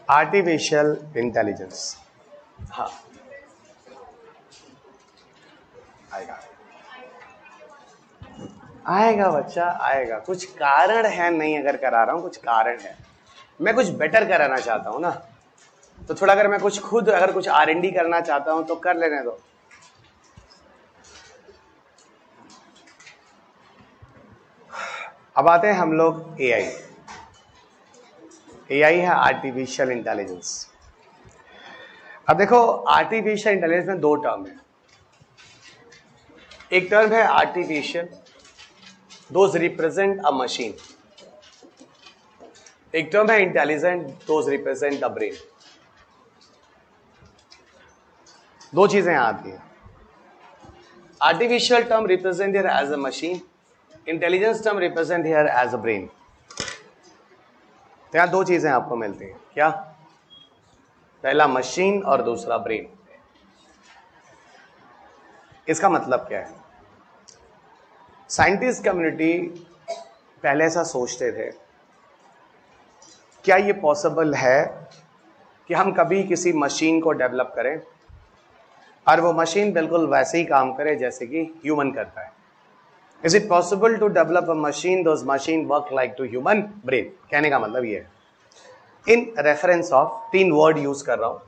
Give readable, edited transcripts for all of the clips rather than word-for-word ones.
Artificial intelligence. हाँ आएगा आएगा बच्चा आएगा। कुछ कारण है नहीं अगर करा रहा हूं, कुछ कारण है। मैं कुछ बेटर कराना चाहता हूं ना, तो थोड़ा अगर मैं कुछ खुद अगर कुछ R&D करना चाहता हूं तो कर लेने दो। अब आते हैं हम लोग एआई है आर्टिफिशियल इंटेलिजेंस। अब देखो आर्टिफिशियल इंटेलिजेंस में दो टर्म है। एक टर्म है artificial, those represent a machine. एक टर्म है intelligent, those represent the brain. दो चीजें आती हैं। Artificial term represent here as a machine, intelligence term represent here as a brain. तो यहां दो चीजें आपको मिलती हैं। क्या? पहला मशीन और दूसरा ब्रेन। इसका मतलब क्या है? साइंटिस्ट कम्युनिटी पहले ऐसा सोचते थे, क्या ये पॉसिबल है कि हम कभी किसी मशीन को डेवलप करें और वो मशीन बिल्कुल वैसे ही काम करे जैसे कि ह्यूमन करता है? Is it possible to develop a machine those machine work like to human brain? कहने का मतलब ये है, इन रेफरेंस ऑफ तीन वर्ड यूज कर रहा हूं,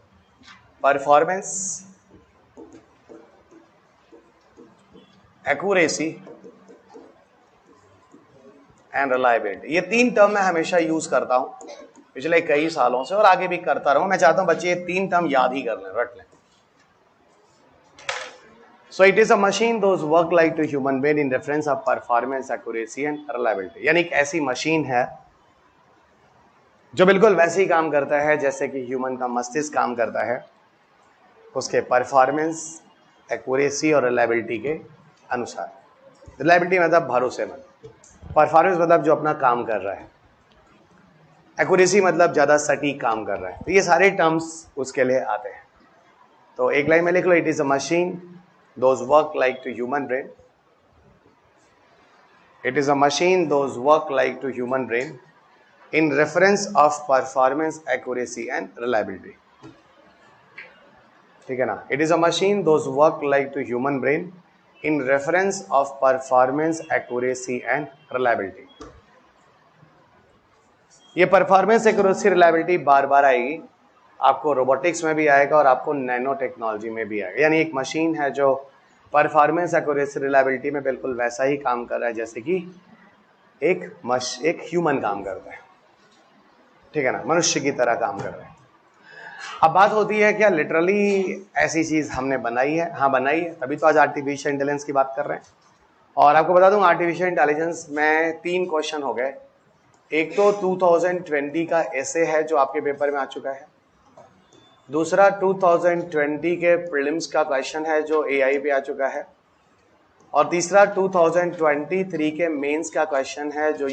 परफॉर्मेंस, एक्यूरेसी एंड रिलायबिलिटी। ये तीन टर्म मैं हमेशा यूज करता हूं पिछले कई सालों से और आगे भी करता रहूं। मैं चाहता हूं बच्चे ये तीन टर्म याद ही कर लें, रट लें। So it is a machine those work like to human brain in reference of performance, accuracy and reliability। यानी एक ऐसी मशीन है जो बिल्कुल वैसे ही काम करता है जैसे कि ह्यूमन का मस्तिष्क काम करता है, उसके परफॉर्मेंस, एक्यूरेसी और रिलायबिलिटी के अनुसार। रिलायबिलिटी मतलब भरोसेमंद, परफॉर्मेंस मतलब जो अपना काम कर रहा है, एक्यूरेसी मतलब ज्यादा सटीक काम कर रहा है। तो ये सारे टर्म्स उसके लिए आते हैं। तो एक लाइन में लिख लो, it is a machine those work like to human brain. It is a machine those work like to human brain in reference of performance, accuracy and reliability. ठीक है ना? It is a machine those work like to human brain in reference of performance, accuracy and reliability. ये performance, accuracy, reliability बार बार आएगी, आपको robotics में भी आएगा और आपको नैनो टेक्नोलॉजी में भी आएगा। यानी एक मशीन है जो परफॉर्मेंस, एक्यूरेसी, रिलायबिलिटी में बिल्कुल वैसा ही काम कर रहा है जैसे कि एक ह्यूमन काम करता है। ठीक है ना? मनुष्य की तरह काम कर रहा है। अब बात होती है क्या लिटरली ऐसी चीज हमने बनाई है? हाँ बनाई है, तभी तो आज आर्टिफिशियल इंटेलिजेंस की बात कर रहे हैं। और आपको बता दूं आर्टिफिशियल इंटेलिजेंस में 3 क्वेश्चन हो गए। एक तो 2020 का ऐसे है जो आपके पेपर में आ चुका है, दूसरा 2020 के प्रीलिम्स का क्वेश्चन है जो एआई पे आ चुका है, और तीसरा 2023 के मेंस का क्वेश्चन है जो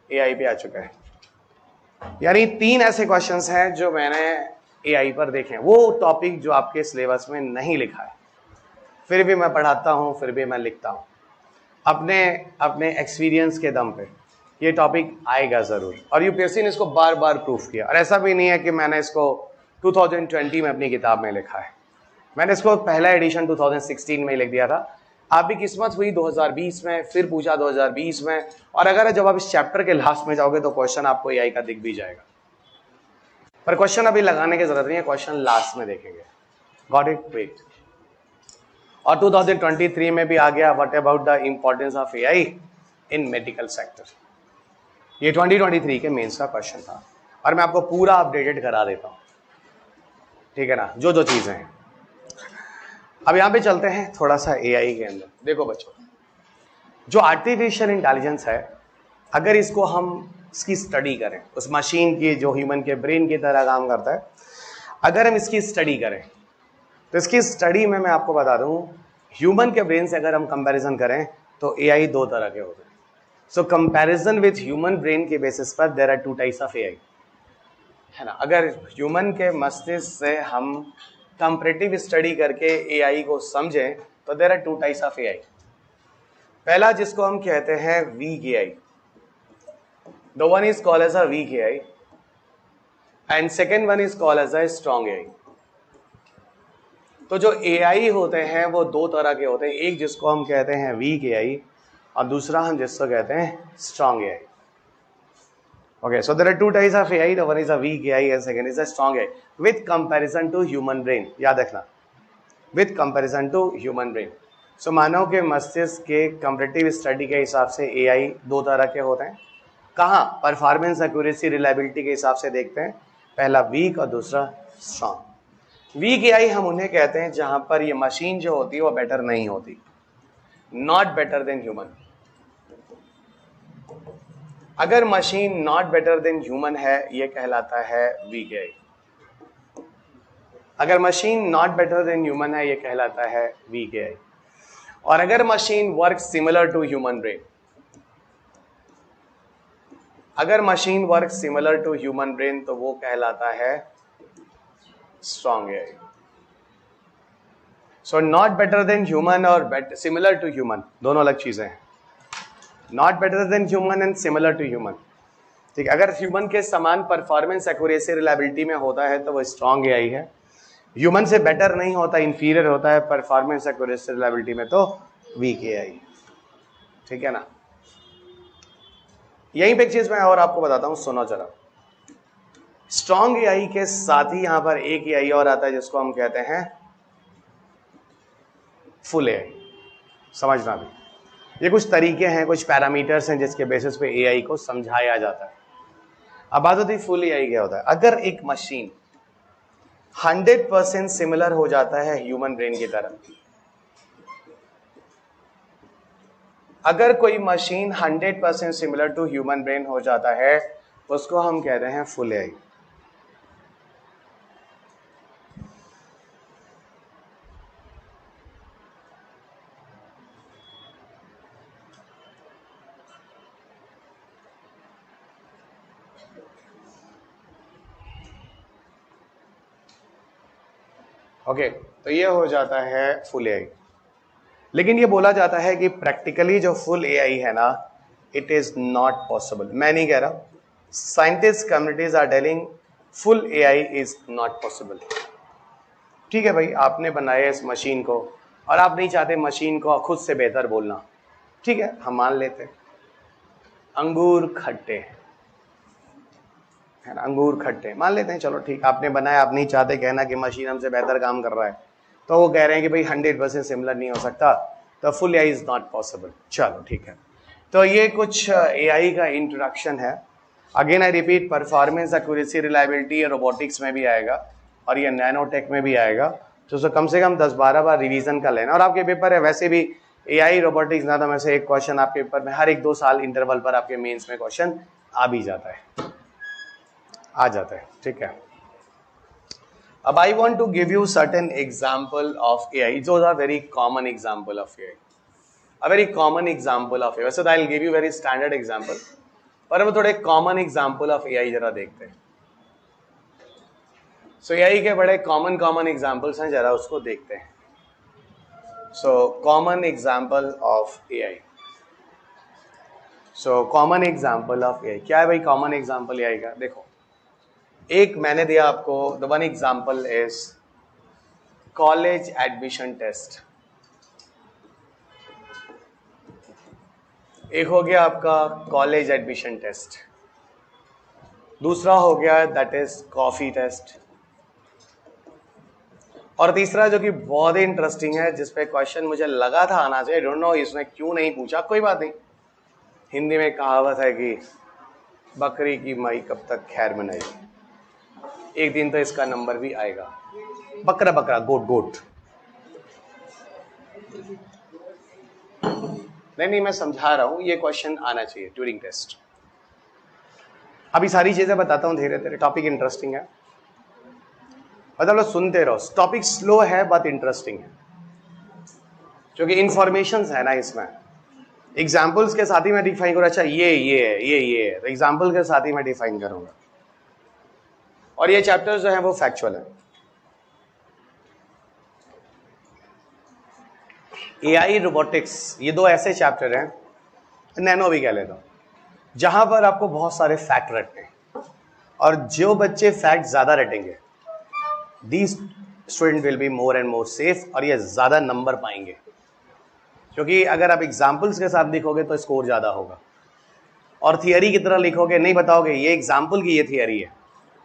एआई पे आ चुका है। यानी 3 ऐसे क्वेश्चंस हैं जो मैंने एआई पर देखे हैं, वो टॉपिक जो आपके सिलेबस में नहीं लिखा है, फिर भी मैं पढ़ाता हूं, फिर भी मैं लिखता हूं अपने एक्सपीरियंस के दम पे। ये टॉपिक आएगा जरूर, और यूपीएससी ने इसको बार बार प्रूफ किया। और ऐसा भी नहीं है कि मैंने इसको 2020 में अपनी किताब में लिखा है, मैंने इसको पहला एडिशन 2016 में लिख दिया था। आपकी किस्मत हुई 2020 में, फिर पूछा 2020 में, और अगर जब आप इस चैप्टर के लास्ट में जाओगे तो क्वेश्चन आपको एआई का दिख भी जाएगा। पर क्वेश्चन अभी लगाने की जरूरत नहीं है, क्वेश्चन लास्ट में देखेंगे। Got it? वेट। और 2023 में भी आ गया, what about the importance of AI in medical sector. ये 2023 के मेंस का क्वेश्चन था, और मैं आपको पूरा अपडेटेड करा देता हूं। ठीक है ना? जो जो चीजें हैं। अब यहां पे चलते हैं थोड़ा सा एआई के अंदर। देखो बच्चों, जो आर्टिफिशियल इंटेलिजेंस है, अगर इसको हम इसकी स्टडी करें, उस मशीन की जो ह्यूमन के ब्रेन की तरह काम करता है, अगर हम इसकी स्टडी करें तो इसकी स्टडी में मैं आपको बता दूं, ह्यूमन के ब्रेन से अगर हम कंपैरिजन करें तो एआई 2 तरह के होते हैं। So comparison with human brain के बेसिस पर there are 2 types of AI, है ना? अगर ह्यूमन के मस्तिष्क से हम कंपैरेटिव स्टडी करके एआई को समझें तो there are 2 types of AI. पहला जिसको हम कहते हैं weak AI, the one is called as a weak AI, and second one is called as a strong AI. तो जो एआई होते हैं वो दो तरह के होते हैं, एक जिसको हम कहते हैं वीक एआई और दूसरा हम जिसको कहते हैं strong AI. Okay, so there are two types of AI. The one is a weak AI and second is a strong AI with comparison to human brain. याद रखना, with comparison to human brain. So मानव के मस्तिष्क के comparative study के हिसाब से AI दो तरह के होते हैं। कहाँ? परफॉर्मेंस, एक्यूरेसी, रिलायबिलिटी के हिसाब से देखते हैं। पहला वीक और दूसरा स्ट्रॉन्ग। वीक AI हम उन्हें कहते हैं जहां पर ये मशीन जो होती है वो बेटर नहीं होती, नॉट बेटर देन ह्यूमन। अगर machine not better than human है ये कहलाता है वीक एआई। अगर machine not better than human है ये कहलाता है वीक एआई। और अगर machine work similar to human brain, अगर machine work similar to human brain तो वो कहलाता है strong AI. So not better than human और सिमिलर टू ह्यूमन दोनों अलग चीजें हैं। Not better than human and similar to human, ठीक है। अगर ह्यूमन के समान परफॉर्मेंस, एक्यूरेसी, रिलायबिलिटी में होता है तो वो स्ट्रॉन्ग एआई है। ह्यूमन से बेटर नहीं होता, इंफीरियर होता है परफॉर्मेंस, एक्यूरेसी, रिलायबिलिटी में तो वीक एआई, ठीक है ना। यहीं पे एक चीज मैं और आपको बताता हूं, सुनो जरा। स्ट्रॉन्ग एआई के साथ ही यहां पर एक एआई और आता है जिसको हम कहते हैं फुल एआई। समझना भी, ये कुछ तरीके हैं, कुछ पैरामीटर्स हैं जिसके बेसिस पे एआई को समझाया जाता है। अब बात होती है फुल एआई क्या होता है। अगर एक मशीन 100% सिमिलर हो जाता है ह्यूमन ब्रेन की तरह, अगर कोई machine 100% similar to human brain हो जाता है उसको हम कहते हैं फुल एआई। ओके, तो ये हो जाता है फुल एआई। लेकिन ये बोला जाता है कि प्रैक्टिकली जो फुल एआई है ना, इट इज नॉट पॉसिबल। मैं नहीं कह रहा, scientist communities are telling full AI is not possible. ठीक है भाई, आपने बनाया इस मशीन को और आप नहीं चाहते मशीन को खुद से बेहतर बोलना, ठीक है, हम मान लेते हैं अंगूर खट्टे है ना, अंगूर खट्टे मान लेते हैं, चलो ठीक, आपने बनाया, आप नहीं चाहते कहना कि मशीन हमसे बेहतर काम कर रहा है, तो वो कह रहे हैं कि भाई 100% सिमिलर नहीं हो सकता, तो full AI is not possible. चलो ठीक है, तो ये कुछ एआई का इंट्रोडक्शन है। Again I repeat, performance, accuracy, reliability ये रोबोटिक्स में भी आएगा और ये नैनोटेक में भी आएगा, तो कम से कम 10-12 बार रिवीजन कर लेना। और आपके पेपर है वैसे भी एआई रोबोटिक्स ना, तो में से एक क्वेश्चन आपके पेपर में हर 1-2 साल इंटरवल पर आपके मेंस में क्वेश्चन आ भी जाता है, आ जाता है, ठीक है। अब I want to give you certain example of AI, those are very common example of AI, a very common example of AI. वैसे तो I will give you very standard example, पर हम थोड़े कॉमन एग्जांपल ऑफ एआई जरा देखते हैं। सो AI के बड़े कॉमन एग्जांपल्स हैं, जरा उसको देखते हैं। So common example of AI, so common example of AI क्या है भाई? कॉमन एग्जांपल एआई का देखो, एक मैंने दिया आपको, the one example is college admission test. एक हो गया आपका कॉलेज एडमिशन टेस्ट, दूसरा हो गया दैट इज कॉफी टेस्ट, और तीसरा जो कि बहुत ही इंटरेस्टिंग है, जिसपे क्वेश्चन मुझे लगा था आना चाहिए, डोंट नो इसने क्यों नहीं पूछा, कोई बात नहीं। हिंदी में कहावत है कि बकरी की माई कब तक खैर मनाएगी, एक दिन तो इसका नंबर भी आएगा। बकरा बकरा, गोट गोट, नहीं मैं समझा रहा हूं, ये क्वेश्चन आना चाहिए ट्यूरिंग टेस्ट। अभी सारी चीजें बताता हूं धीरे धीरे, टॉपिक इंटरेस्टिंग है, मतलब सुनते रहो। टॉपिक स्लो है बट इंटरेस्टिंग है, क्योंकि इंफॉर्मेशन है ना इसमें। एग्जाम्पल्स के साथ ही मैं डिफाइन करूँ, अच्छा ये है, तो एग्जाम्पल के साथ ही मैं डिफाइन करूंगा। और ये चैप्टर्स जो हैं वो फैक्चुअल है। एआई, रोबोटिक्स, ये दो ऐसे चैप्टर हैं, नैनो भी कह लेता हूं, जहां पर आपको बहुत सारे फैक्ट रखने हैं। और जो बच्चे फैक्ट ज्यादा रटेंगे, these student will be more and more safe, और ये ज्यादा नंबर पाएंगे, क्योंकि अगर आप एग्जाम्पल्स के साथ लिखोगे तो स्कोर ज्यादा होगा, और थियरी की तरह लिखोगे, नहीं बताओगे ये एग्जाम्पल की ये थियरी है,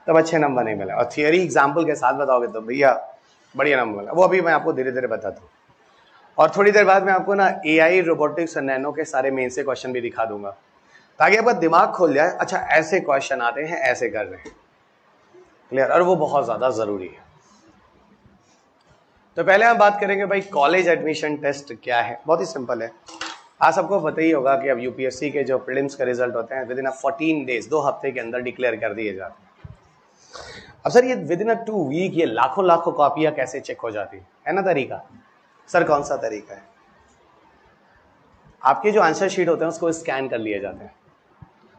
तब अच्छे नंबर नहीं मिले, और थियरी एग्जाम्पल के साथ बताओगे तो भैया बढ़िया नंबर मिला। वो अभी मैं आपको धीरे धीरे बताता हूँ, और थोड़ी देर बाद मैं आपको ना एआई, रोबोटिक्स और नैनो के सारे मेन से क्वेश्चन भी दिखा दूंगा, ताकि आपका दिमाग खोल जाए, अच्छा ऐसे क्वेश्चन आते हैं, ऐसे कर रहे हैं, क्लियर, और वो बहुत ज्यादा जरूरी है। तो पहले हम बात करेंगे भाई कॉलेज एडमिशन टेस्ट क्या है। बहुत ही सिंपल है, आज सबको पता ही होगा कि अब यूपीएससी के जो प्रीलिम्स के रिजल्ट होते हैं विद इन 14 डेज, 2 हफ्ते के अंदर डिक्लेयर कर दिए जाते हैं। अब सर ये विद इन 2 वीक ये लाखों लाखों कॉपियां कैसे चेक हो जाती है ना तरीका? सर कौन सा तरीका है? आपके जो आंसर शीट होते हैं उसको स्कैन कर लिए जाते हैं,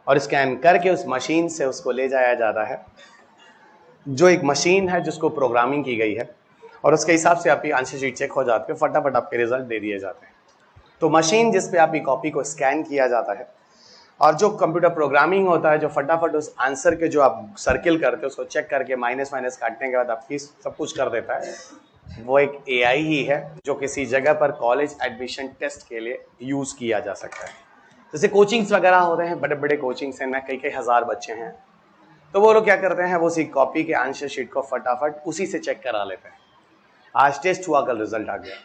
और स्कैन करके उस मशीन से उसको ले जाया जाता है, जो एक मशीन है जिसको प्रोग्रामिंग की गई है, और उसके हिसाब से आपकी आंसर शीट चेक हो जाती है, फटाफट आपके रिजल्ट दे दिए जाते हैं। तो मशीन जिस पे आपकी कॉपी को स्कैन किया जाता है, और जो कंप्यूटर प्रोग्रामिंग होता है जो फटाफट उस आंसर के जो आप सर्किल करते हो उसको चेक करके माइनस माइनस काटने के बाद आपकी सब कुछ कर देता है, वो एक एआई ही है जो किसी जगह पर कॉलेज एडमिशन टेस्ट के लिए यूज किया जा सकता है। जैसे कोचिंग्स वगैरह होते हैं, बड़े बड़े कोचिंग्स हैं, कई कई हजार बच्चे हैं, तो वो लोग क्या करते हैं, वो उसी कॉपी के आंसर शीट को फटाफट उसी से चेक करा लेते हैं। आज टेस्ट हुआ, कल रिजल्ट आ गया।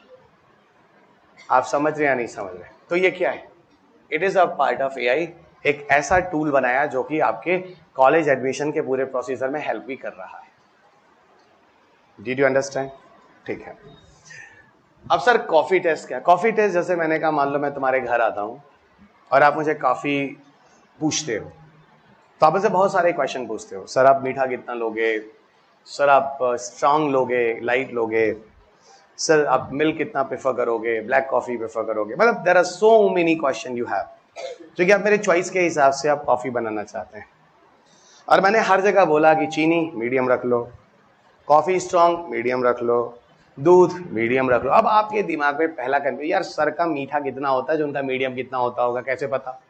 आप समझ रहे हैं या नहीं समझ रहे? तो ये क्या है? It is a part of AI, एक ऐसा टूल बनाया जो कि आपके कॉलेज एडमिशन के पूरे प्रोसीजर में हेल्प भी कर रहा है। Did you understand? ठीक है। अब सर कॉफी टेस्ट क्या? कॉफी टेस्ट जैसे मैंने कहा, मान लो मैं तुम्हारे घर आता हूं और आप मुझे कॉफी पूछते हो, तो आप मुझसे बहुत सारे क्वेश्चन पूछते हो। सर आप मीठा कितना लोगे? सर आप स्ट्रांग लोगे, लाइट लोगे? सर आप मिल्क कितना प्रेफर करोगे, ब्लैक कॉफी प्रेफर करोगे? मतलब there are so many question you have, जो कि आप मेरे चॉइस के हिसाब से आप कॉफी बनाना चाहते हैं। और मैंने हर जगह बोला कि चीनी मीडियम रख लो, कॉफी स्ट्रांग मीडियम रख लो, दूध मीडियम रख लो। अब आपके दिमाग में पहला कंफ्यूजन, यार सर का मीठा कितना होता है, जो उनका मीडियम कितना होता होगा, कैसे पता?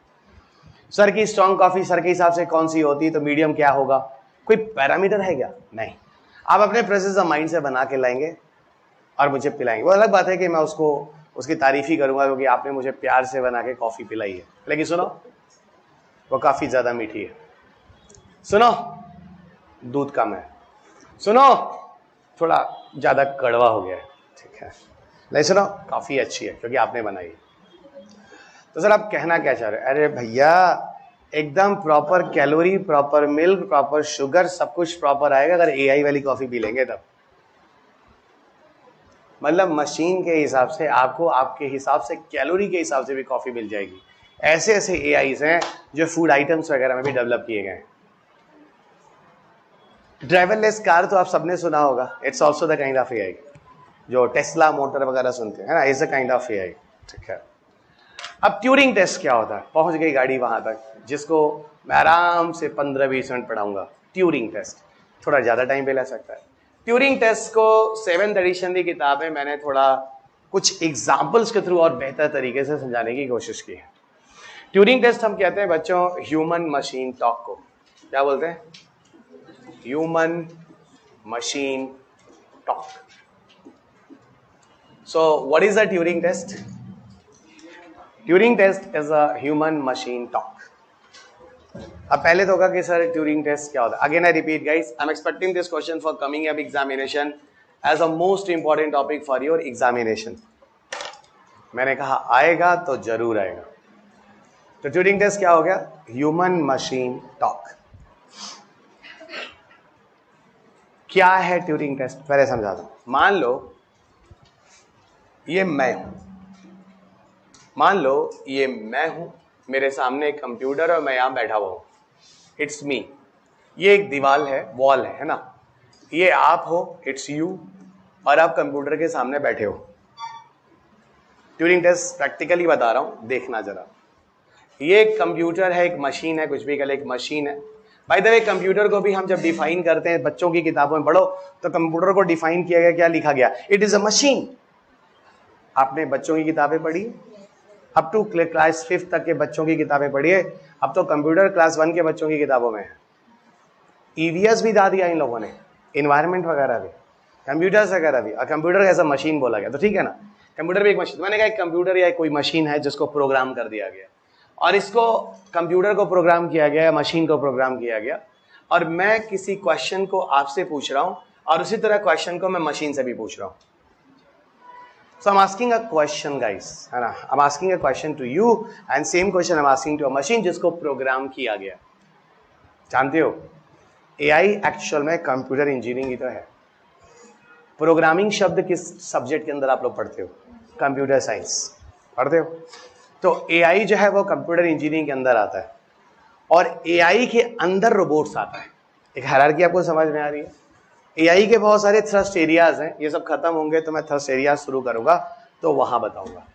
सर की स्ट्रांग कॉफी सर के हिसाब से कौन सी होती है, तो मीडियम क्या होगा? कोई पैरामीटर है क्या? नहीं। आप अपने प्रोसेस ऑफ माइंड से बना के लाएंगे और मुझे पिलाएंगे। वो अलग बात है कि मैं उसको उसकी तारीफ ही करूंगा क्योंकि आपने मुझे प्यार से बना के कॉफी पिलाई है, लेकिन सुनो वो काफी ज्यादा मीठी है, सुनो दूध कम है, सुनो थोड़ा ज्यादा कड़वा हो गया है, ठीक है, नहीं सुनो काफी अच्छी है क्योंकि आपने बनाई। तो सर आप कहना क्या चाह रहे हैं? अरे भैया एकदम proper calorie, proper milk, proper sugar, सब कुछ प्रॉपर आएगा अगर एआई वाली कॉफी पी लेंगे तब। मतलब मशीन के हिसाब से आपको आपके हिसाब से कैलोरी के हिसाब से भी कॉफी मिल जाएगी। ऐसे ऐसे एआईज हैं जो फूड आइटम्स वगैरह में भी डेवलप किए गए हैं। ड्राइवरलेस कार तो आप सबने सुना होगा, it's also the kind of AI. जो टेस्ला मोटर वगैरह सुनते हैं ना, is a kind of AI, ठीक है। अब ट्यूरिंग टेस्ट क्या होता है? पहुंच गई गाड़ी वहां तक, जिसको मैं आराम से 15-20 मिनट पढ़ाऊंगा। ट्यूरिंग टेस्ट थोड़ा ज्यादा टाइम भी ले सकता है। ट्यूरिंग टेस्ट को 7th एडिशन की किताब में मैंने थोड़ा कुछ एग्जाम्पल्स के थ्रू और बेहतर तरीके से समझाने की कोशिश की है। ट्यूरिंग टेस्ट हम कहते हैं बच्चों ह्यूमन मशीन टॉक को। क्या बोलते हैं? Human machine talk. So what is a Turing test? Turing test is a human machine talk. अब पहले तो होगा कि सर ट्यूरिंग टेस्ट क्या होता है? Again I repeat guys, I am expecting this question for coming up examination as a most important topic for your examination. मैंने कहा आएगा तो जरूर आएगा। तो ट्यूरिंग टेस्ट क्या हो गया? Human machine talk. क्या है ट्यूरिंग टेस्ट? पहले समझाता हूं। मान लो ये मैं हूं, मान लो ये मैं हूं, मेरे सामने एक कंप्यूटर और मैं यहां बैठा हुआ हूं, इट्स मी। ये एक दीवार है, वॉल है ना? ये आप हो, इट्स यू, और आप कंप्यूटर के सामने बैठे हो। ट्यूरिंग टेस्ट प्रैक्टिकली बता रहा हूं, देखना जरा। ये एक कंप्यूटर है, एक मशीन है, कुछ भी कह ले, एक मशीन है। बाय द वे कंप्यूटर को भी हम जब डिफाइन करते हैं, बच्चों की किताबों में पढ़ो तो कंप्यूटर को डिफाइन किया गया, क्या लिखा गया? It is a machine. आपने बच्चों की किताबें पढ़ी, अप टू क्लास 5th तक के बच्चों की किताबें पढ़िए, अब तो कंप्यूटर क्लास 1 के बच्चों की किताबों में है। ईवीएस भी दा दिया इन लोगों ने, इन्वायरमेंट वगैरह भी, कंप्यूटर्स वगैरह भी। और कंप्यूटर ऐसा मशीन बोला गया तो ठीक है ना, कंप्यूटर भी एक मशीन। मैंने कहा एक कंप्यूटर या कोई मशीन है जिसको प्रोग्राम कर दिया गया, और इसको कंप्यूटर को प्रोग्राम किया गया, मशीन को प्रोग्राम किया गया, और मैं किसी क्वेश्चन को आपसे पूछ रहा हूं और उसी तरह क्वेश्चन को मैं मशीन से भी पूछ रहा हूं। So I'm asking a question guys, है ना, I'm asking a question to you and same question I'm asking to a machine जिसको प्रोग्राम किया गया। जानते हो AI एक्चुअल में कंप्यूटर इंजीनियरिंग ही तो है। प्रोग्रामिंग शब्द किस सब्जेक्ट के अंदर आप लोग पढ़ते हो? कंप्यूटर साइंस पढ़ते हो। तो AI जो है वो कंप्यूटर इंजीनियरिंग के अंदर आता है, और AI के अंदर रोबोट्स आता है। एक हायरार्की आपको समझ में आ रही है? AI के बहुत सारे थ्रस्ट एरियाज हैं, ये सब खत्म होंगे तो मैं थ्रस्ट एरियाज शुरू करूंगा तो वहां बताऊंगा।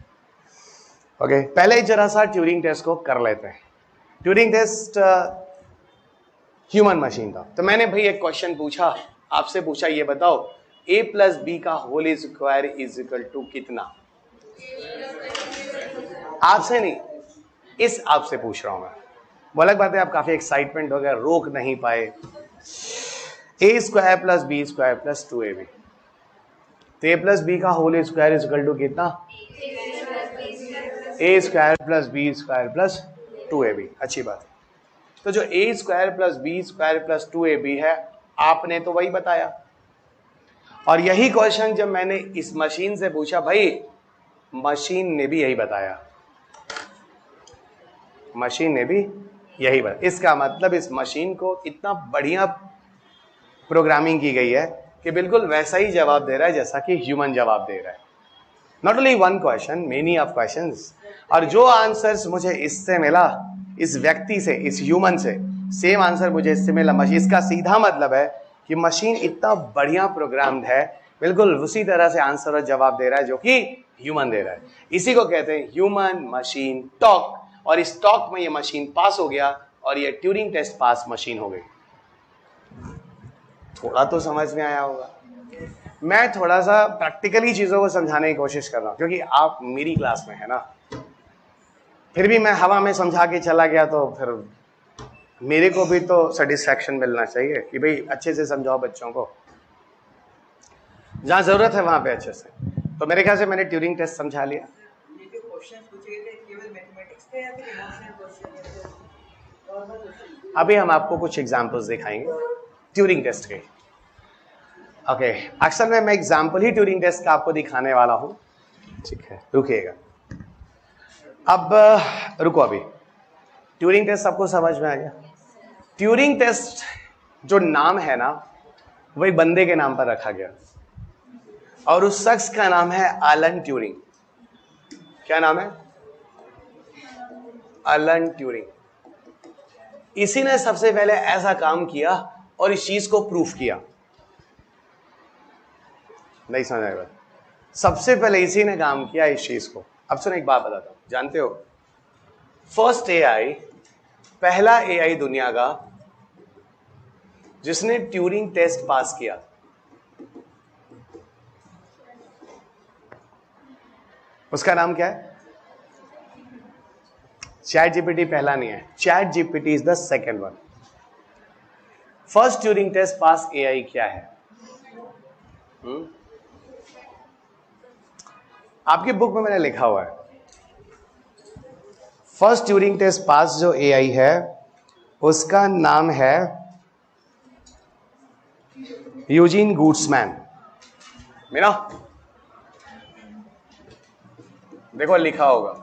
ओके, पहले जरा सा ट्यूरिंग टेस्ट को कर लेते हैं। ट्यूरिंग टेस्ट ह्यूमन मशीन का। तो मैंने भाई एक क्वेश्चन पूछा, आपसे पूछा ये बताओ a+b का whole square is equal to कितना? आपसे नहीं, इस आपसे पूछ रहा हूं मैं। वो अलग बात है आप काफी एक्साइटमेंट हो गए, रोक नहीं पाए। a square plus B square plus 2ab, तो a+b का whole square is equal to कितना? a square plus B square plus 2ab। अच्छी बात है। तो जो a square plus B square plus 2ab है, आपने तो वही बताया, और यही क्वेश्चन जब मैंने इस मशीन से पूछा, भाई मशीन ने भी यही बताया, मशीन ने भी यही बताया। इसका मतलब इस मशीन को इतना बढ़िया प्रोग्रामिंग की गई है कि बिल्कुल वैसा ही जवाब दे रहा है जैसा कि ह्यूमन जवाब दे रहा है। Not only one question, many of questions. और जो आंसर्स मुझे इससे मिला, इस व्यक्ति से, इस ह्यूमन से, सेम आंसर मुझे इससे मिला मशीन। इसका सीधा मतलब है कि मशीन इतना बढ़िया प्रोग्राम्ड है, बिल्कुल उसी तरह से आंसर और जवाब दे रहा है जो कि ह्यूमन दे रहा है। इसी को कहते हैं ह्यूमन मशीन टॉक। और इस टॉक में ये मशीन पास हो गया, और ये ट्यूरिंग टेस्ट पास मशीन हो गई। थोड़ा तो समझ में आया होगा। मैं थोड़ा सा प्रैक्टिकली चीजों को समझाने की कोशिश कर रहा हूं, क्योंकि आप मेरी क्लास में है ना। फिर भी मैं हवा में समझा के चला गया तो फिर मेरे को भी तो सेटिस्फैक्शन मिलना चाहिए कि भाई अच्छे से समझाओ बच्चों को, जहां जरूरत है वहां पे अच्छे से। तो मेरे ख्याल से मैंने ट्यूरिंग टेस्ट समझा लिया। अभी हम आपको कुछ एग्जाम्पल्स दिखाएंगे ट्यूरिंग टेस्ट के। ओके, अक्सर में मैं एग्जाम्पल ही ट्यूरिंग टेस्ट का आपको दिखाने वाला हूं। ठीक है, रुकिएगा। अब रुको, अभी ट्यूरिंग टेस्ट आपको समझ में आ गया। ट्यूरिंग टेस्ट जो नाम है ना, वही बंदे के नाम पर रखा गया, और उस शख्स का नाम है एलन ट्यूरिंग। क्या नाम है? Alan Turing. इसी ने सबसे पहले ऐसा काम किया और इस चीज को प्रूफ किया। नहीं समझ आएगा? सबसे पहले इसी ने काम किया इस चीज को। अब सुनो एक बात बताता हूं, जानते हो फर्स्ट AI, पहला AI दुनिया का जिसने ट्यूरिंग टेस्ट पास किया, उसका नाम क्या है? चैट जीपीटी पहला नहीं है, chat GPT is the second one. First Turing test pass AI क्या है? आपकी बुक में मैंने लिखा हुआ है, फर्स्ट ट्यूरिंग टेस्ट पास जो AI है उसका नाम है यूजीन गुड्समैन। मेरा देखो लिखा होगा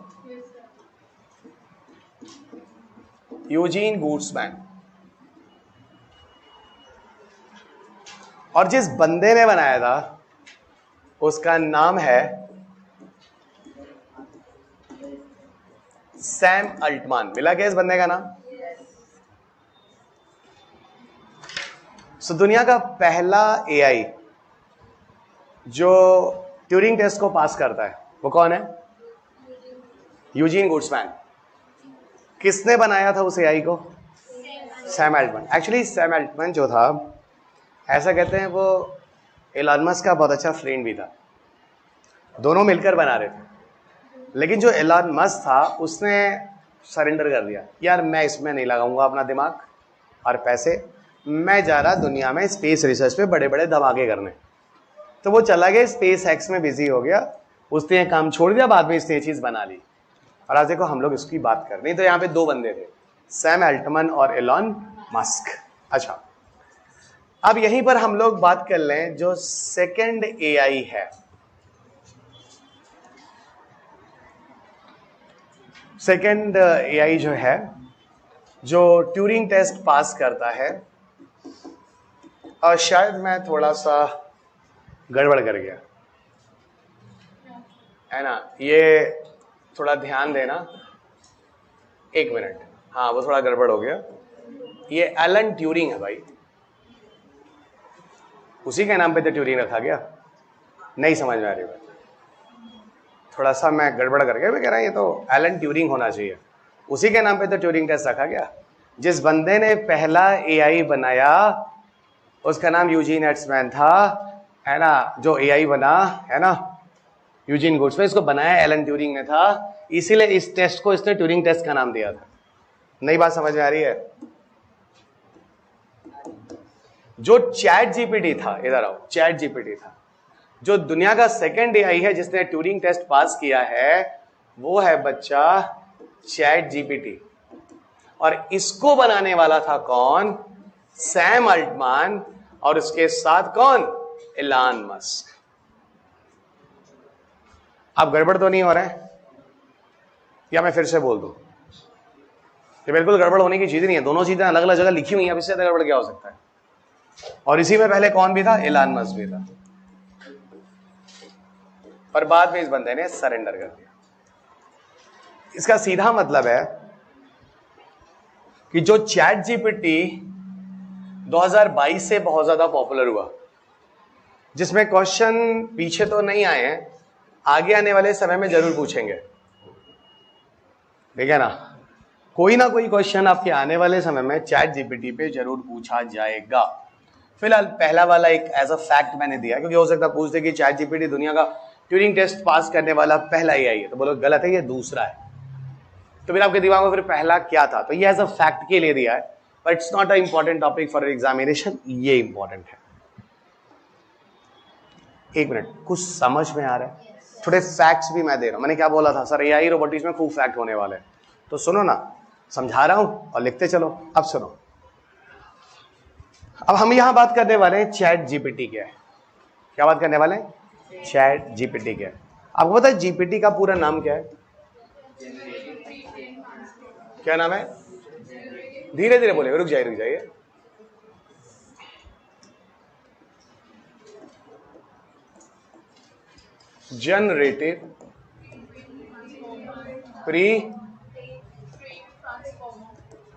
यूजीन गुड्समैन। और जिस बंदे ने बनाया था उसका नाम है सैम अल्टमैन। मिला क्या इस बंदे का नाम? सो दुनिया का पहला AI जो ट्यूरिंग टेस्ट को पास करता है वो कौन है? Eugene Goostman. किसने बनाया था उस AI को? Sam Altman. Actually Sam Altman जो था, ऐसा कहते हैं वो एलन मस्क का बहुत अच्छा फ्रेंड भी था, दोनों मिलकर बना रहे थे। लेकिन जो एलन मस्क था उसने सरेंडर कर दिया, यार मैं इसमें नहीं लगाऊंगा अपना दिमाग और पैसे, मैं जा रहा दुनिया में स्पेस रिसर्च पे बड़े बड़े धमाके करने। तो वो चला गया स्पेस एक्स में बिजी हो गया, उसने ये काम छोड़ दिया, बाद में इसने ये चीज बना ली। और आज देखो हम लोग इसकी बात कर रहे हैं। तो यहाँ पे दो बंदे थे, सैम अल्टमन और एलॉन मस्क। अच्छा, अब यहीं पर हम लोग बात कर लें जो सेकंड एआई है। सेकंड एआई जो है, जो ट्यूरिंग टेस्ट पास करता है, और शायद मैं थोड़ा सा गड़बड़ कर गया है ना, ये थोड़ा ध्यान देना, एक मिनट। हाँ, वो थोड़ा गड़बड़ हो गया। ये एलन ट्यूरिंग है भाई, उसी के नाम पे तो ट्यूरिंग रखा गया। नहीं समझ में आ रही बात, थोड़ा सा मैं गड़बड़ कर गया। मैं कह रहा ये तो एलन ट्यूरिंग होना चाहिए, उसी के नाम पे तो ट्यूरिंग टेस्ट रखा गया। जिस बंदे ने पहला एआई बनाया उसका नाम यूजीन एड्समैन था, है ना, जो एआई बना है ना यूजीन गुड्स में, इसको बनाया एलन ट्यूरिंग ने था, इसीलिए इस टेस्ट को इसने ट्यूरिंग टेस्ट का नाम दिया था। नई बात समझ में आ रही है? जो चैट जीपीटी था, इधर आओ, चैट जीपीटी था, जो दुनिया का सेकंड एआई है जिसने ट्यूरिंग टेस्ट पास किया है, वो है बच्चा चैट जीपीटी। और इसको बनाने वाला था कौन? सैम अल्टमैन, और उसके साथ कौन? Elon Musk. अब गड़बड़ तो नहीं हो रहा है? या मैं फिर से बोल दूं? ये बिल्कुल गड़बड़ होने की चीज नहीं है, दोनों चीजें अलग अलग जगह लिखी हुई हैं, अब इससे गड़बड़ क्या हो सकता है? और इसी में पहले कौन भी था? एलन मस्क भी था, पर बाद में इस बंदे ने सरेंडर कर दिया। इसका सीधा मतलब है कि जो चैट जीपीटी 2022 से बहुत ज्यादा पॉपुलर हुआ, जिसमें क्वेश्चन पीछे तो नहीं आए हैं, आगे आने वाले समय में जरूर पूछेंगे, ठीक है ना? कोई ना कोई क्वेश्चन आपके आने वाले समय में चैट जीपीटी पे जरूर पूछा जाएगा। फिलहाल पहला वाला एक एज अ फैक्ट मैंने दिया, क्योंकि हो सकता है पूछ दे कि चैट जीपीटी दुनिया का ट्यूरिंग टेस्ट पास करने वाला पहला एआई है, तो बोलो गलत है, ये दूसरा है। तो फिर आपके दिमाग में फिर पहला क्या था? तो ये एज अ फैक्ट के लिए दिया है, but it's not a important topic for examination. ये इंपॉर्टेंट है। एक मिनट, कुछ समझ में आ रहा है? थोड़े फैक्ट्स भी मैं दे रहा हूं। मैंने क्या बोला था? सर एआई रोबोटिक्स में खूब फैक्ट होने वाले हैं, तो सुनो ना, समझा रहा हूं और लिखते चलो। अब सुनो, अब हम यहां बात करने वाले हैं चैट जीपीटी के। क्या बात करने वाले हैं? चैट जीपीटी के। आपको पता है जीपीटी का पूरा नाम क्या है? क्या नाम है? धीरे धीरे बोले, रुक जाइए। Generative pre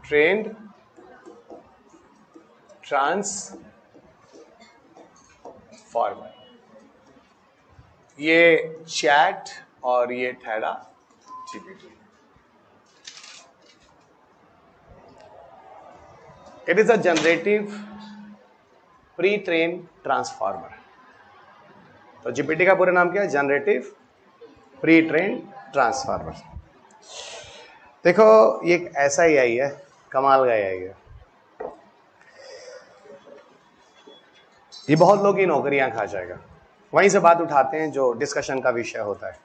trend transformer. ये चैट और ये ठहरा GPT. It is a generative pre train transformer. तो जीपीटी का पूरा नाम क्या है? Generative pre train transformer. देखो ये एक ऐसा ही आई है, कमाल का एआई है। ये बहुत लोगों की नौकरियां खा जाएगा। वहीं से बात उठाते हैं जो डिस्कशन का विषय होता है।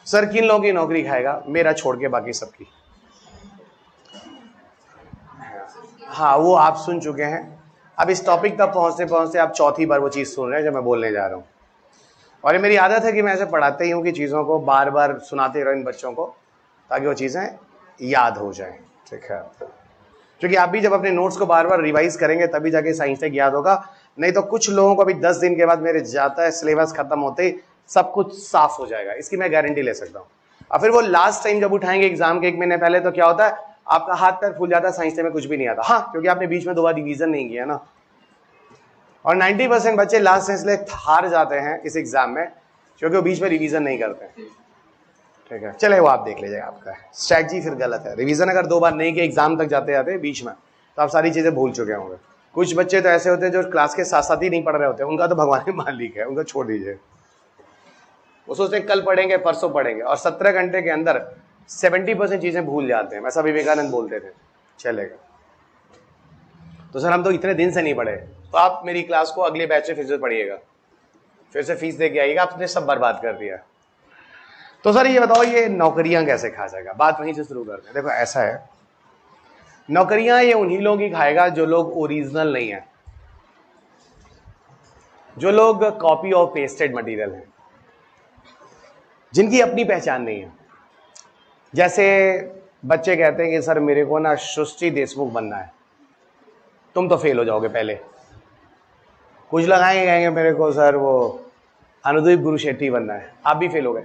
सर किन लोगों की नौकरी खाएगा? मेरा छोड़ के बाकी सबकी। हाँ, वो आप सुन चुके हैं। अब इस टॉपिक तक पहुंचते पहुंचते आप चौथी बार वो चीज़ सुन रहे हैं जो मैं बोलने जा रहा हूँ। और ये मेरी आदत है कि मैं ऐसे पढ़ाते ही हूँ कि चीज़ों को बार बार सुनाते रहो इन बच्चों को, ताकि वो चीज़ें याद हो जाएं। ठीक है, क्योंकि आप भी जब अपने नोट्स को बार बार रिवाइज करेंगे तभी जाके साइंस तक याद होगा। नहीं तो कुछ लोगों को अभी 10 दिन के बाद मेरे जाता है सिलेबस खत्म होते ही सब कुछ साफ हो जाएगा, इसकी मैं गारंटी ले सकता हूँ। और फिर वो लास्ट टाइम जब उठाएंगे एग्जाम के 1 महीने पहले, तो क्या होता है? आपका हाथ पैर फूल जाता है, साइंस में कुछ भी नहीं आता। हाँ, क्योंकि आपने बीच में 2 बार रिवीजन नहीं किया ना। और 90% बच्चे लास्ट से इसलिए हार जाते हैं इस एग्जाम में, क्योंकि वो बीच में रिवीजन नहीं करते। ठीक है, चले वो आप देख लीजिएगा, आपका स्ट्रैटेजी फिर गलत है। रिवीजन अगर 2 बार नहीं किया एग्जाम तक जाते जाते बीच में, तो आप सारी चीजें भूल चुके होंगे। कुछ बच्चे तो ऐसे होते हैं जो क्लास के साथ साथ ही नहीं पढ़ रहे होते, उनका तो भगवान ही मालिक है, उनका छोड़ दीजिए। वो सोचते हैं कल पढ़ेंगे परसों पढ़ेंगे, और 17 घंटे के अंदर 70% चीजें भूल जाते हैं। ऐसा विवेकानंद बोलते थे। चलेगा, तो सर हम तो इतने दिन से नहीं पढ़े, तो आप मेरी क्लास को अगले बैच में फिर से पढ़िएगा, फिर से फीस दे के आइएगा, आपने सब बर्बाद कर दिया। तो सर ये बताओ ये नौकरियां कैसे खा जाएगा? बात वहीं से शुरू करते हैं। देखो ऐसा है, नौकरियां ये उन्हीं लोग ही खाएगा जो लोग ओरिजिनल नहीं है, जो लोग कॉपी और पेस्टेड मटेरियल हैं, जिनकी अपनी पहचान नहीं है। जैसे बच्चे कहते हैं कि सर मेरे को ना सृष्टि देशमुख बनना है, तुम तो फेल हो जाओगे पहले। कुछ लगाएंगे कहेंगे मेरे को सर वो अनुदीप गुरु शेट्टी बनना है, आप भी फेल हो गए।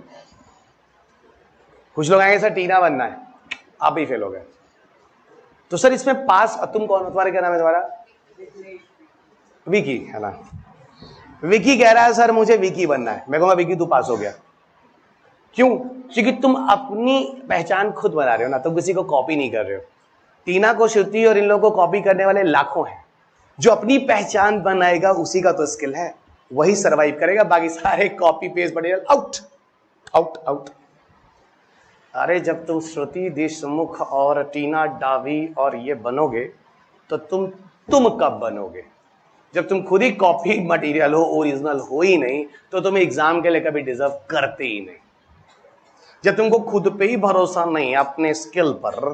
कुछ लोग आएंगे सर टीना बनना है, आप भी फेल हो गए। तो सर इसमें पास, तुम कौन हो, तुम्हारा क्या नाम है तुम्हारा? विकी है ना? विकी कह रहा है सर मुझे विकी बनना है, मैं कहूंगा विकी तू पास हो गया। क्यों? क्योंकि तुम अपनी पहचान खुद बना रहे हो ना, तुम किसी को कॉपी नहीं कर रहे हो। टीना को, श्रुति और इन लोगों को कॉपी करने वाले लाखों हैं, जो अपनी पहचान बनाएगा उसी का तो स्किल है, वही सरवाइव करेगा। बाकी सारे copy paste material out out out. अरे जब तुम श्रुति देशमुख और टीना डावी और ये बनोगे तो तुम कब बनोगे? जब तुम खुद ही कॉपी मटेरियल हो, ओरिजिनल हो ही नहीं, तो तुम एग्जाम के लिए कभी डिजर्व करते ही नहीं। जब तुमको खुद पे ही भरोसा नहीं अपने स्किल पर,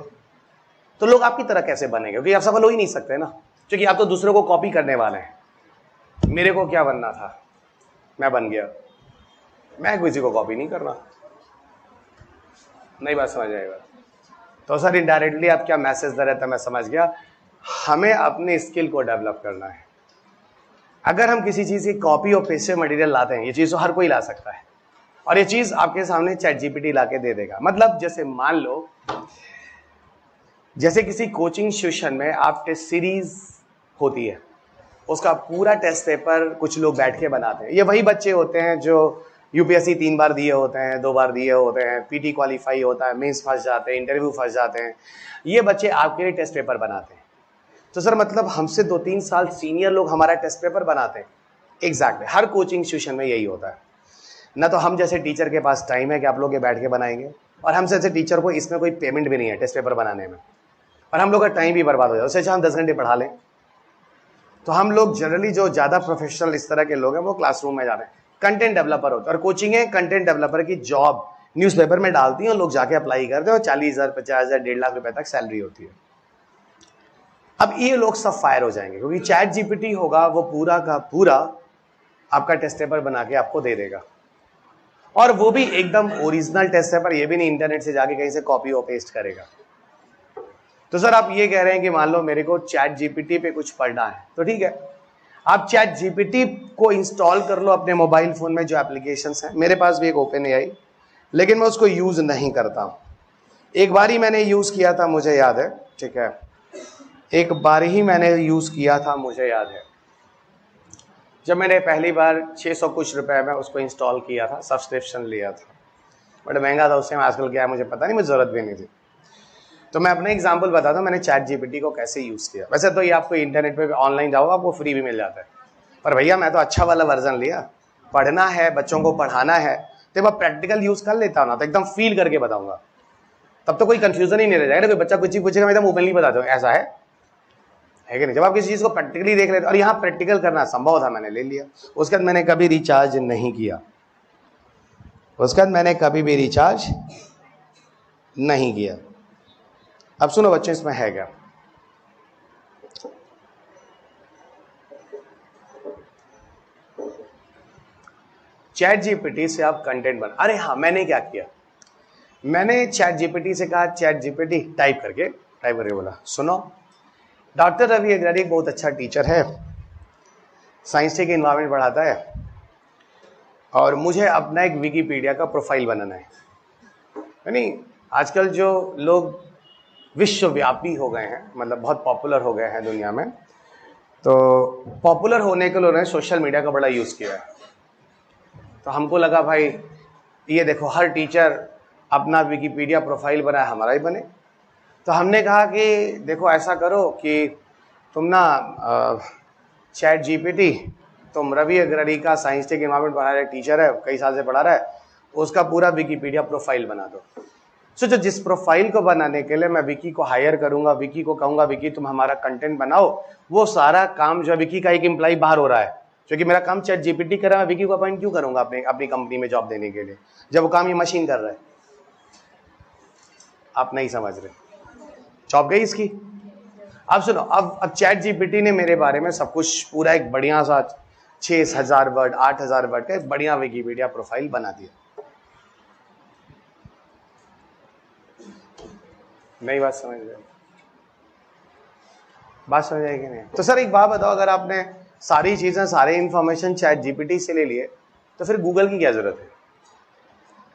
तो लोग आपकी तरह कैसे बनेंगे? क्योंकि आप सफल हो ही नहीं सकते ना, क्योंकि आप तो दूसरों को कॉपी करने वाले हैं। मेरे को क्या बनना था, मैं बन गया, मैं किसी को कॉपी नहीं कर रहा। नहीं बात समझ आएगा? तो सर इनडायरेक्टली आप क्या मैसेज दे रहे थे, मैं समझ गया। हमें अपने स्किल को डेवलप करना है। अगर हम किसी चीज की कॉपी और पेस्ट मटेरियल लाते हैं, ये चीज तो हर कोई ला सकता है, और ये चीज आपके सामने चैट जीपीटी ला के दे देगा। मतलब जैसे मान लो, जैसे किसी कोचिंग इंस्टीट्यूशन में आप टेस्ट सीरीज होती है, उसका पूरा टेस्ट पेपर कुछ लोग बैठ के बनाते हैं। ये वही बच्चे होते हैं जो यूपीएससी 3 बार दिए होते हैं, 2 बार दिए होते हैं, पीटी क्वालिफाई होता है, मेंस फंस जाते हैं, इंटरव्यू फंस जाते हैं। ये बच्चे आपके लिए टेस्ट पेपर बनाते हैं। तो सर मतलब हमसे 2-3 साल सीनियर लोग हमारा टेस्ट पेपर बनाते हैं। एग्जैक्टली, हर कोचिंग इंस्टीट्यूशन में यही होता है ना। तो हम जैसे टीचर के पास टाइम है कि आप लोग ये बैठ के बनाएंगे, और हम जैसे टीचर को इसमें कोई पेमेंट भी नहीं है टेस्ट पेपर बनाने में, और हम लोग का टाइम भी बर्बाद हो जाए। उससे अच्छा हम 10 घंटे पढ़ा लें। तो हम लोग जनरली जो ज़्यादा प्रोफेशनल इस तरह के लोग हैं वो क्लासरूम में जाते हैं, कंटेंट डेवलपर होते हैं। और कोचिंगें कंटेंट डेवलपर की जॉब न्यूज़पेपर में डालती हैं और लोग जाके अप्लाई करते हैं, और 40,000, 50,000, 1.5 लाख रुपए तक सैलरी होती है। अब ये लोग सब फायर हो जाएंगे, क्योंकि चैट जीपीटी होगा वो पूरा का पूरा आपका टेस्ट पेपर बना के आपको दे देगा, और वो भी एकदम ओरिजिनल टेस्ट पेपर, ये भी नहीं इंटरनेट से जाके कहीं से कॉपी और पेस्ट करेगा। तो सर आप ये कह रहे हैं कि मान लो मेरे को चैट जीपीटी पे कुछ पढ़ना है, तो ठीक है, आप चैट जीपीटी को इंस्टॉल कर लो अपने मोबाइल फोन में, जो एप्लीकेशंस हैं। मेरे पास भी एक ओपन एआई, लेकिन मैं उसको यूज नहीं करता। एक बार ही मैंने यूज किया था, मुझे याद है, ठीक है, एक बार ही मैंने यूज किया था, मुझे याद है, जब मैंने पहली बार 600 कुछ रुपए में उसको इंस्टॉल किया था, सब्सक्रिप्शन लिया था, बड़ा महंगा था उस टाइम, आजकल क्या है मुझे पता नहीं, मुझे जरूरत भी नहीं थी। तो मैं अपना एग्जांपल बताता हूँ मैंने चैट जीपीटी को कैसे यूज़ किया। वैसे तो ये आपको इंटरनेट पे ऑनलाइन जाओ आपको फ्री भी मिल जाता है, पर भैया मैं तो अच्छा वाला वर्जन लिया। पढ़ना है, बच्चों को पढ़ाना है, तो मैं प्रैक्टिकल यूज़ कर लेता हूँ ना, तो एकदम फील करके बताऊंगा, तब तो कोई कंफ्यूजन ही नहीं रह जाएगा। कोई बच्चा कुछ ही पूछेगा, मैं एकदम ओपनली बता दूँ ऐसा है कि नहीं। जब आप किसी चीज़ को प्रैक्टिकली देख लेते, और यहाँ प्रैक्टिकल करना संभव था, मैंने ले लिया। उसके बाद मैंने कभी रिचार्ज नहीं किया, उसके बाद मैंने कभी भी रिचार्ज नहीं किया। अब सुनो बच्चों, इसमें है क्या? चैट जीपीटी से आप कंटेंट बना। अरे हाँ, मैंने क्या किया, मैंने चैट जीपीटी से कहा, चैट जीपीटी टाइप करके बोला, सुनो डॉक्टर रवि अग्रवाल एक बहुत अच्छा टीचर है, साइंस टेक एनवायरनमेंट पढ़ाता है, और मुझे अपना एक विकिपीडिया का प्रोफाइल बनाना है। यानी आजकल जो लोग विश्वव्यापी हो गए हैं, मतलब बहुत पॉपुलर हो गए हैं दुनिया में, तो पॉपुलर होने के लिए उन्होंने सोशल मीडिया का बड़ा यूज़ किया है। तो हमको लगा भाई ये देखो हर टीचर अपना विकिपीडिया प्रोफाइल बनाए, हमारा ही बने। तो हमने कहा कि देखो ऐसा करो कि तुम ना चैट जीपीटी, तुम रवि अग्रवाल का साइंस टेक एनवायरनमेंट पढ़ा रहे टीचर है, कई साल से पढ़ा रहा है, उसका पूरा विकिपीडिया प्रोफाइल बना दो। सोचो जिस प्रोफाइल को बनाने के लिए मैं विकी को हायर करूंगा, विकी को कहूंगा विकी तुम हमारा कंटेंट बनाओ, वो सारा काम जो विकी का एक एम्प्लॉय बाहर हो रहा है, क्योंकि मेरा काम चैट जीपीटी कर रहा है, विकी को अपॉइंट क्यों करूंगा अपनी कंपनी में जॉब देने के लिए, जब वो काम ये मशीन कर रहा है। आप नहीं समझ रहे, जॉब गई इसकी। अब सुनो, अब चैट जीपीटी ने मेरे बारे में सब कुछ पूरा एक बढ़िया सा 6000 वर्ड 8000 वर्ड का बढ़िया विकीपीडिया प्रोफाइल बना दिया। नई बात समझ रहे, बात समझ आएगी नहीं? तो सर एक बात बताओ, अगर आपने सारी चीजें सारे इंफॉर्मेशन चैट जीपीटी से ले लिए तो फिर गूगल की क्या जरूरत है?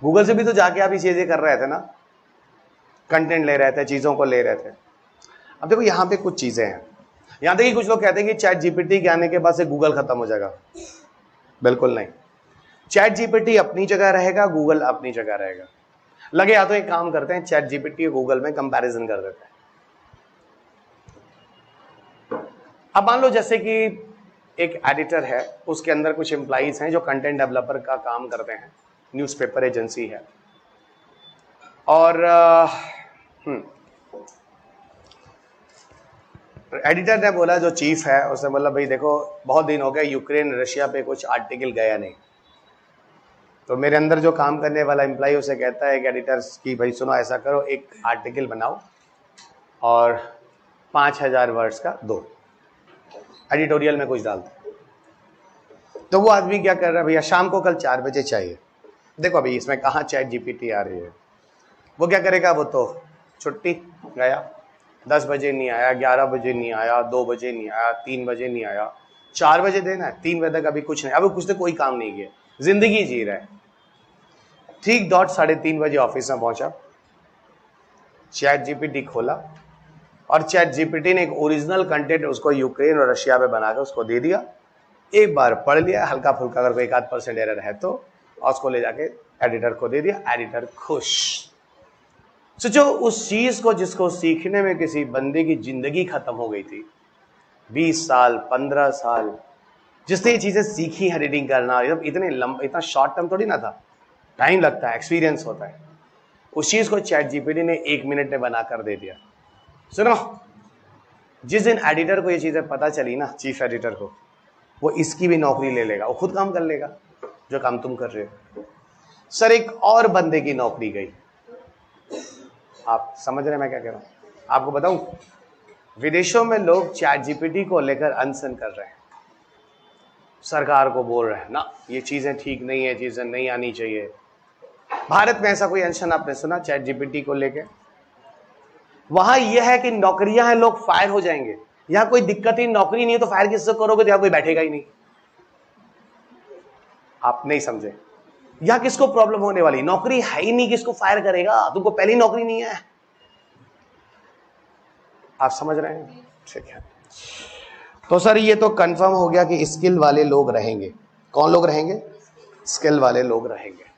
गूगल से भी तो जाके आप ये चीजें कर रहे थे ना, कंटेंट ले रहे थे, चीजों को ले रहे थे। अब देखो यहाँ पे कुछ चीजें हैं, यहां तक कि कुछ लोग कहते हैं कि चैट जीपीटी के आने के बाद से गूगल खत्म हो जाएगा। बिल्कुल नहीं, चैट जीपीटी अपनी जगह रहेगा, गूगल अपनी जगह रहेगा। लगे या तो एक काम करते हैं, चैट जीपीटी और गूगल में कंपैरिजन कर देते हैं। अब मान लो जैसे कि एक एडिटर है, उसके अंदर कुछ एम्प्लॉइज हैं जो कंटेंट डेवलपर का काम करते हैं, न्यूज़पेपर एजेंसी है, और एडिटर ने बोला, जो चीफ है उसने बोला भाई देखो बहुत दिन हो गए यूक्रेन रशिया पे कुछ आर्टिकल गया नहीं, तो मेरे अंदर जो काम करने वाला एम्प्लॉय उसे कहता है कि एडिटर्स की भाई सुनो ऐसा करो, एक आर्टिकल बनाओ और 5000 वर्ड्स का दो, एडिटोरियल में कुछ डाल दो। तो वो आदमी क्या कर रहा है, भैया शाम को कल 4 बजे चाहिए। देखो अभी इसमें कहाँ चैट जीपीटी आ रही है, वो क्या करेगा, वो तो छुट्टी गया, 10 बजे नहीं आया, 11 बजे नहीं आया, 2 बजे नहीं आया, 3 बजे नहीं आया, 4 बजे देना है, 3 बजे तक अभी कुछ नहीं, अभी कुछ तो कोई काम नहीं किया, जिंदगी जी रहा है। ठीक डॉट 3:30 बजे ऑफिस में पहुंचा, चैट जीपीटी खोला और चैट जीपीटी ने एक ओरिजिनल कंटेंट उसको यूक्रेन और रशिया पे बनाकर उसको दे दिया। एक बार पढ़ लिया, हल्का फुल्का अगर कोई 1-8% एरर है तो, और उसको ले जाके एडिटर को दे दिया, एडिटर खुश। सोचो उस चीज को जिसको सीखने में किसी बंदे की जिंदगी खत्म हो गई थी, 20 साल 15 साल, जिसने ये चीजें सीखी है, रीडिंग करना, इतना शॉर्ट टर्म थोड़ी ना था, टाइम लगता है, एक्सपीरियंस होता है। उस चीज को चैट जीपीटी ने 1 मिनट में बनाकर दे दिया। सुनो, जिस दिन एडिटर को ये चीजें पता चली ना, चीफ एडिटर को, वो इसकी भी नौकरी ले लेगा, वो खुद काम कर लेगा जो काम तुम कर रहे हो। सर एक और बंदे की नौकरी गई। आप समझ रहे हैं मैं क्या कह रहा हूं? आपको बताऊं, विदेशों में लोग चैट जीपीटी को लेकर अनशन कर रहे हैं, सरकार को बोल रहे हैं ना ये चीजें ठीक नहीं है, चीजें नहीं आनी चाहिए। भारत में ऐसा कोई अनशन आपने सुना चैट जीपीटी को लेकर? वहां यह है कि नौकरियां हैं, लोग फायर हो जाएंगे। यहां कोई दिक्कत ही, नौकरी नहीं है तो फायर किससे करोगे, तो यहां कोई बैठेगा ही नहीं। आप नहीं समझे, यहां किसको प्रॉब्लम होने वाली, नौकरी है ही नहीं, किसको फायर करेगा, तुमको पहली नौकरी नहीं है। आप समझ रहे हैं? ठीक है, तो सर ये तो कंफर्म हो गया कि स्किल वाले लोग रहेंगे। कौन लोग रहेंगे? स्किल वाले लोग रहेंगे।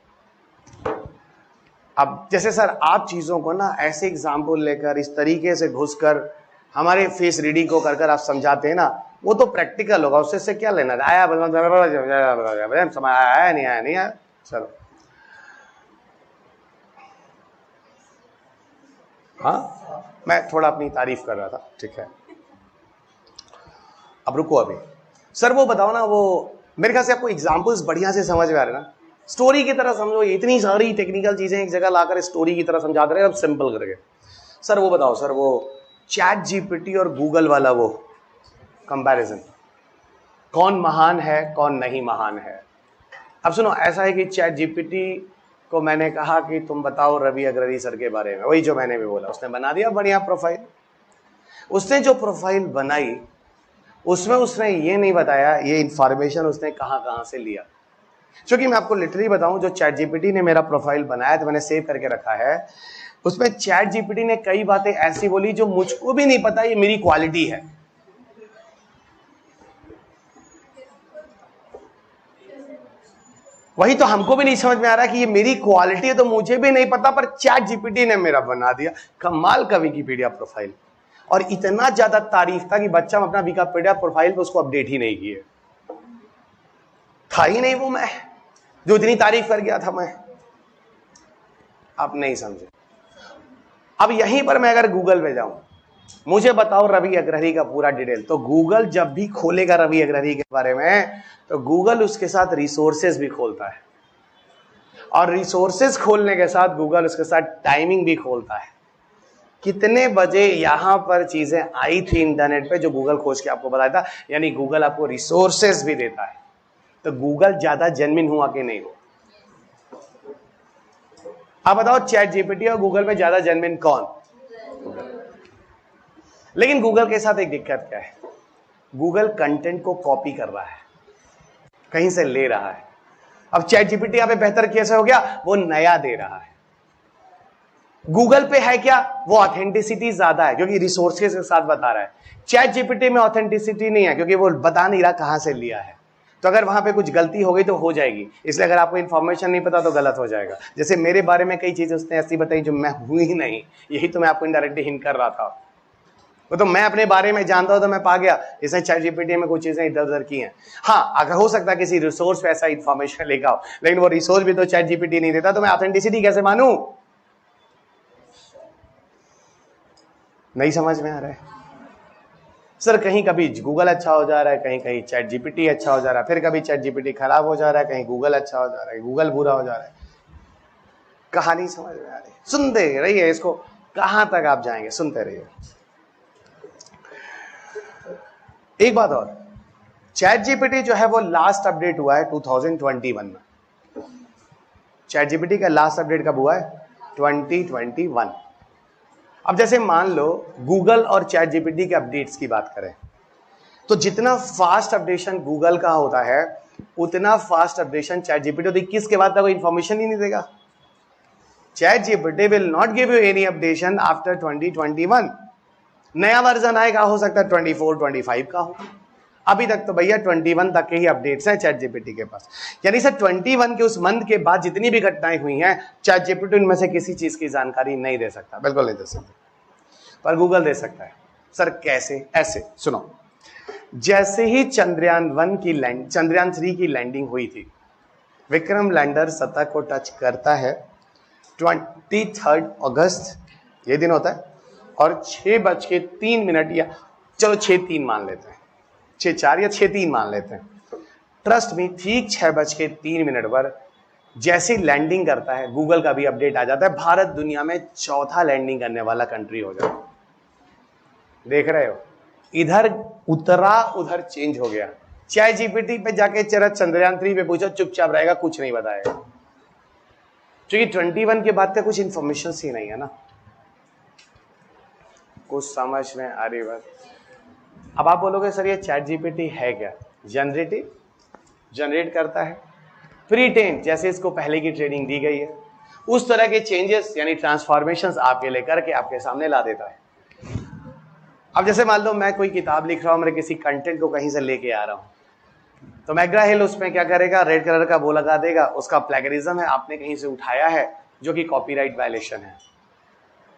अब जैसे सर आप चीजों को ना ऐसे एग्जाम्पल लेकर, इस तरीके से घुसकर हमारे फेस रीडिंग को कर आप समझाते हैं ना, वो तो प्रैक्टिकल होगा, उससे क्या लेना आया, समझ आया नहीं आया। चलो हाँ, मैं थोड़ा अपनी तारीफ कर रहा था, ठीक है। अब रुको, अभी सर वो बताओ ना, वो मेरे ख्याल से आपको एग्जांपल्स बढ़िया से समझ में आ रहे ना, स्टोरी की तरह समझो, इतनी सारी टेक्निकल चीजें एक जगह लाकर स्टोरी की तरह समझा दे रहे हैं, अब सिंपल करके। सर वो बताओ, सर वो चैट जीपीटी और गूगल वाला वो कंपैरिजन, कौन महान है कौन नहीं महान है? अब सुनो, ऐसा है कि चैट जीपीटी को मैंने कहा कि तुम बताओ रवि अग्रवाल सर के बारे में, वही जो मैंने भी बोला, उसने बना दिया बढ़िया प्रोफाइल। उसने जो प्रोफाइल बनाई उसमें उसने ये नहीं बताया ये इंफॉर्मेशन उसने कहां से लिया। क्योंकि मैं आपको लिटरली बताऊं, जो चैट जीपीटी ने मेरा प्रोफाइल बनाया तो मैंने सेव करके रखा है, उसमें चैट जीपीटी ने कई बातें ऐसी बोली जो मुझको भी नहीं पता ये मेरी क्वालिटी है। वही तो हमको भी नहीं समझ में आ रहा कि ये मेरी क्वालिटी है, तो मुझे भी नहीं पता, पर चैट जीपीटी ने मेरा बना दिया। कमाल का विकिपीडिया प्रोफाइल, और इतना ज्यादा तारीफ था कि बच्चा अपना विकिपीडिया प्रोफाइल पे उसको अपडेट ही नहीं किए, था ही नहीं वो मैं जो इतनी तारीफ कर गया था मैं। आप नहीं समझे। अब यहीं पर मैं अगर गूगल पे जाऊं, मुझे बताओ रवि अग्रहरी का पूरा डिटेल, तो गूगल जब भी खोलेगा रवि अग्रहरी के बारे में, तो गूगल उसके साथ रिसोर्सेज भी खोलता है, और रिसोर्सेज खोलने के साथ गूगल उसके साथ टाइमिंग भी खोलता है, कितने बजे यहां पर चीजें आई थी इंटरनेट पे जो गूगल खोज के आपको बताया था। यानी गूगल आपको रिसोर्सेज भी देता है। तो गूगल ज्यादा जेन्युइन हुआ कि नहीं हुआ? आप बताओ, चैट जीपीटी और गूगल में ज्यादा जेन्युइन कौन? लेकिन गूगल के साथ एक दिक्कत क्या है, गूगल कंटेंट को कॉपी कर रहा है, कहीं से ले रहा है। अब चैट जीपीटी यहां पे बेहतर कैसे हो गया, वो नया दे रहा है। गूगल पे है क्या, वो ऑथेंटिसिटी ज्यादा है क्योंकि रिसोर्सेज के साथ बता रहा है। चैट जीपीटी में ऑथेंटिसिटी नहीं है क्योंकि वो बता नहीं रहा कहां से लिया है। तो अगर वहां पे कुछ गलती हो गई तो हो जाएगी, इसलिए अगर आपको इन्फॉर्मेशन नहीं पता तो गलत हो जाएगा। जैसे मेरे बारे में कई चीजें उसने ऐसी बताई जो मैं हुई ही नहीं, यही तो मैं आपको इनडायरेक्टली हिंट कर रहा था। वो तो मैं अपने बारे में जानता हूं तो मैं पा गया, इसने चैट जीपीटी में कुछ चीजें इधर उधर की हैं। हाँ, अगर हो सकता है किसी रिसोर्स पे ऐसा इन्फॉर्मेशन लेगा हो, लेकिन वो रिसोर्स भी तो चैट जीपीटी नहीं देता, तो मैं ऑथेंटिसिटी कैसे मानूं? नहीं समझ में आ रहा है सर? कहीं कभी गूगल अच्छा हो जा रहा है, कहीं कहीं चैट जीपीटी अच्छा हो जा रहा है, फिर कभी चैट जीपीटी खराब हो जा रहा है, कहीं गूगल अच्छा हो जा रहा है, गूगल बुरा हो जा रहा है। कहानी समझ में आ रही? सुनते रहिए इसको, कहां तक आप जाएंगे, सुनते रहिए। एक बात और, चैट जीपीटी जो है वो लास्ट अपडेट हुआ है 2021 में। चैट जीपीटी का लास्ट अपडेट कब हुआ है? 2021। अब जैसे मान लो गूगल और चैट जीपीटी के अपडेट्स की बात करें, तो जितना फास्ट अपडेशन गूगल का होता है उतना फास्ट अपडेशन चैट जीपीटी, तो 21 के बाद तक कोई इंफॉर्मेशन ही नहीं देगा। Chat GPT will not give you any updation after 2021। नया वर्जन आएगा, हो सकता है 24 25 का हो। अभी तक तो भैया 21 तक के ही अपडेट्स हैं चैट जीपीटी के पास। यानी सर 21 के उस मंथ के बाद जितनी भी घटनाएं हुई हैं, चैट जीपीटी उनमें से किसी चीज की जानकारी नहीं दे सकता, बिल्कुल नहीं दे सकता, पर गूगल दे सकता है। सर कैसे? ऐसे सुनो, जैसे ही चंद्रयान 3 की लैंडिंग हुई थी, विक्रम लैंडर सतह को टच करता है 23 अगस्त, ये दिन होता है, और 6:03 या चलो 6:03 मान लेते हैं, 6:04 या 6:03 मान लेते हैं। ट्रस्ट मी, ठीक 6:03 पर जैसे लैंडिंग करता है, गूगल का भी अपडेट आ जाता है, भारत दुनिया में चौथा लैंडिंग करने वाला कंट्री हो जाता है। देख रहे हो, इधर उतरा उधर चेंज हो गया। चैट जीपीटी पे जाके चरा चंद्रयान 3 पे पूछो, चुपचाप रहेगा, कुछ नहीं बताएगा, क्योंकि 21 के बाद का कुछ इंफॉर्मेशन ही नहीं है ना। कुछ समझ में आ रही बात? अब आप बोलोगे सर ये चैट जीपीटी है क्या? जनरेट करता है, प्री ट्रेन, जैसे इसको पहले की ट्रेनिंग दी गई है उस तरह के चेंजेस यानी ट्रांसफॉर्मेशंस आपके लेकर के आपके सामने ला देता है। अब जैसे मान लो मैं कोई किताब लिख रहा हूं, मेरे किसी कंटेंट को कहीं से लेके आ रहा हूं, तो मैग्रा हिल उसमें क्या करेगा, रेड कलर का वो लगा देगा, उसका प्लेगरिज्म है, आपने कहीं से उठाया है, जो कि कॉपीराइट वायलेशन है।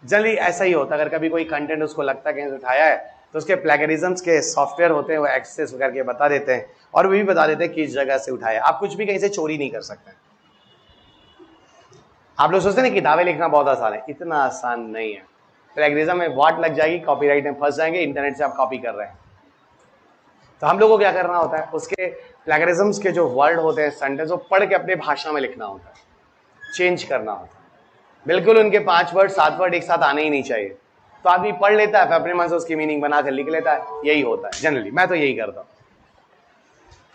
जनरली ऐसा ही होता है, अगर कभी कोई कंटेंट उसको लगता है कहीं से उठाया है, तो उसके प्लेगरिज्म्स के सॉफ्टवेयर होते हैं, वो एक्सेस करके बता देते हैं, और वो भी बता देते हैं किस जगह से उठाया। आप कुछ भी कहीं से चोरी नहीं कर सकते। आप लोग सोचते हैं ना किताबें लिखना बहुत आसान है, इतना आसान नहीं है। प्लेगरिज्म में वाट लग जाएगी, कॉपीराइट में फंस जाएंगे, इंटरनेट से आप कॉपी कर रहे हैं। तो हम लोग को क्या करना होता है, उसके प्लेगरिज्म्स के जो वर्ड होते हैं, सेंटेंस, वो पढ़ के अपने भाषा में लिखना होता है, चेंज करना होता है। बिल्कुल उनके 5 वर्ड 7 वर्ड एक साथ आने ही नहीं चाहिए। तो आदमी पढ़ लेता है, फिर अपने मन से उसकी मीनिंग बनाकर लिख लेता है, यही होता है जनरली। मैं तो यही करता हूँ।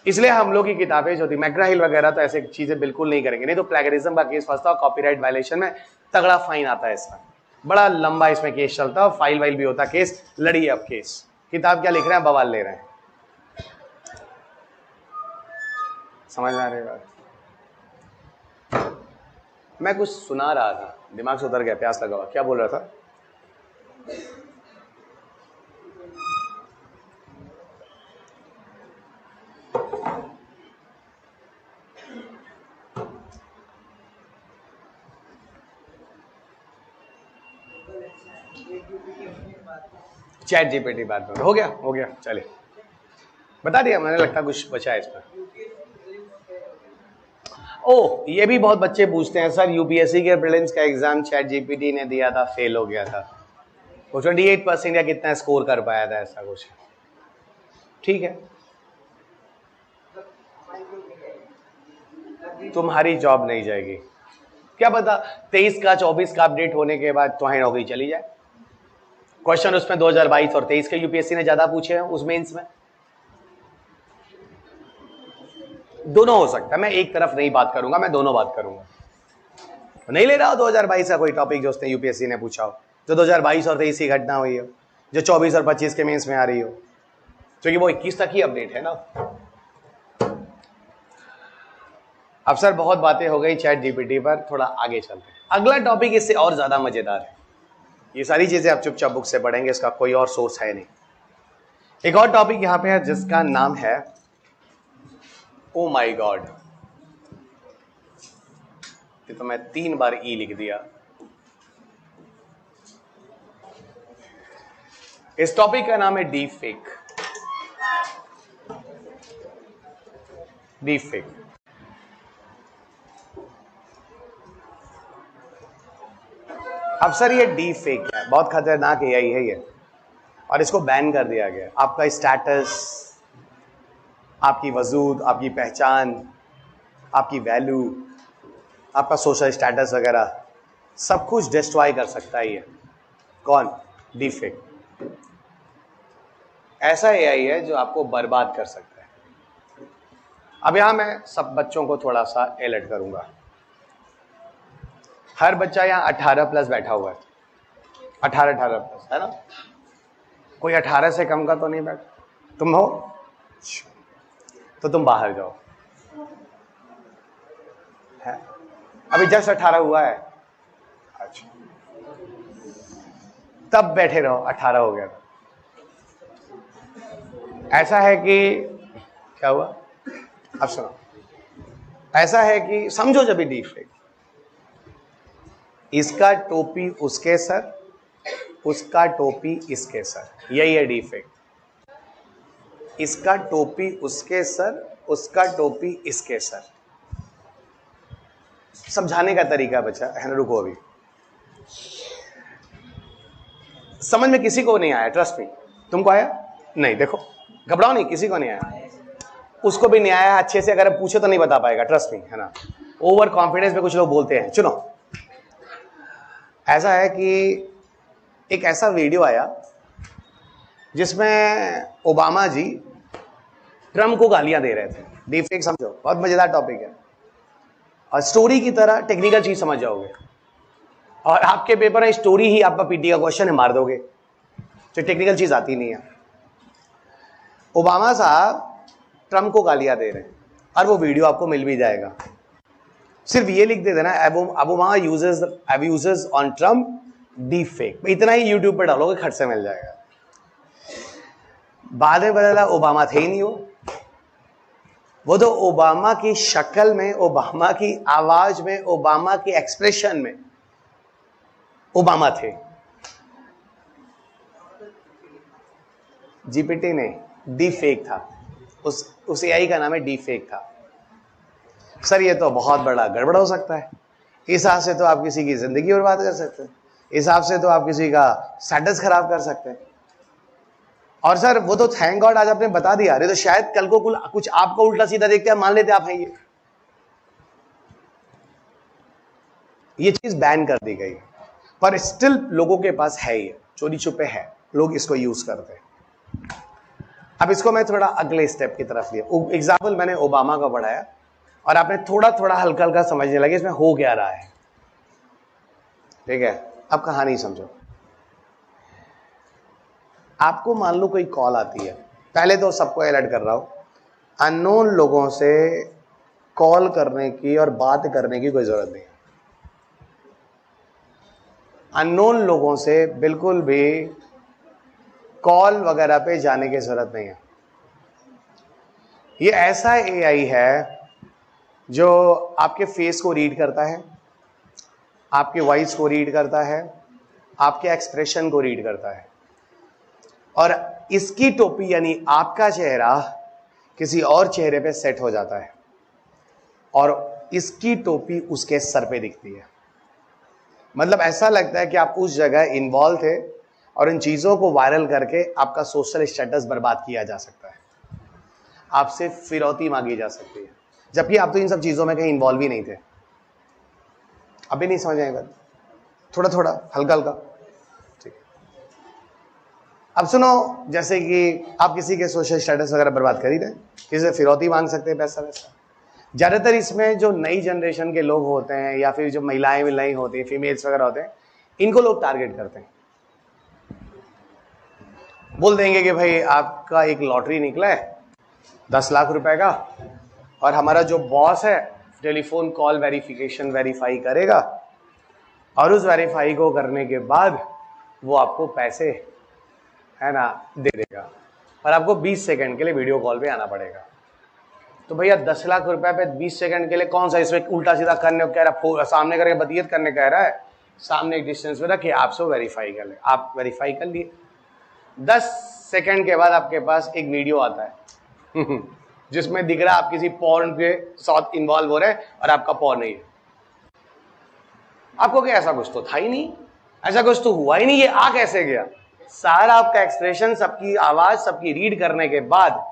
इसलिए हम लोग की किताबें जो थी, मैग्रा हिल वगैरह, तो ऐसे चीजें बिल्कुल नहीं करेंगे, नहीं तो प्लेगरिज्म का केस फंसता है, कॉपीराइट वायलेशन में तगड़ा फाइन आता है। इसमें बड़ा लंबा इसमें केस चलता है, फाइल वाइल भी होता है, केस लड़िए अब केस। किताब क्या लिख रहे हैं, बवाल ले रहे हैं। समझ में आ रही बात? मैं कुछ सुना रहा था, दिमाग से उतर गया, प्यास लगा हुआ, क्या बोल रहा था? चैट जीपीटी बात हो गया, चलिए बता दिया मैंने, लगता कुछ बचा है इसमें। ओह, ये भी बहुत बच्चे पूछते हैं सर, यूपीएससी के प्रीलिम्स का एग्जाम चैट जीपीटी ने दिया था, फेल हो गया था, वो 28% या कितना स्कोर कर पाया था, ऐसा कुछ। ठीक है, तुम्हारी जॉब नहीं जाएगी, क्या पता 23 का 24 का अपडेट होने के बाद तुम्हारी नौकरी चली जाए। क्वेश्चन उसमें 2022 और 23 के यूपीएससी ने ज्यादा पूछे हैं उस मेंस में। दोनों हो सकता है, मैं एक तरफ नहीं बात करूंगा, मैं दोनों बात करूंगा। नहीं ले रहा हो 2022 का कोई टॉपिक जो उसने यूपीएससी ने पूछा हो, जो 2022 और 23 की घटना हुई हो, जो 24 और 25 के मेंस में आ रही हो, क्योंकि वो 21 तक ही अपडेट है ना। अब सर बहुत बातें हो गई चैट जीपीटी पर, थोड़ा आगे चलते हैं। अगला टॉपिक इससे और ज्यादा मजेदार है। ये सारी चीजें आप चुपचाप बुक से पढ़ेंगे, इसका कोई और सोर्स है नहीं। एक और टॉपिक यहां पे है जिसका नाम है ओ माई गॉड। ये तो मैं 3 बार ई लिख दिया। इस टॉपिक का नाम है डीप फेक। डीप फेक अब सर ये डीप फेक है, बहुत खतरनाक एआई है ये, और इसको बैन कर दिया गया। आपका स्टेटस, आपकी वजूद, आपकी पहचान, आपकी वैल्यू, आपका सोशल स्टेटस वगैरह सब कुछ डिस्ट्रॉय कर सकता है ये। कौन? Deep fake. ऐसा एआई है जो आपको बर्बाद कर सकता है। अब यहां मैं सब बच्चों को थोड़ा सा अलर्ट करूंगा। हर बच्चा यहां 18+ बैठा हुआ है, 18+ है ना? कोई 18 से कम का तो नहीं बैठा? तुम हो तो तुम बाहर जाओ। है अभी जस्ट 18 हुआ है, अच्छा तब बैठे रहो, 18 हो गया। ऐसा है कि क्या हुआ, अब सुनो। ऐसा है कि समझो जब डीप फेक, इसका टोपी उसके सर, उसका टोपी इसके सर, यही है डीप फेक। इसका टोपी उसके सर, उसका टोपी इसके सर। समझाने का तरीका बचा है ना, रुको अभी। समझ में किसी को नहीं आया, ट्रस्ट मी। तुमको आया? नहीं, देखो घबराओ नहीं, किसी को नहीं आया, उसको भी नहीं आया अच्छे से। अगर हम पूछे तो नहीं बता पाएगा, ट्रस्ट मी, है ना। ओवर कॉन्फिडेंस में कुछ लोग बोलते हैं। सुनो, ऐसा है कि एक ऐसा वीडियो आया जिसमें ओबामा जी ट्रम्प को गालियां दे रहे थे। डीप फेक समझो, बहुत मजेदार टॉपिक है, और स्टोरी की तरह टेक्निकल चीज समझ जाओगे। और आपके पेपर में स्टोरी ही आपका पीटी का क्वेश्चन है, मार दोगे, तो टेक्निकल चीज आती नहीं है। ओबामा साहब ट्रम्प को गालियां दे रहे हैं, और वो वीडियो आपको मिल भी जाएगा। सिर्फ ये लिख दे देना, Obama uses on Trump deep fake, इतना ही यूट्यूब पर डालोगे, खट से मिल जाएगा। बाद में बदला ओबामा थे ही नहीं वो तो ओबामा की शक्ल में, ओबामा की आवाज में, ओबामा की एक्सप्रेशन में ओबामा थे। जीपीटी ने डीप फेक था, उस एआई का नाम है डीप फेक था। सर ये तो बहुत बड़ा गड़बड़ हो सकता है, इस हिसाब से तो आप किसी की जिंदगी बर्बाद कर सकते हैं, इस हिसाब से तो आप किसी का स्टेटस खराब कर सकते हैं। और सर वो तो थैंक गॉड आज आपने बता दिया, अरे तो शायद कल को कुछ आपको उल्टा सीधा देखते हैं, मान लेते आप हैं ये चीज बैन कर दी गई, पर स्टिल लोगों के पास है, ये चोरी छुपे है, लोग इसको यूज करते हैं। अब इसको मैं थोड़ा अगले स्टेप की तरफ लिया। एग्जाम्पल मैंने ओबामा का पढ़ाया, और आपने थोड़ा थोड़ा हल्का हल्का समझने लगे इसमें हो क्या रहा है। ठीक है, अब कहानी समझो। आपको मान लो कोई कॉल आती है, पहले तो सबको अलर्ट कर रहा हूं, अननोन लोगों से कॉल करने की और बात करने की कोई जरूरत नहीं है। अननोन लोगों से बिल्कुल भी कॉल वगैरह पे जाने की जरूरत नहीं है। ये ऐसा एआई है जो आपके फेस को रीड करता है, आपके वॉइस को रीड करता है, आपके एक्सप्रेशन को रीड करता है, और इसकी टोपी यानी आपका चेहरा किसी और चेहरे पे सेट हो जाता है, और इसकी टोपी उसके सर पे दिखती है। मतलब ऐसा लगता है कि आप उस जगह इन्वॉल्व थे और इन चीजों को वायरल करके आपका सोशल स्टेटस बर्बाद किया जा सकता है, आपसे फिरौती मांगी जा सकती है, जबकि आप तो इन सब चीजों में कहीं इन्वॉल्व ही नहीं थे। अभी नहीं समझ आएगा, थोड़ा थोड़ा हल्का हल्का, ठीक है। अब सुनो, जैसे कि आप किसी के सोशल स्टेटस वगैरह बर्बाद कर ही रहे, किसी से फिरौती मांग सकते हैं, पैसा वैसा। ज्यादातर इसमें जो नई जनरेशन के लोग होते हैं या फिर जो महिलाएं विलाएं होती हैं, फीमेल्स वगैरह होते हैं, इनको लोग टारगेट करते हैं। बोल देंगे कि भाई आपका एक लॉटरी निकला है 10 लाख रुपए का, और हमारा जो बॉस है टेलीफोन कॉल वेरिफिकेशन वेरीफाई करेगा, और उस वेरीफाई को करने के बाद वो आपको पैसे है ना दे देगा, और आपको 20 सेकंड के लिए वीडियो कॉल पे आना पड़ेगा। तो भैया 10 लाख रुपए पे 20 सेकंड के लिए कौन सा इसमें उल्टा सीधा करने को कह रहा है, सामने करके बतियत करने कह रहा है, सामने एक डिस्टेंस में रखिए, आपसे वेरीफाई कर ले। आप वेरीफाई कर लिए, 10 सेकंड के बाद आपके पास एक वीडियो आता है जिसमें दिख रहा है आप किसी पॉर्न के साथ इन्वॉल्व हो रहे हैं और आपका पॉर्न नहीं है। आपको क्या ऐसा कुछ तो था ही नहीं, ऐसा कुछ तो हुआ ही नहीं, ये आ कैसे गया? सारा आपका एक्सप्रेशन, सबकी आवाज, सबकी रीड करने के बाद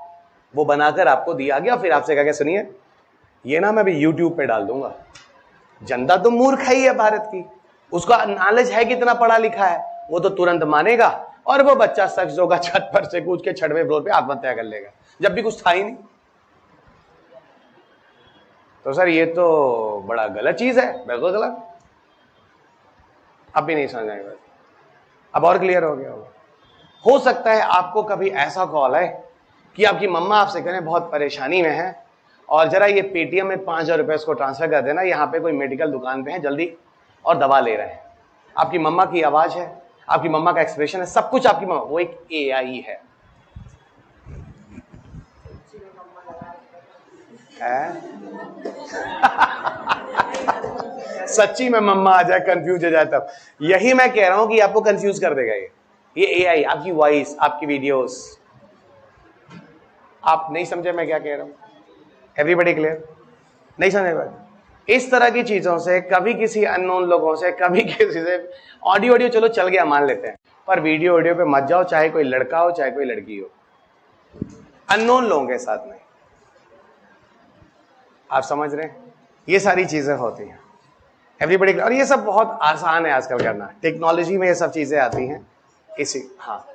वो बनाकर आपको दिया गया, फिर आपसे कहा सुनिए ये ना मैं भी यूट्यूब पे डाल दूंगा। जनता तो मूर्ख ही है भारत की, उसका नॉलेज है कितना पढ़ा लिखा है, वो तो तुरंत मानेगा और वो बच्चा शख्स होगा छत पर से कूद के 6वें फ्लोर पे आत्महत्या कर लेगा, जब भी कुछ था ही नहीं। तो सर ये तो बड़ा गलत चीज है, बिल्कुल गलत। अब भी नहीं समझ आएगा, अब और क्लियर हो गया होगा। हो सकता है आपको कभी ऐसा कॉल आए कि आपकी मम्मा आपसे कहें बहुत परेशानी में है और जरा ये पेटीएम में 5000 रुपए इसको ट्रांसफर कर देना, यहाँ पे कोई मेडिकल दुकान पे है जल्दी, और दवा ले रहे हैं। आपकी मम्मा की आवाज है, आपकी मम्मा का एक्सप्रेशन है, सब कुछ आपकी मम्मा, वो एक एआई है। सच्ची में मम्मा आ जाए, कंफ्यूज हो जाए, तब यही मैं कह रहा हूं कि आपको कंफ्यूज कर देगा ये एआई, आपकी वॉइस, आपकी वीडियोस। आप नहीं समझे मैं क्या कह रहा हूं? Everybody clear? नहीं समझे बात? इस तरह की चीजों से, कभी किसी अननोन लोगों से, कभी किसी से, ऑडियो चलो चल गया मान लेते हैं, पर वीडियो पे मत जाओ, चाहे कोई लड़का हो चाहे कोई लड़की हो, अननोन लोगों के साथ नहीं। आप समझ रहे हैं? ये सारी चीजें होती हैं एवरीबॉडी, और ये सब बहुत आसान है आजकल करना, टेक्नोलॉजी में ये सब चीजें आती हैं इसी। हाँ,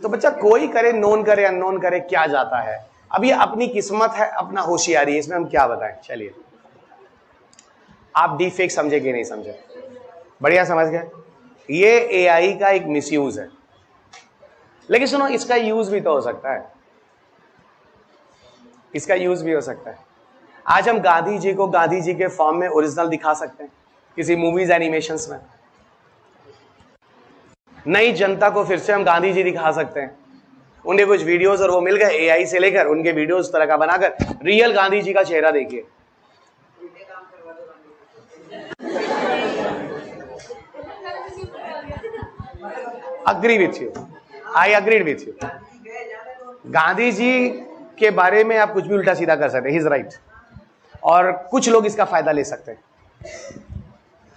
तो बच्चा कोई करे, नोन करे अननोन करे, क्या जाता है? अब ये अपनी किस्मत है, अपना होशियारी है, इसमें हम क्या बताएं। चलिए, आप डीप फेक समझे कि नहीं समझे? बढ़िया समझ गए। ये एआई का एक मिसयूज है, लेकिन सुनो इसका यूज भी तो हो सकता है, इसका यूज भी हो सकता है। आज हम गांधी जी को गांधी जी के फॉर्म में ओरिजिनल दिखा सकते हैं किसी मूवीज एनिमेशंस में। नई जनता को फिर से हम गांधी जी दिखा सकते हैं, उनके कुछ वीडियोस और वो मिल गए एआई से लेकर, उनके वीडियोस उस तरह का बनाकर रियल गांधी जी का चेहरा देखिए। Agree with you, I agreed with you. Gandhi ji के बारे में आप कुछ भी उल्टा सीधा कर सकते हैं, ही इज राइट, और कुछ लोग इसका फायदा ले सकते हैं,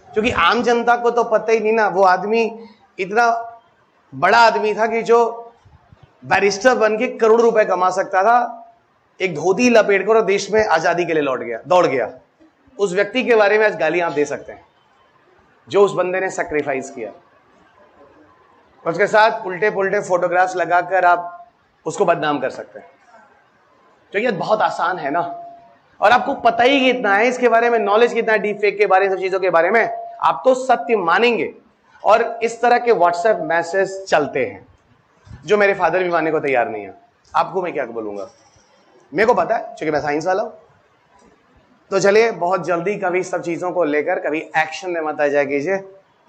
क्योंकि आम जनता को तो पता ही नहीं ना। वो आदमी इतना बड़ा आदमी था कि जो बैरिस्टर बन के करोड़ों रुपए कमा सकता था, एक धोती लपेट कर और देश में आजादी के लिए दौड़ गया। उस व्यक्ति के बारे में आज गालियां आप दे सकते हैं, जो उस बंदे ने सैक्रिफाइस किया। उसके साथ उल्टे पुल्टे फोटोग्राफ्स लगाकर आप उसको बदनाम कर सकते हैं। तो ये बहुत आसान है ना, और आपको पता ही कितना है इसके बारे में, नॉलेज कितना है डीप फेक के बारे में, सब चीजों के बारे में, आप तो सत्य मानेंगे। और इस तरह के व्हाट्सएप मैसेज चलते हैं जो मेरे फादर भी मानने को तैयार नहीं है। आपको मैं क्या बोलूंगा, मेरे को पता है क्योंकि मैं साइंस वाला हूं। तो चलिए, बहुत जल्दी कभी सब चीजों को लेकर कभी एक्शन में मत आ जाए कीजिए।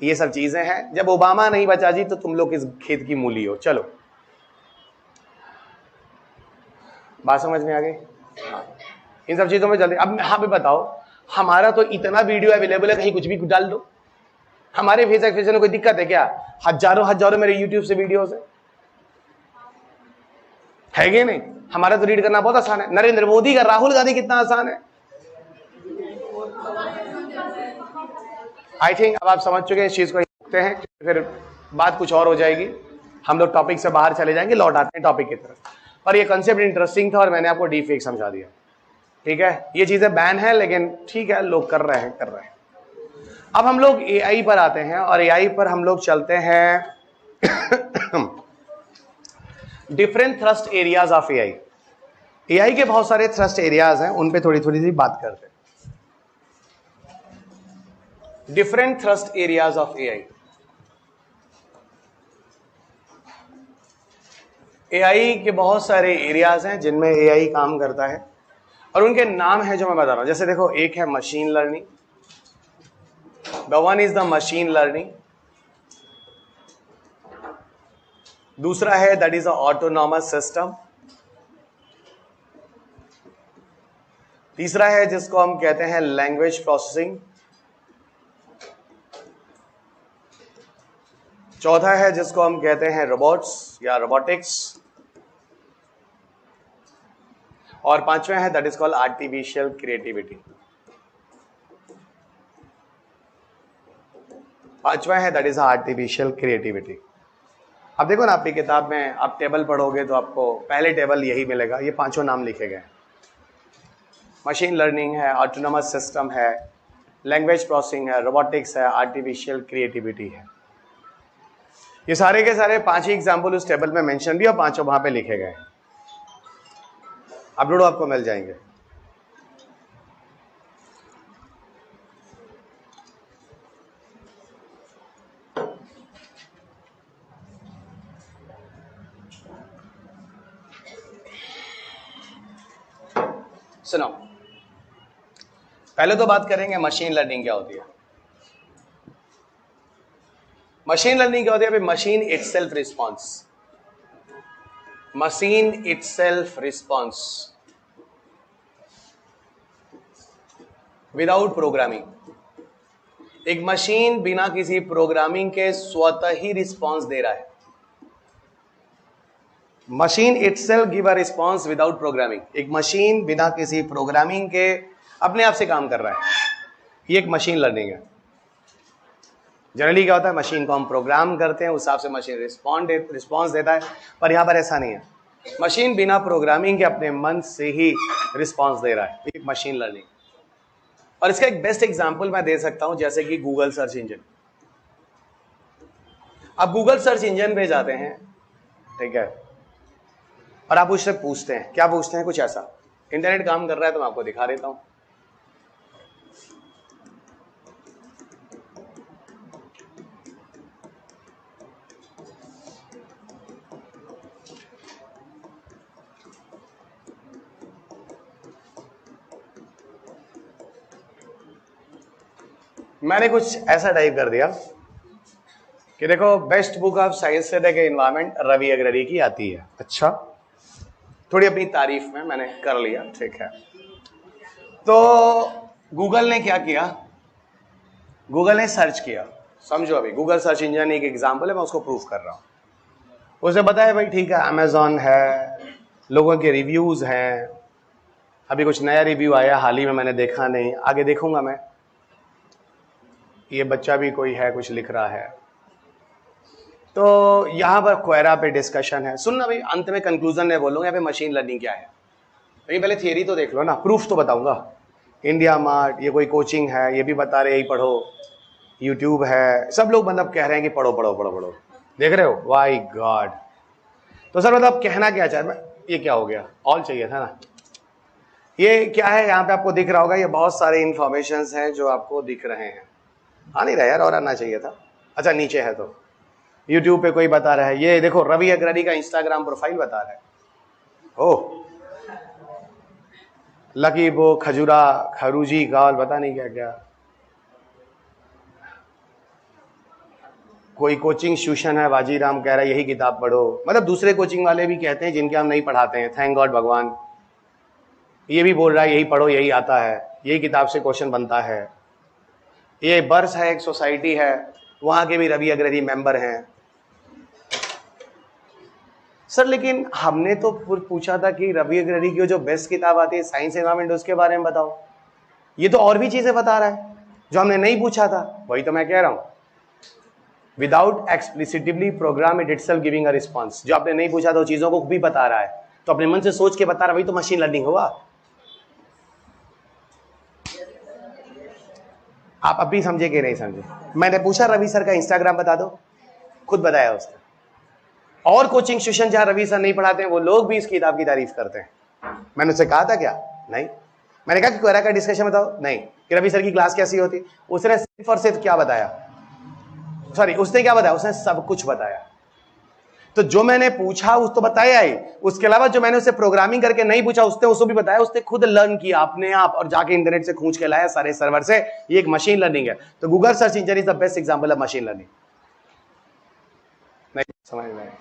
ये सब चीजें हैं, जब ओबामा नहीं बचा जी तो तुम लोग इस खेत की मूली हो। चलो, बात समझ में आ गई? इन सब चीजों में जल्दी। अब हाँ भी बताओ, हमारा तो इतना वीडियो अवेलेबल है, कहीं कुछ भी डाल दो। हमारे फेस में कोई दिक्कत है क्या? हजारों मेरे यूट्यूब से वीडियोस है, है कि नहीं? हमारा तो रीड करना बहुत आसान है। नरेंद्र मोदी का राहुल गांधी कितना आसान है। आई थिंक अब आप समझ चुके हैं इस चीज को, रखते हैं, फिर बात कुछ और हो जाएगी, हम लोग टॉपिक से बाहर चले जाएंगे, लौट आते हैं टॉपिक की तरफ। पर ये कंसेप्ट इंटरेस्टिंग था और मैंने आपको डीप फेक समझा दिया। ठीक है, ये चीजें बैन है लेकिन ठीक है, लोग कर रहे हैं। अब हम लोग एआई पर आते हैं और एआई पर हम लोग चलते हैं different thrust areas of AI. AI के बहुत सारे थ्रस्ट एरियाज हैं, उन पे थोड़ी थोड़ी सी बात करते हैं। Different thrust areas of AI. AI के बहुत सारे एरियाज हैं जिनमें एआई काम करता है और उनके नाम है जो मैं बता रहा हूं। जैसे देखो, एक है machine learning, the one is the machine learning. दूसरा है that is a autonomous system. तीसरा है जिसको हम कहते हैं लैंग्वेज प्रोसेसिंग। चौथा है जिसको हम कहते हैं रोबोट्स या रोबोटिक्स। और पांचवा है that is called artificial creativity. पांचवा है दैट इज आर्टिफिशियल क्रिएटिविटी। अब देखो ना, आपकी किताब में आप टेबल पढ़ोगे तो आपको पहले टेबल यही मिलेगा, ये पांचों नाम लिखे गए। मशीन लर्निंग है, ऑटोनोमस सिस्टम है, लैंग्वेज प्रोसेसिंग है, रोबोटिक्स है, आर्टिफिशियल क्रिएटिविटी है। ये सारे के सारे पांच ही एग्जाम्पल उस टेबल में मेंशन भी और पांचों वहां पे लिखे गए। अपलोड आपको मिल जाएंगे। सुनो, पहले तो बात करेंगे मशीन लर्निंग क्या होती है। मशीन लर्निंग क्या होती है? Machine itself response. Machine itself response without programming. एक मशीन बिना किसी प्रोग्रामिंग के स्वतः ही रिस्पॉन्स दे रहा है। Machine itself give a response without programming. एक मशीन बिना किसी प्रोग्रामिंग के अपने आप से काम कर रहा है, ये एक मशीन लर्निंग है। जनरली क्या होता है, मशीन को हम प्रोग्राम करते हैं, उस हिसाब से मशीन रिस्पॉन्स देता है, पर यहां पर ऐसा नहीं है। मशीन बिना प्रोग्रामिंग के अपने मन से ही रिस्पॉन्स दे रहा है, एक मशीन लर्निंग। और इसका एक बेस्ट एग्जांपल मैं दे सकता हूं, जैसे कि गूगल सर्च इंजन। आप गूगल सर्च इंजन पे जाते हैं, ठीक है, और आप उससे पूछते हैं, क्या पूछते हैं? कुछ ऐसा, इंटरनेट काम कर रहा है तो मैं आपको दिखा देता हूं। मैंने कुछ ऐसा टाइप कर दिया कि देखो, बेस्ट बुक ऑफ साइंस से देखे एनवायरमेंट रवि अग्रवाल की आती है। अच्छा, थोड़ी अपनी तारीफ में मैंने कर लिया, ठीक है। तो गूगल ने क्या किया? गूगल ने सर्च किया। समझो, अभी गूगल सर्च इंजन एक एग्जांपल है, मैं उसको प्रूफ कर रहा हूं। उसे बताया भाई ठीक है, अमेजॉन है, लोगों के रिव्यूज हैं। अभी कुछ नया रिव्यू आया हाल ही में, मैंने देखा नहीं, आगे देखूंगा मैं। ये बच्चा भी कोई है, कुछ लिख रहा है। तो यहां पर क्वेरा पे डिस्कशन है। सुनना भाई, अंत में कंक्लूजन में बोलूंगा यहाँ पे मशीन लर्निंग क्या है। भाई पहले थियरी तो देख लो ना, प्रूफ तो बताऊंगा। इंडिया मार्ट, ये कोई कोचिंग है, ये भी बता रहे यही पढ़ो। यूट्यूब है, सब लोग मतलब कह रहे हैं कि पढ़ो पढ़ो पढ़ो पढ़ो। देख रहे हो, वाई गॉड। तो सर मतलब कहना क्या चाह रहे? ये क्या हो गया? ऑल चाहिए था ना। ये क्या है, यहाँ पे आपको दिख रहा होगा, ये बहुत सारे इंफॉर्मेशन हैं जो आपको दिख रहे हैं। आ नहीं रहा यार, और आना चाहिए था। अच्छा, नीचे है तो YouTube पे कोई बता रहा है, ये देखो रवि अग्रवाल का इंस्टाग्राम प्रोफाइल बता रहा है। ओह, लकी वो खजूरा खरूजी गाल, पता नहीं क्या क्या। कोई कोचिंग ट्यूशन है, वाजीराम कह रहा है यही किताब पढ़ो। मतलब दूसरे कोचिंग वाले भी कहते हैं जिनके हम नहीं पढ़ाते हैं, थैंक गॉड भगवान। ये भी बोल रहा है यही पढ़ो, यही आता है, यही किताब से क्वेश्चन बनता है। ये बर्स है, एक सोसाइटी है, वहां के भी रवि अग्रवाल मेंबर हैं। सर लेकिन हमने तो पूछा था कि रवि अग्रवाल की जो बेस्ट किताब आती है साइंस एनवायरमेंट, उसके बारे में बताओ। ये तो और भी चीजें बता रहा है जो हमने नहीं पूछा था। वही तो मैं कह रहा हूं, without explicitly program it itself giving a response. जो आपने नहीं पूछा था वो चीजों को भी बता रहा है, तो अपने मन से सोच के बता रहा है, वही तो मशीन लर्निंग हुआ। आप अभी समझे कि नहीं समझे? मैंने पूछा रवि सर का इंस्टाग्राम बता दो, खुद बताया उसने। और कोचिंग सेशन जहां रवि सर नहीं पढ़ाते हैं वो लोग भी इस किताब की तारीफ करते हैं। मैंने उससे कहा था क्या? नहीं। मैंने कहा कि क्वेरा का डिस्कशन बताओ, नहीं। कि रवि सर की क्लास कैसी होती? उसने सिर्फ और सिर्फ क्या बताया, सॉरी उसने क्या बताया, उसने सब कुछ बताया। तो जो मैंने पूछा उस तो बताया ही, उसके अलावा जो मैंने उसे प्रोग्रामिंग करके नहीं पूछा उसने उसको भी बताया। उसने खुद लर्न किया अपने आप और जाके इंटरनेट से खोज के लाया सारे सर्वर से। ये एक मशीन लर्निंग है। तो Google search engine is the best example of machine learning. नहीं समझ में?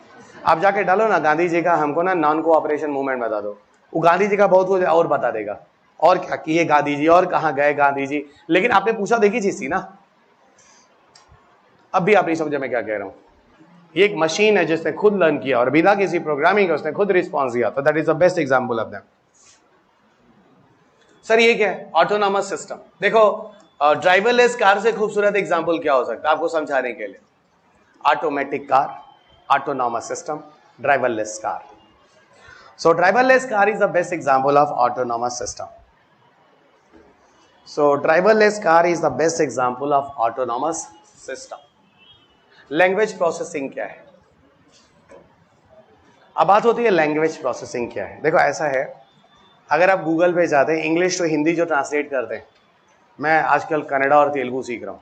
आप जाके डालो ना गांधी जी का हमको ना नॉन कोऑपरेशन मूवमेंट बता दो, वो गांधी जी का बहुत कुछ और बता देगा। और क्या किए गांधी जी और कहां गए गांधी जी। लेकिन आपने पूछा देखी चीज थी ना। अब भी आप नहीं समझे मैं क्या कह रहा हूं। ये एक मशीन है जिसने खुद लर्न किया और बिना किसी प्रोग्रामिंग के उसने खुद रिस्पॉन्स दिया। तो that is the best example of them. Sir ये क्या है? Autonomous system. देखो ड्राइवरलेस कार से खूबसूरत एग्जांपल क्या हो सकता है आपको समझाने के लिए? Automatic car, autonomous system, driverless car. So driverless car is the best example of autonomous system. So driverless car is the best example of autonomous system. Language processing क्या है? अब बात होती है लैंग्वेज प्रोसेसिंग क्या है। देखो ऐसा है, अगर आप गूगल पे जाते हैं इंग्लिश टू हिंदी जो ट्रांसलेट करते हैं, मैं आजकल कन्नड़ा और तेलुगु सीख रहा हूँ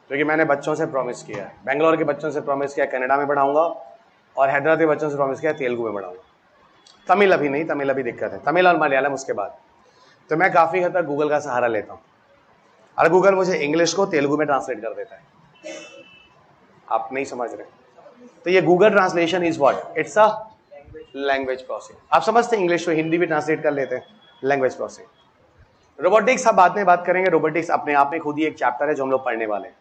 क्योंकि मैंने बच्चों से प्रॉमिस किया है, बेंगलोर के बच्चों से प्रॉमिस किया कन्नड़ा में पढ़ाऊंगा और हैदराबाद के बच्चों से प्रॉमिस किया तेलुगु में पढ़ाऊंगा। तमिल अभी नहीं, तमिल अभी दिक्कत है, तमिल और मलयालम उसके बाद। तो मैं काफ़ी हद तक गूगल का सहारा लेता हूँ और गूगल मुझे इंग्लिश को तेलुगु में ट्रांसलेट कर देता है। आप नहीं समझ रहे? तो ये Google translation is what? It's a language processing. आप समझते हैं इंग्लिश को हिंदी भी ट्रांसलेट कर लेते हैं, लैंग्वेज प्रोसेसिंग। रोबोटिक्स हम बाद में बात करेंगे। रोबोटिक्स अपने आप में खुद ही एक चैप्टर है जो हम लोग पढ़ने वाले हैं।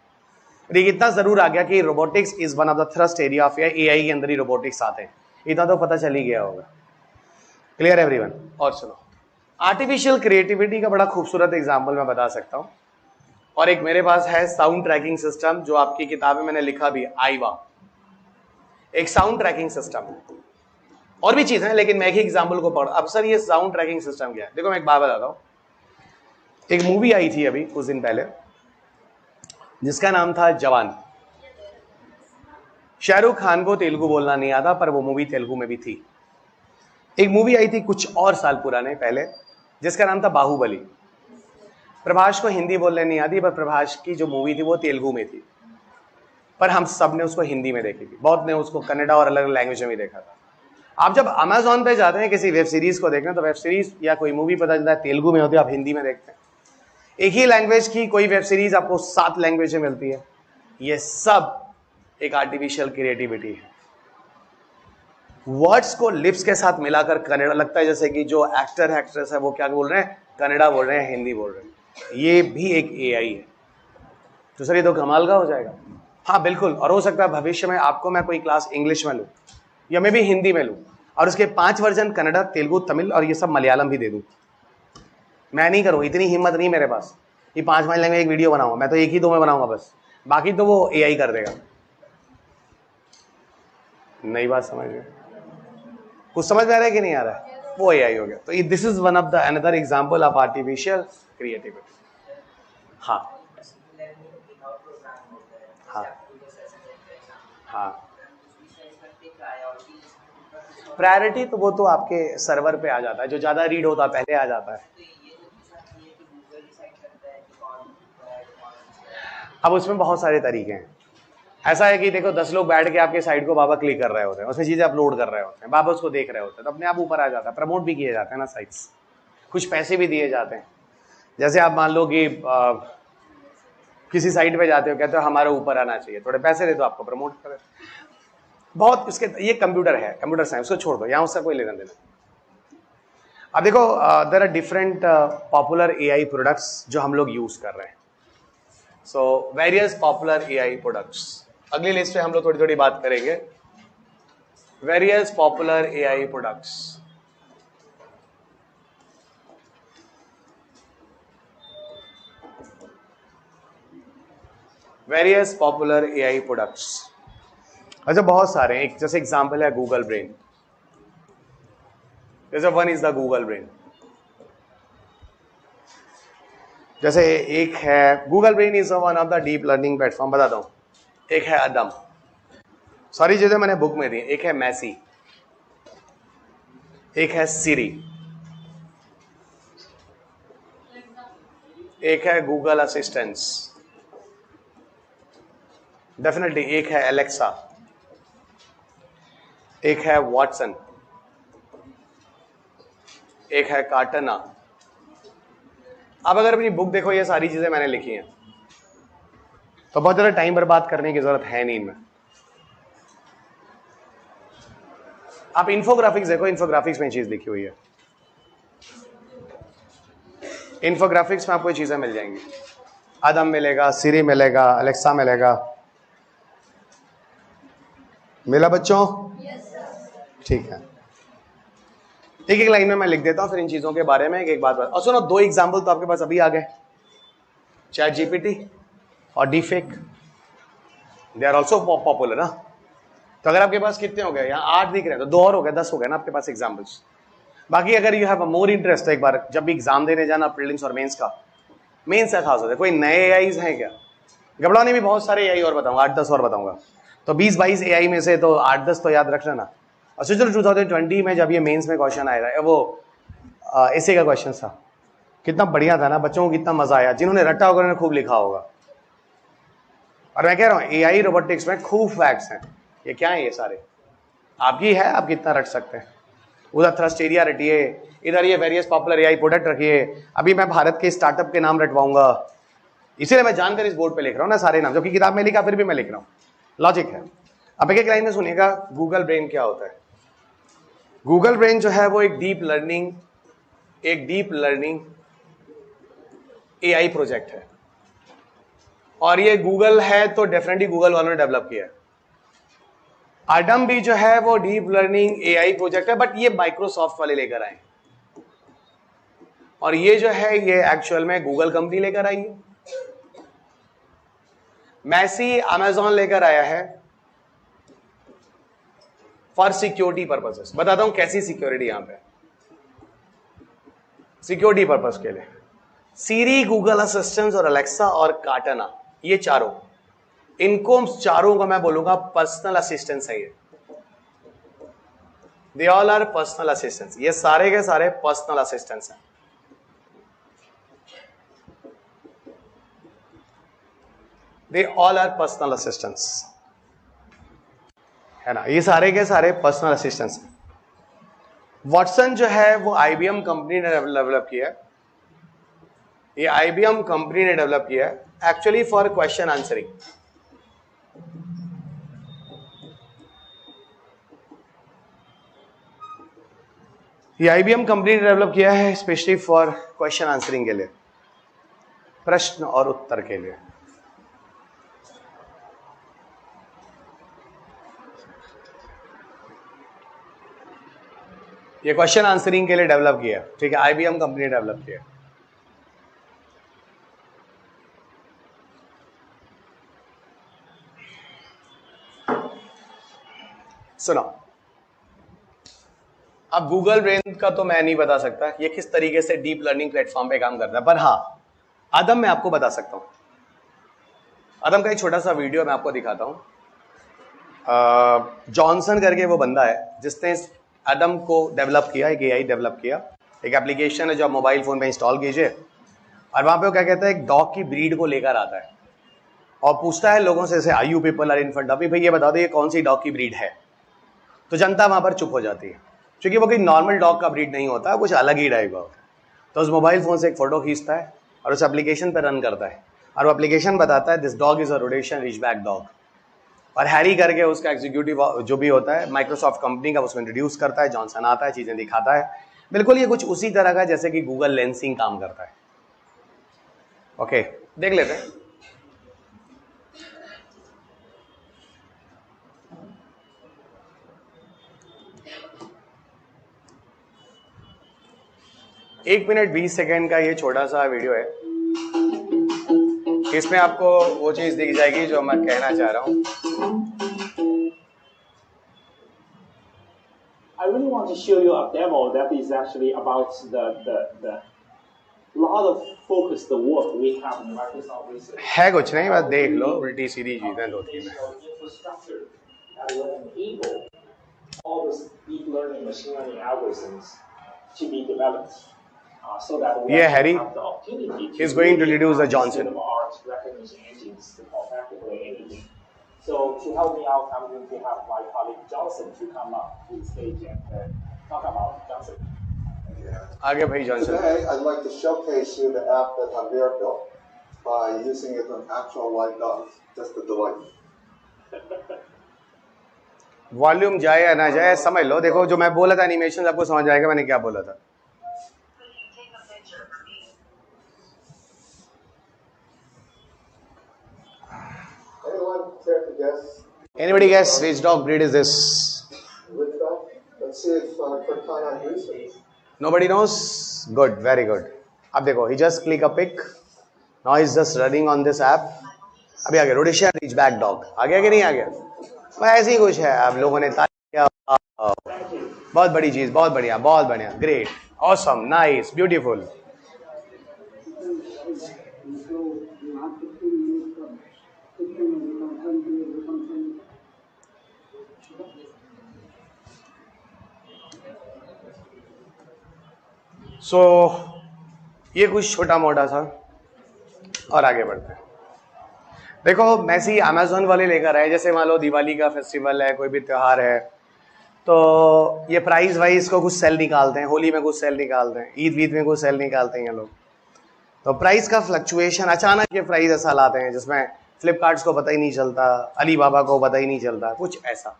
लेकिन इतना जरूर आ गया कि robotics is one of the thrust area of AI के अंदर ही रोबोटिक्स आते हैं, इतना तो पता चल ही गया होगा। Clear everyone? और सुनो, आर्टिफिशियल क्रिएटिविटी का बड़ा खूबसूरत एग्जांपल मैं बता सकता हूं। और एक मेरे पास है साउंड ट्रैकिंग सिस्टम जो आपकी किताब में मैंने लिखा भी, आईवा, एक साउंड ट्रैकिंग सिस्टम है। और भी चीजें हैं लेकिन मैं एक ही एग्जांपल को पढ़। अब सर ये साउंड ट्रैकिंग सिस्टम क्या है? देखो मैं एक बात बताता हूं। एक मूवी आई थी अभी कुछ दिन पहले जिसका नाम था जवान। शाहरुख खान को तेलुगु बोलना नहीं आता पर वो मूवी तेलुगु में भी थी। एक मूवी आई थी कुछ और साल पुराने पहले जिसका नाम था बाहुबली। प्रभास को हिंदी बोलने नहीं आती पर प्रभास की जो मूवी थी वो तेलुगु में थी, पर हम सब ने उसको हिंदी में देखी थी, बहुत ने उसको कन्नड़ा और अलग अलग लैंग्वेज में भी देखा था। आप जब अमेजोन पे जाते हैं किसी वेब सीरीज को देखने तो वेब सीरीज या कोई मूवी पता चलता है तेलुगु में होती है, आप हिंदी में देखते हैं। एक ही लैंग्वेज की कोई वेब सीरीज आपको 7 लैंग्वेज में मिलती है। ये सब एक आर्टिफिशियल क्रिएटिविटी है। वर्ड्स को लिप्स के साथ मिलाकर कन्नड़ा लगता है जैसे कि जो एक्टर एक्ट्रेस है वो क्या बोल रहे हैं, कन्नड़ा बोल रहे हैं, हिंदी बोल रहे हैं। ये भी एक एआई है। तो सर ये तो कमाल का हो जाएगा। हाँ बिल्कुल, और हो सकता है भविष्य में आपको मैं कोई क्लास इंग्लिश में लूं या मैं भी हिंदी में लूं और उसके 5 वर्जन कन्नड़ा, तेलुगु, तमिल और ये सब मलयालम भी दे दूं। मैं नहीं करूँ, इतनी हिम्मत नहीं मेरे पास। ये 5 लैंग्वेज एक वीडियो बनाऊंगा, मैं तो एक ही 2 में बनाऊंगा बस, बाकी तो वो एआई कर देगा। नई बात समझ में? कुछ समझ में आ रहा है कि नहीं आ रहा है? वो एआई हो गया। तो this is one of the another example of artificial creativity. हाँ हाँ हाँ, प्रायोरिटी तो वो तो आपके सर्वर पे आ जाता है, जो ज्यादा रीड होता है पहले आ जाता है। अब उसमें बहुत सारे तरीके हैं। ऐसा है कि देखो 10 लोग बैठ के आपके साइट को बाबा क्लिक कर रहे होते हैं, उसमें चीजें अपलोड कर रहे होते हैं, बाबा उसको देख रहे होते हैं, तो अपने आप ऊपर आ जाता है। प्रमोट भी किए जाते हैं ना साइट्स, कुछ पैसे भी दिए जाते हैं। जैसे आप मान लो कि किसी साइट पे जाते हो, कहते हो हमारे ऊपर आना चाहिए, थोड़े पैसे दे दो आपको प्रमोट करें। बहुत इसके, ये कंप्यूटर है, कंप्यूटर साइंस, उसको छोड़ दो, यहाँ उससे कोई लेना देना। अब देखो there are different popular AI products जो हम लोग यूज कर रहे हैं। So various popular AI products, अगली लिस्ट पे हम लोग थोड़ी थोड़ी बात करेंगे। Various popular AI products. Various popular AI products. अच्छा बहुत सारे हैं, एक जैसे एग्जांपल है गूगल ब्रेन, जैसे one is the Google Brain. जैसे एक है Google Brain is one of the deep learning platform, बताता हूं। एक है अदम, सारी चीजें मैंने बुक में दी। एक है मैसी, एक है सिरी, एक है गूगल असिस्टेंट्स, डेफिनेटली एक है एलेक्सा, एक है वॉटसन, एक है कार्टना। अब अगर अपनी बुक देखो, ये सारी चीजें मैंने लिखी हैं, तो बहुत ज्यादा टाइम बर्बाद करने की जरूरत है नहीं इनमें। आप इन्फोग्राफिक्स देखो, इन्फोग्राफिक्स में चीज लिखी हुई है। इन्फोग्राफिक्स में आपको ये चीजें मिल जाएंगी। अदम मिलेगा, सिरी मिलेगा, अलेक्सा मिलेगा। मिला बच्चों? ठीक है, एक एक लाइन में मैं लिख देता हूं, फिर इन चीजों के बारे में एक बात। और सुनो, दो एग्जाम्पल तो आपके पास अभी आ गए, चैट जीपीटी और डीफेक। दे आर ऑल्सो पॉपुलर ना। तो अगर आपके पास कितने हो गए, यहाँ 8 दिख रहे हैं, तो 2 और हो गए, 10 हो गए ना आपके पास एग्जाम्पल्स। बाकी अगर यू हैव मोर इंटरेस्ट, एक बार जब भी एग्जाम देने जाना प्रीलिम्स और मेंस का, मेंस है खास होता है, कोई नए एआईज हैं क्या? गबड़ाने भी बहुत सारे एआई और बताऊंगा, 8-10 और बताऊंगा। तो 20-22 एआई में से तो 8-10 तो याद रख लेना। और चलो 2020 में जब ये मेंस में क्वेश्चन आया, वो ऐसे का क्वेश्चन था, कितना बढ़िया था ना, बच्चों को कितना मजा आया। जिन्होंने रटा होगा उन्होंने खूब लिखा होगा। और मैं कह रहा हूँ एआई रोबोटिक्स में खूब फैक्ट्स हैं। ये क्या है? ये सारे आपकी है, आप कितना रट सकते हैं। उधर थ्रस्ट एरिया रटिए, इधर ये वेरियस पॉपुलर एआई प्रोडक्ट रखिए। अभी मैं भारत के स्टार्टअप के नाम रटवाऊंगा, इसीलिए मैं जानकर इस बोर्ड पे लिख रहा हूँ ना सारे नाम, जबकि किताब में लिखा फिर भी मैं लिख रहा हूँ। लॉजिक है। अब एक एक लाइन में सुनिएगा, गूगल ब्रेन क्या होता है। गूगल ब्रेन जो है वो एक डीप लर्निंग एआई प्रोजेक्ट है। और ये गूगल है तो डेफिनेटली गूगल वालों ने डेवलप किया है। अडम भी जो है वो डीप लर्निंग एआई प्रोजेक्ट है, बट ये माइक्रोसॉफ्ट वाले लेकर आए। और ये जो है ये एक्चुअल में गूगल कंपनी लेकर आई है। मैसी अमेजॉन लेकर आया है फॉर सिक्योरिटी पर्पसेस। बताता हूं कैसी सिक्योरिटी यहां पे, सिक्योरिटी पर्पस के लिए। सीरी, गूगल असिस्टेंट और अलेक्सा और कार्टना, ये चारों, इनको चारों को मैं बोलूंगा पर्सनल असिस्टेंट्स है। ये they all are personal assistants, ये सारे के सारे पर्सनल असिस्टेंट्स हैं। They all are personal assistants, है ना, ये सारे के सारे पर्सनल असिस्टेंट्स हैं। वॉटसन जो है वो आईबीएम कंपनी ने डेवलप किया है। ये आईबीएम कंपनी ने डेवलप किया है एक्चुअली फॉर क्वेश्चन आंसरिंग। ये आईबीएम कंपनी ने डेवलप किया है स्पेशली फॉर क्वेश्चन आंसरिंग के लिए, प्रश्न और उत्तर के लिए। ये क्वेश्चन आंसरिंग के लिए डेवलप किया, ठीक है, आईबीएम कंपनी ने डेवलप किया। सुनो, अब गूगल ब्रेन का तो मैं नहीं बता सकता ये किस तरीके से डीप लर्निंग प्लेटफॉर्म पे काम करता है, पर हाँ अदम मैं आपको बता सकता हूं। अदम का एक छोटा सा वीडियो मैं आपको दिखाता हूं। जॉनसन करके वो बंदा है जिसने अदम को डेवलप किया, एक एआई डेवलप किया। एक एप्लीकेशन है जो आप मोबाइल फोन पे इंस्टॉल कीजिए, और वहां पे वो क्या कहता है, एक डॉग की ब्रीड को लेकर आता है और पूछता है लोगों से, are you people are in front of me, भाई ये बता दो ये कौन सी डॉग की ब्रीड है। तो जनता वहां पर चुप हो जाती है, क्योंकि वो कोई नॉर्मल डॉग का ब्रीड नहीं होता, कुछ अलग ही टाइप का। तो उस मोबाइल फोन से एक फोटो खींचता है और उस एप्लीकेशन पर रन करता है, और वो एप्लीकेशन बताता है this dog is a Rhodesian Ridgeback dog. और हैरी करके उसका एग्जीक्यूटिव जो भी होता है माइक्रोसॉफ्ट कंपनी का, उसको इंट्रोड्यूस करता है। जॉनसन आता है, चीजें दिखाता है। बिल्कुल ये कुछ उसी तरह का जैसे कि गूगल लेंसिंग काम करता है। ओके, देख लेते हैं। 1 मिनट 20 सेकेंड का ये छोटा सा वीडियो है, इसमें आपको वो चीज दिख जाएगी जो मैं कहना चाह रहा हूँ। I really want to show you a demo that is actually about the lot of focused work we have in Microsoft Research. है कुछ नहीं, बस देख लो, उल्टी सीधी चीजें दो तीन है। Infrastructure that will enable all those deep learning machine learning algorithms to be developed, so that we Yeah, Harry have the opportunity to is going to introduce the Johnson. art recognition engines for practically anything. So to help me out, I'm going to have my colleague Johnson to come up to the stage and talk about Johnson. आगे भाई Johnson. Today, I'd like to showcase you the app that Javier built by using it on actual live dogs. Just a delight. Volume जाए या ना जाए समझ लो। देखो जो मैं बोला था एनिमेशन आपको समझ आएगा मैंने क्या बोला था। Anyone care to guess? Anybody guess which dog breed is this? Which dog? Let's see if Cortana agrees with us. Nobody knows? Good, very good. अब देखो, he just click a pic. Now he's just running on this app. अभी आ गया Rhodesian Ridgeback dog. आ गया कि नहीं आ गया? बस ऐसे ही कुछ है। आप लोगों ने किया, बहुत बड़ी चीज, बहुत बढ़िया, बहुत बढ़िया, ग्रेट, ऑसम, नाइस, ब्यूटीफुल। सो ये कुछ छोटा मोटा सा और आगे बढ़ते हैं। देखो मैसी अमेज़न वाले लेकर आए, जैसे मान लो दिवाली का फेस्टिवल है, कोई भी त्यौहार है, तो ये प्राइस वाइज को कुछ सेल निकालते हैं, होली में कुछ सेल निकालते हैं, ईद वीद में कुछ सेल निकालते हैं ये लोग। तो प्राइस का फ्लक्चुएशन, अचानक ये प्राइस ऐसा लाते हैं जिसमें फ्लिपकार्ट को पता ही नहीं चलता, अली बाबा को पता ही नहीं चलता, कुछ ऐसा।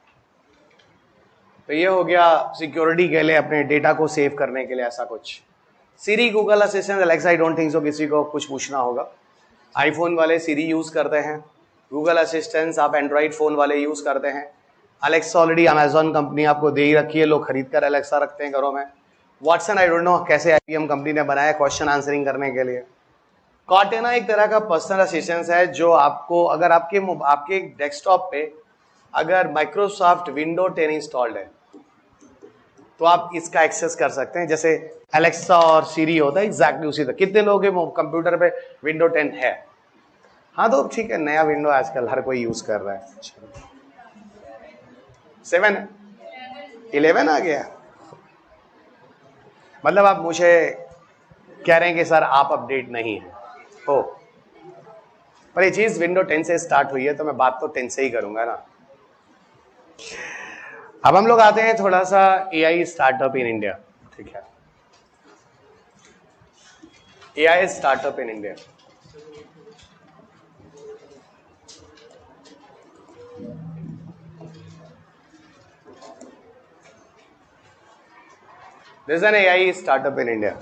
तो ये हो गया सिक्योरिटी के लिए, अपने डेटा को सेव करने के लिए ऐसा कुछ। Siri, Google assistant, Alexa, I don't think so किसी को कुछ पूछना होगा। आईफोन वाले सीरी यूज़ करते हैं, गूगल असिस्टेंट्स आप एंड्रॉइड फ़ोन वाले यूज़ करते हैं। अलेक्सा ऑलरेडी अमेजॉन कंपनी आपको दे ही रखी है, लोग खरीद कर अलेक्सा रखते हैं घरों में। वॉटसन आई डोंट नो कैसे IBM कंपनी ने बनाया क्वेश्चन आंसरिंग करने के लिए। कॉर्टेना एक तरह का पर्सनल असिस्टेंस है जो आपको, अगर आपके डेस्कटॉप पे अगर माइक्रोसॉफ्ट विंडो 10 इंस्टॉल्ड है तो आप इसका एक्सेस कर सकते हैं। जैसे अलेक्सा और सीरी होता है एग्जैक्टली उसी तरह। कितने लोगों के कंप्यूटर पे विंडो 10 है? हाँ तो ठीक है, नया विंडो आजकल हर कोई यूज कर रहा है। 7 11 आ गया, मतलब आप मुझे कह रहे हैं कि सर आप अपडेट नहीं है हो, पर ये चीज विंडो 10 से स्टार्ट हुई है तो मैं बात तो 10 से ही करूंगा ना। अब हम लोग आते हैं थोड़ा सा AI स्टार्टअप इन इंडिया। ठीक है, AI startup in India. There's an AI startup in India.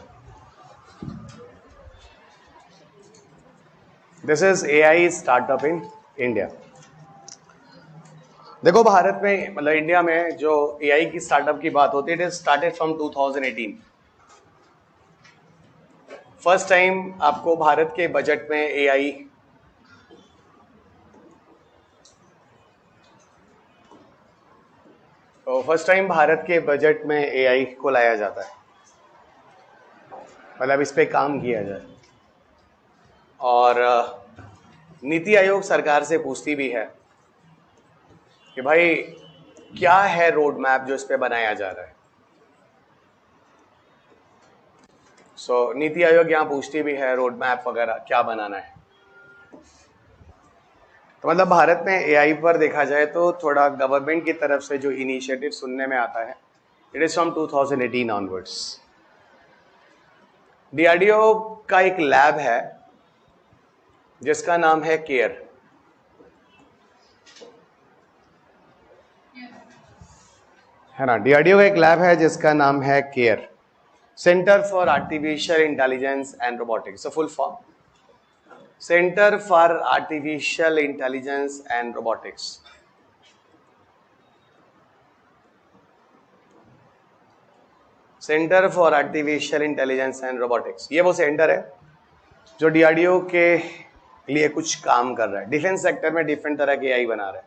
This is AI startup in India. देखो भारत में, मतलब इंडिया में जो AI की स्टार्टअप की बात होती है, it is started from 2018। First time आपको भारत के बजट में AI तो फर्स्ट टाइम भारत के बजट में AI को लाया जाता है, मतलब इस पे काम किया जाए। और नीति आयोग सरकार से पूछती भी है कि भाई क्या है रोड मैप जो इस पे बनाया जा रहा है। सो नीति आयोग यहाँ पूछती भी है रोड मैप वगैरह क्या बनाना है। तो मतलब भारत में AI पर देखा जाए तो थोड़ा गवर्नमेंट की तरफ से जो इनिशिएटिव सुनने में आता है, it is from 2018 onwards. DRDO का एक लैब है जिसका नाम है केयर। है ना, DRDO का एक लैब है जिसका नाम है care, centre for artificial intelligence and robotics. Full form centre for artificial intelligence and robotics. Centre for artificial intelligence and robotics, ये वो सेंटर है जो डीआरडीओ के लिए कुछ काम कर रहा है। डिफेंस सेक्टर में डिफरेंट तरह के एआई बना रहा है,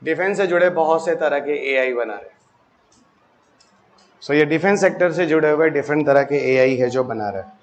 डिफेंस से जुड़े बहुत से तरह के एआई बना रहे हैं। सो ये डिफेंस सेक्टर से जुड़े हुए डिफरेंट तरह के एआई है जो बना रहा है।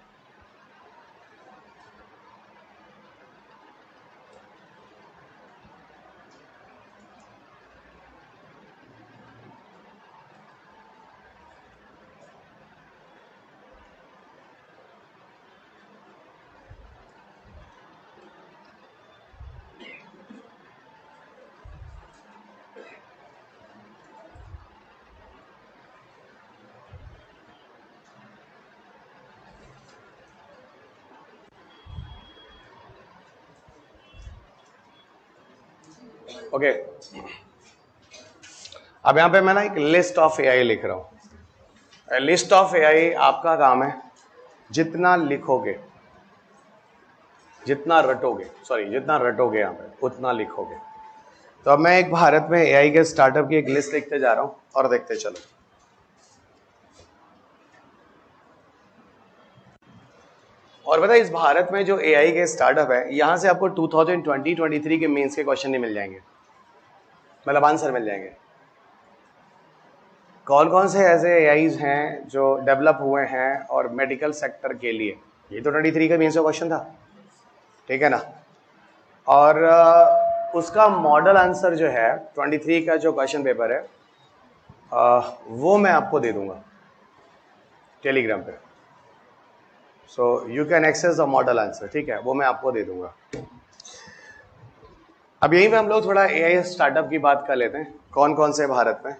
ओके अब यहां पे मैं ना एक लिस्ट ऑफ एआई लिख रहा हूं। लिस्ट ऑफ एआई आपका काम है जितना लिखोगे, जितना रटोगे यहां पे उतना लिखोगे। तो अब मैं एक भारत में एआई के स्टार्टअप की एक लिस्ट लिखते जा रहा हूं और देखते चलो। और पता है इस भारत में जो एआई के स्टार्टअप है, यहां से आपको 2020-23 के मेंस के क्वेश्चन नहीं मिल जाएंगे, मतलब आंसर मिल जाएंगे। कौन कौन से ऐसे एआईज हैं जो डेवलप हुए हैं और मेडिकल सेक्टर के लिए, ये तो 23 का मेंस का क्वेश्चन था, ठीक है ना। और उसका मॉडल आंसर जो है 23 का जो क्वेश्चन पेपर है वो मैं आपको दे दूंगा टेलीग्राम पे। So you can access the model answer, ठीक है, वो मैं आपको दे दूंगा। अब यहीं पे हम लोग थोड़ा एआई स्टार्टअप की बात कर लेते हैं। कौन कौन से भारत में,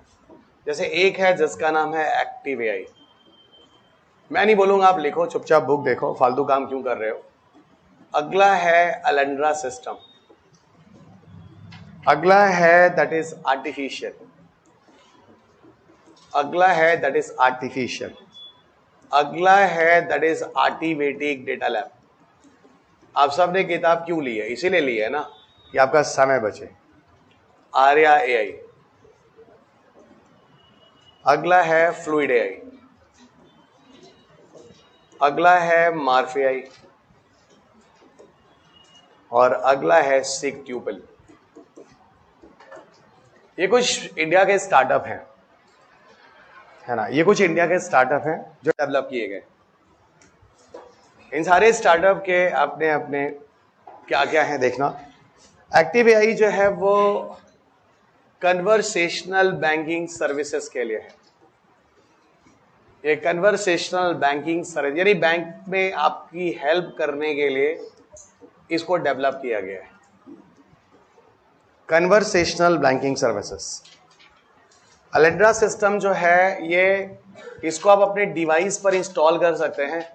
जैसे एक है जिसका नाम है एक्टिव एआई। मैं नहीं बोलूंगा, आप लिखो, चुपचाप बुक देखो, फालतू काम क्यों कर रहे हो। अगला है अलेंड्रा सिस्टम, अगला है दैट इज आर्टिफिशियल, अगला है दैट इज आर्टिफिशियल, अगला है दैट इज आर्टिवेटिक डेटा लैब। आप सबने किताब क्यों ली है? इसीलिए ली है ना कि आपका समय बचे। आर्या एआई, अगला है फ्लूइड एआई, अगला है मार्फ एआई और अगला है सिक ट्यूपल। ये कुछ इंडिया के स्टार्टअप हैं, है ना, ये कुछ इंडिया के स्टार्टअप हैं जो डेवलप किए गए। इन सारे स्टार्टअप के अपने अपने क्या क्या है देखना। एक्टिव एआई जो है वो कन्वर्सेशनल बैंकिंग सर्विसेज के लिए है। ये कन्वर्सेशनल बैंकिंग सर्विस यानी बैंक में आपकी हेल्प करने के लिए इसको डेवलप किया गया है। Conversational banking services. अलेंड्रा सिस्टम जो है ये, इसको आप अपने डिवाइस पर इंस्टॉल कर सकते हैं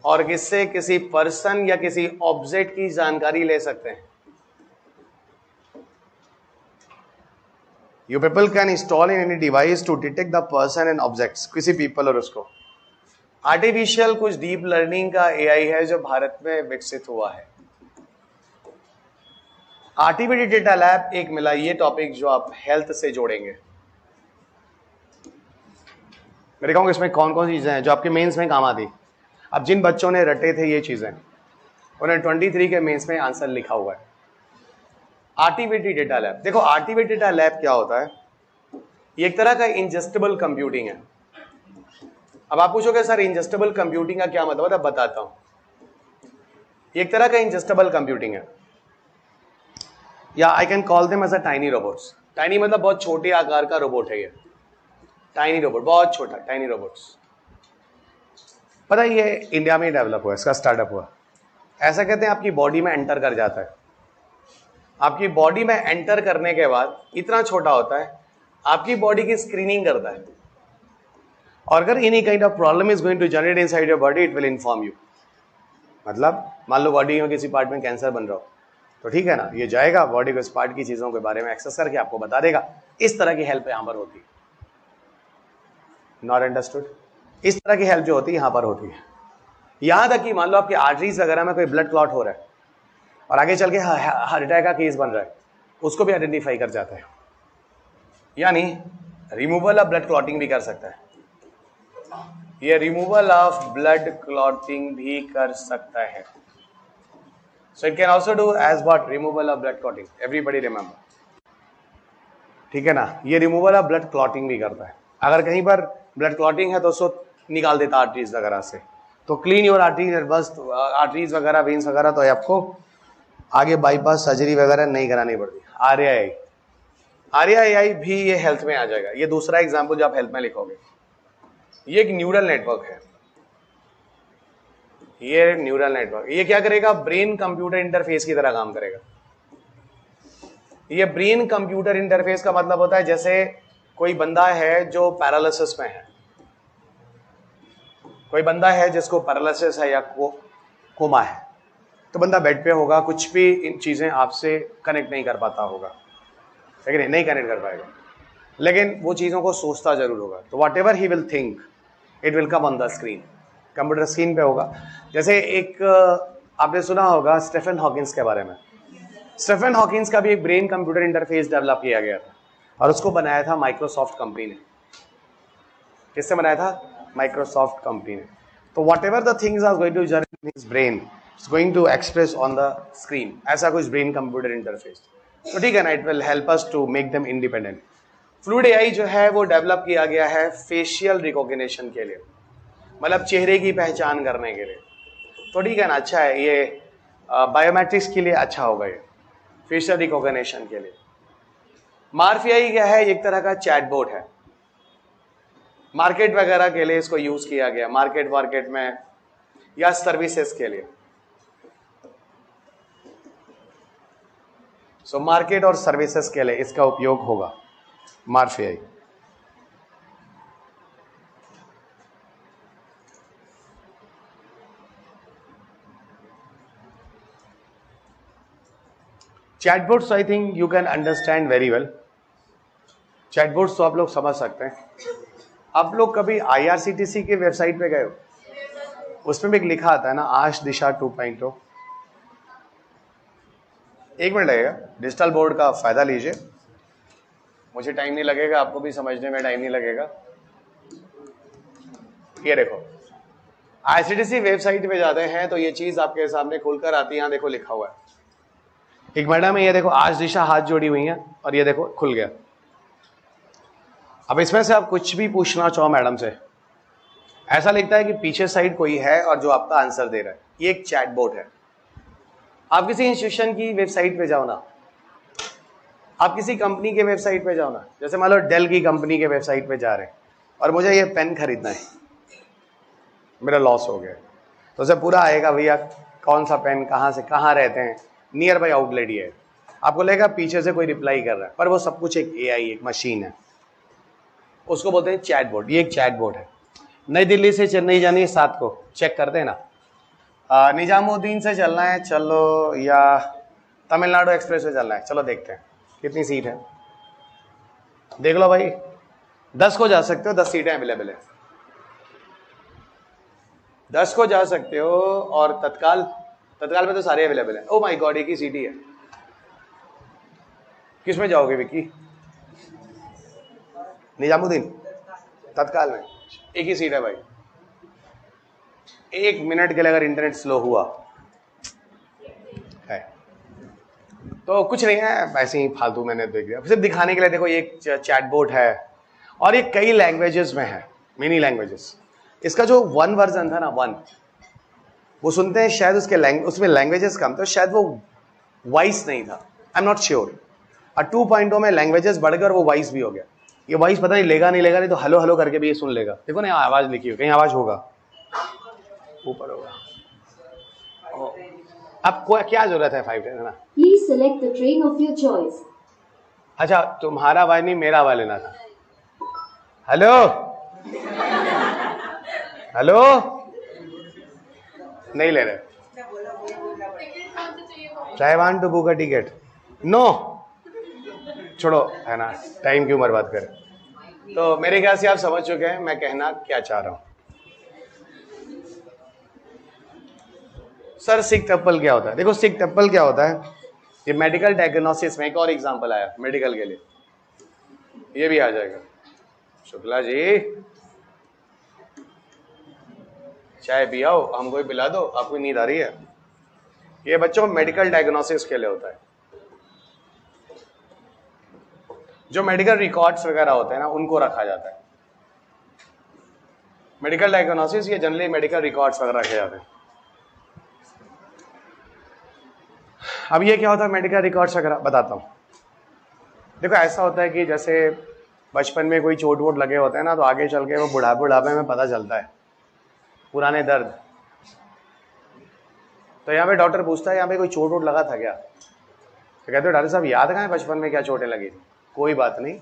और इससे किसी पर्सन या किसी ऑब्जेक्ट की जानकारी ले सकते हैं। You people can install in any device to detect the person and objects, किसी people और उसको। आर्टिफिशियल कुछ डीप लर्निंग का एआई है जो भारत में विकसित हुआ है। आर्टिफिशियल डेटा लैब एक मिला, ये टॉपिक जो आप हेल्थ से जोड़ेंगे। मैं दिखाऊंगा इसमें कौन कौन सी चीजें हैं जो आपके मेंस में काम आती। अब जिन बच्चों ने रटे थे ये चीजें, उन्हें 23 के मेंस में आंसर लिखा हुआ है। आर्टिवेटेड डेटा लैब, देखो आर्टिवेटेड डेटा लैब क्या होता है, ये एक तरह का इंजेस्टेबल कंप्यूटिंग है। अब आप पूछोगे सर इंजेस्टेबल कंप्यूटिंग का क्या मतलब है, बताता हूं। ये एक तरह का इंजेस्टेबल कंप्यूटिंग है, या I can call them as a tiny robots. Tiny मतलब बहुत छोटे आकार का रोबोट है ये, टाइनी रोबोट, बहुत छोटा टाइनी रोबोट्स। पता है ये इंडिया में डेवलप हुआ, इसका स्टार्टअप हुआ। ऐसा कहते हैं आपकी बॉडी में एंटर कर जाता है। आपकी बॉडी में एंटर करने के बाद इतना छोटा होता है, आपकी बॉडी की स्क्रीनिंग करता है और अगर any kind of problem is going to generate inside your body it will inform you. मतलब मान लो बॉडी में किसी पार्ट में कैंसर बन रहा हो तो ठीक है ना, ये जाएगा बॉडी को इस पार्ट की चीजों के बारे में एक्सेस करके आपको बता देगा। इस तरह की हेल्प यहां पर होती है। Not understood? इस तरह की हेल्प जो होती है यहां पर होती है। यहां तक कि मान लो आपके आर्टरीज वगैरह में कोई ब्लड क्लॉट हो रहा है और आगे चल के हार्ट अटैक का केस बन रहा है, उसको भी आइडेंटिफाई कर जाता है, यानी रिमूवल ऑफ ब्लड क्लॉटिंग भी कर सकता है। ये रिमूवल ऑफ ब्लड क्लॉटिंग भी कर सकता है. So it can also do as what, removal of blood clotting. Everybody remember, ठीक है ना. ये रिमूवल ऑफ ब्लड क्लॉटिंग भी करता है. अगर कहीं पर ब्लड क्लॉटिंग है तो उसको निकाल देता आर्टरीज वगैरह से. तो क्लीन योर आर्टरीज, बस आर्टरीज वगैरह, वेन्स वगैरह, तो आपको आगे बाईपास सर्जरी वगैरह नहीं करानी पड़ती. आरआईआई भी ये हेल्थ में आ जाएगा. ये दूसरा एग्जाम्पल जो आप हेल्थ में लिखोगे. ये एक न्यूरल नेटवर्क है. ये न्यूरल नेटवर्क, ये क्या करेगा, ब्रेन कंप्यूटर इंटरफेस की तरह काम करेगा. ये ब्रेन कंप्यूटर इंटरफेस का मतलब होता है जैसे कोई बंदा है जो पैरालिसिस में है, कोई बंदा है जिसको पैरालिसिस है या कोमा है, तो बंदा बेड पे होगा, कुछ भी इन चीजें आपसे कनेक्ट नहीं कर पाता होगा, लेकिन नहीं कनेक्ट कर पाएगा, लेकिन वो चीजों को सोचता जरूर होगा. तो what ever he will think it will come on the screen, computer screen पे होगा. जैसे एक आपने सुना होगा स्टीफन हॉकिंस के बारे में. स्टीफन हॉकिंस का भी एक ब्रेन कंप्यूटर इंटरफेस डेवलप किया गया था और उसको बनाया था माइक्रोसॉफ्ट कंपनी ने. किसने बनाया था? माइक्रोसॉफ्ट कंपनी ने. तो whatever the things are going to generate in his brain is going to express on the screen. ऐसा कुछ ब्रेन कंप्यूटर इंटरफेस. तो ठीक है ना, it will help us to make them independent. Fluid AI जो है वो develop किया गया है फेशियल रिकॉग्निशन के लिए, मतलब चेहरे की पहचान करने के लिए. तो ठीक है ना, अच्छा है ये, बायोमेट्रिक्स के लिए अच्छा होगा ये, फेशियल रिकॉग्निशन के लिए. मार्फियाई क्या है? एक तरह का चैटबॉट है. मार्केट वगैरह के लिए इसको यूज किया गया, मार्केट में या सर्विसेज के लिए. सो मार्केट और सर्विसेज के लिए इसका उपयोग होगा मार्फियाई. Chatbots I think you can understand very well. Chatbots तो आप लोग समझ सकते हैं. आप लोग कभी IRCTC के वेबसाइट पे गए हो? उसमें भी एक लिखा आता है ना, आश दिशा 2.0. एक मिनट लगेगा, डिजिटल बोर्ड का फायदा लीजिए, मुझे टाइम नहीं लगेगा, आपको भी समझने में टाइम नहीं लगेगा. ये देखो, IRCTC वेबसाइट पे जाते हैं तो ये चीज आपके सामने खुलकर आती है. यहाँ देखो लिखा हुआ है, एक मैडम है, ये देखो आज दिशा हाथ जोड़ी हुई है और ये देखो खुल गया. अब इसमें से आप कुछ भी पूछना चाहो मैडम से, ऐसा लिखता है कि पीछे साइड कोई है और जो आपका आंसर दे रहा है. ये एक चैटबॉट है. आप किसी इंस्टीट्यूशन की वेबसाइट पे जाओ ना, आप किसी कंपनी के वेबसाइट पे जाओ ना, जैसे मान लो डेल की कंपनी के वेबसाइट पे जा रहे हैं और मुझे ये पेन खरीदना है, मेरा लॉस हो गया, तो उसे पूरा आएगा भैया कौन सा पेन, कहाँ से कहाँ रहते हैं, नियर बाई आउटलेट ही है. आपको लगेगा पीछे से कोई रिप्लाई कर रहा है, पर वो सब कुछ एक AI, एक मशीन है. उसको बोलते हैं चैटबॉट. ये एक चैटबॉट है. नई दिल्ली से चेन्नई जानी है 7 को, चेक करते हैं ना. निजामुद्दीन से चलना है चलो, या तमिलनाडु एक्सप्रेस से चलना है, चलो देखते हैं कितनी सीट है. देख लो भाई, 10 को जा सकते हो, 10 सीटें अवेलेबल है. 10 को जा सकते हो. और तत्काल में तो सारे अवेलेबल है. ओ माय गॉड, एक ही सीट ही है. किस में जाओगे विक्की? निजामुद्दीन. तत्काल में एक ही सीट है भाई. 1 मिनट के लिए अगर इंटरनेट स्लो हुआ है तो कुछ नहीं है, ऐसे ही फालतू मैंने देख दिया सिर्फ दिखाने के लिए. देखो ये एक चैटबॉट है और ये कई लैंग्वेजेस में है, मिनी लैंग्वेजेस. इसका जो 1 वर्जन था ना, 1, वो सुनते हैं शायद उसमें लैंग्वेजेस कम थे, शायद वो वॉइस नहीं था, आई एम नॉट श्योर. और 2.0 में लैंग्वेजेस बढ़ गए और वो वॉइस भी हो गया. ये वॉइस पता नहीं लेगा नहीं तो हेलो हेलो करके भी ये सुन लेगा. देखो ना आवाज लिखी हो, कहीं आवाज होगा, ऊपर होगा. अब क्या जरूरत है 5 है ना. Please select the train of your choice. अच्छा, तुम्हारा आवाज नहीं मेरा आवाज लेना था. हेलो हेलो, नहीं ले रहे. I want to book a ticket. No, छोड़ो है ना, टाइम क्यों बर्बाद करें. तो मेरे ख्याल से आप समझ चुके हैं मैं कहना क्या चाह रहा हूं. सर सिक टप्पल क्या होता है? देखो सिक टप्पल क्या होता है, ये मेडिकल डायग्नोसिस में एक और एग्जांपल आया मेडिकल के लिए, ये भी आ जाएगा. शुक्ला जी चाय पियाओ, हमको ही पिला दो, आपको नींद आ रही है। ये बच्चों मेडिकल डायग्नोसिस के लिए होता है। जो मेडिकल रिकॉर्ड्स वगैरह होते हैं ना, उनको रखा जाता है। मेडिकल डायग्नोसिस ये जनरली मेडिकल रिकॉर्ड्स वगैरह रखे जाते हैं। अब ये क्या होता है मेडिकल रिकॉर्ड्स वगैरह, बताता हूँ। देखो ऐसा होता है कि जैसे बचपन में कोई चोट वोट लगे होते हैं ना, तो आगे चल के वो बुढ़ापे में पता चलता है पुराने दर्द। तो यहाँ पे डॉक्टर पूछता है यहाँ पे कोई चोट वोट लगा था क्या? तो कहते हो डॉक्टर साहब याद कहाँ है बचपन में क्या चोटें लगी थी? कोई बात नहीं,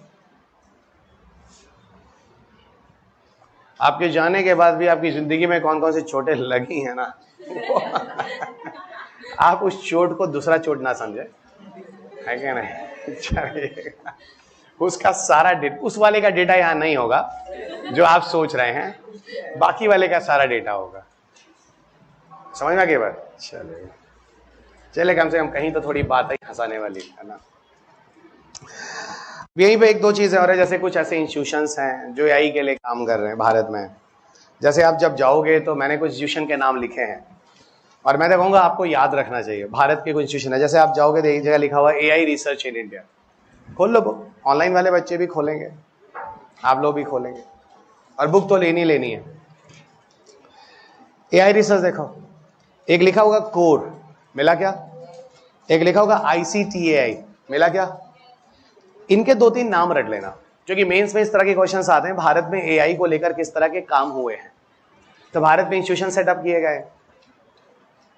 आपके जाने के बाद भी आपकी जिंदगी में कौन कौन सी चोटें लगी हैं ना आप उस चोट को दूसरा चोट ना समझे, है क्या नहीं? चलिए, उसका सारा उस वाले का डेटा यहाँ नहीं होगा जो आप सोच रहे हैं, बाकी वाले का सारा डेटा होगा। समझ में आ गई बात? चले कम से कम कहीं तो थोड़ी बात है हंसाने वाली, है ना। यहीं पे एक दो चीजें और है, जैसे कुछ ऐसे इंस्टीट्यूशंस हैं जो एआई के लिए काम कर रहे हैं भारत में। जैसे आप जब जाओगे तो मैंने कुछ इंस्टीट्यूशन के नाम लिखे हैं और मैं तो कहूँगा आपको याद रखना चाहिए। भारत के कुछ इंस्टीट्यूशन है, जैसे आप जाओगे तो एक जगह लिखा हुआ एआई रिसर्च इन इंडिया, खोल लो बुक। ऑनलाइन वाले बच्चे भी खोलेंगे, आप लोग भी खोलेंगे, और बुक तो लेनी है। एआई रिसर्च देखो, एक लिखा होगा कोर, मिला क्या? एक लिखा होगा ICTAI, मिला क्या? इनके दो तीन नाम रट लेना, क्योंकि मेंस में इस तरह के क्वेश्चंस आते हैं भारत में एआई को लेकर किस तरह के काम हुए हैं। तो भारत में इंस्टीट्यूशन सेटअप किए गए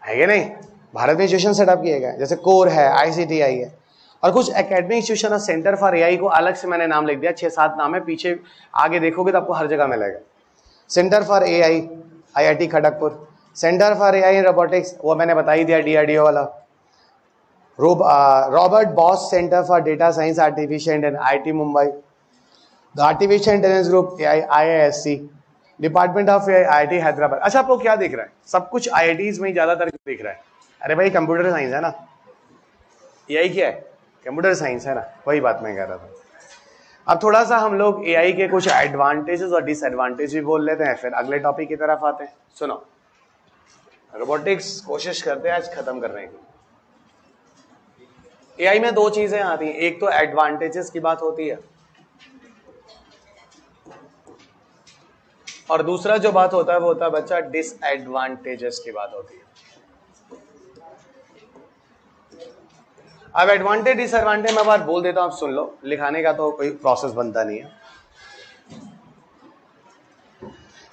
है कि नहीं? भारत में इंस्टीट्यूशन सेटअप किए गए, जैसे कोर है, ICTAI है, और कुछ एकेडमिक इंस्टीट्यूशन है। सेंटर फॉर एआई को अलग से मैंने नाम लिख दिया, 6-7 नाम है, पीछे आगे देखोगे तो आपको हर जगह मिलेगा। Centre for AI IIT Kharagpur, centre for AI in robotics वो मैंने बता ही दिया DRDO वाला, Robert boss centre for data science artificial intelligence IIT Mumbai, the artificial intelligence group IISc, department of IIT Hyderabad. अच्छा आपको क्या दिख रहा है? सब कुछ IITs में ही ज्यादातर दिख रहा है। अरे भाई कंप्यूटर साइंस है ना, एआई क्या है? कंप्यूटर साइंस है ना, वही बात मैं कह रहा था। अब थोड़ा सा हम लोग एआई के कुछ एडवांटेजेस और डिसएडवांटेज भी बोल लेते हैं, फिर अगले टॉपिक की तरफ आते हैं। सुनो, रोबोटिक्स कोशिश करते हैं आज खत्म करने की। एआई में दो चीजें आती हैं, एक तो एडवांटेजेस की बात होती है और दूसरा जो बात होता है वो होता है बच्चा डिसएडवांटेजेस की बात होती है। अब एडवांटेज डिसएडवांटेज मैं बात बोल देता हूं, आप सुन लो, लिखाने का तो कोई प्रोसेस बनता नहीं है।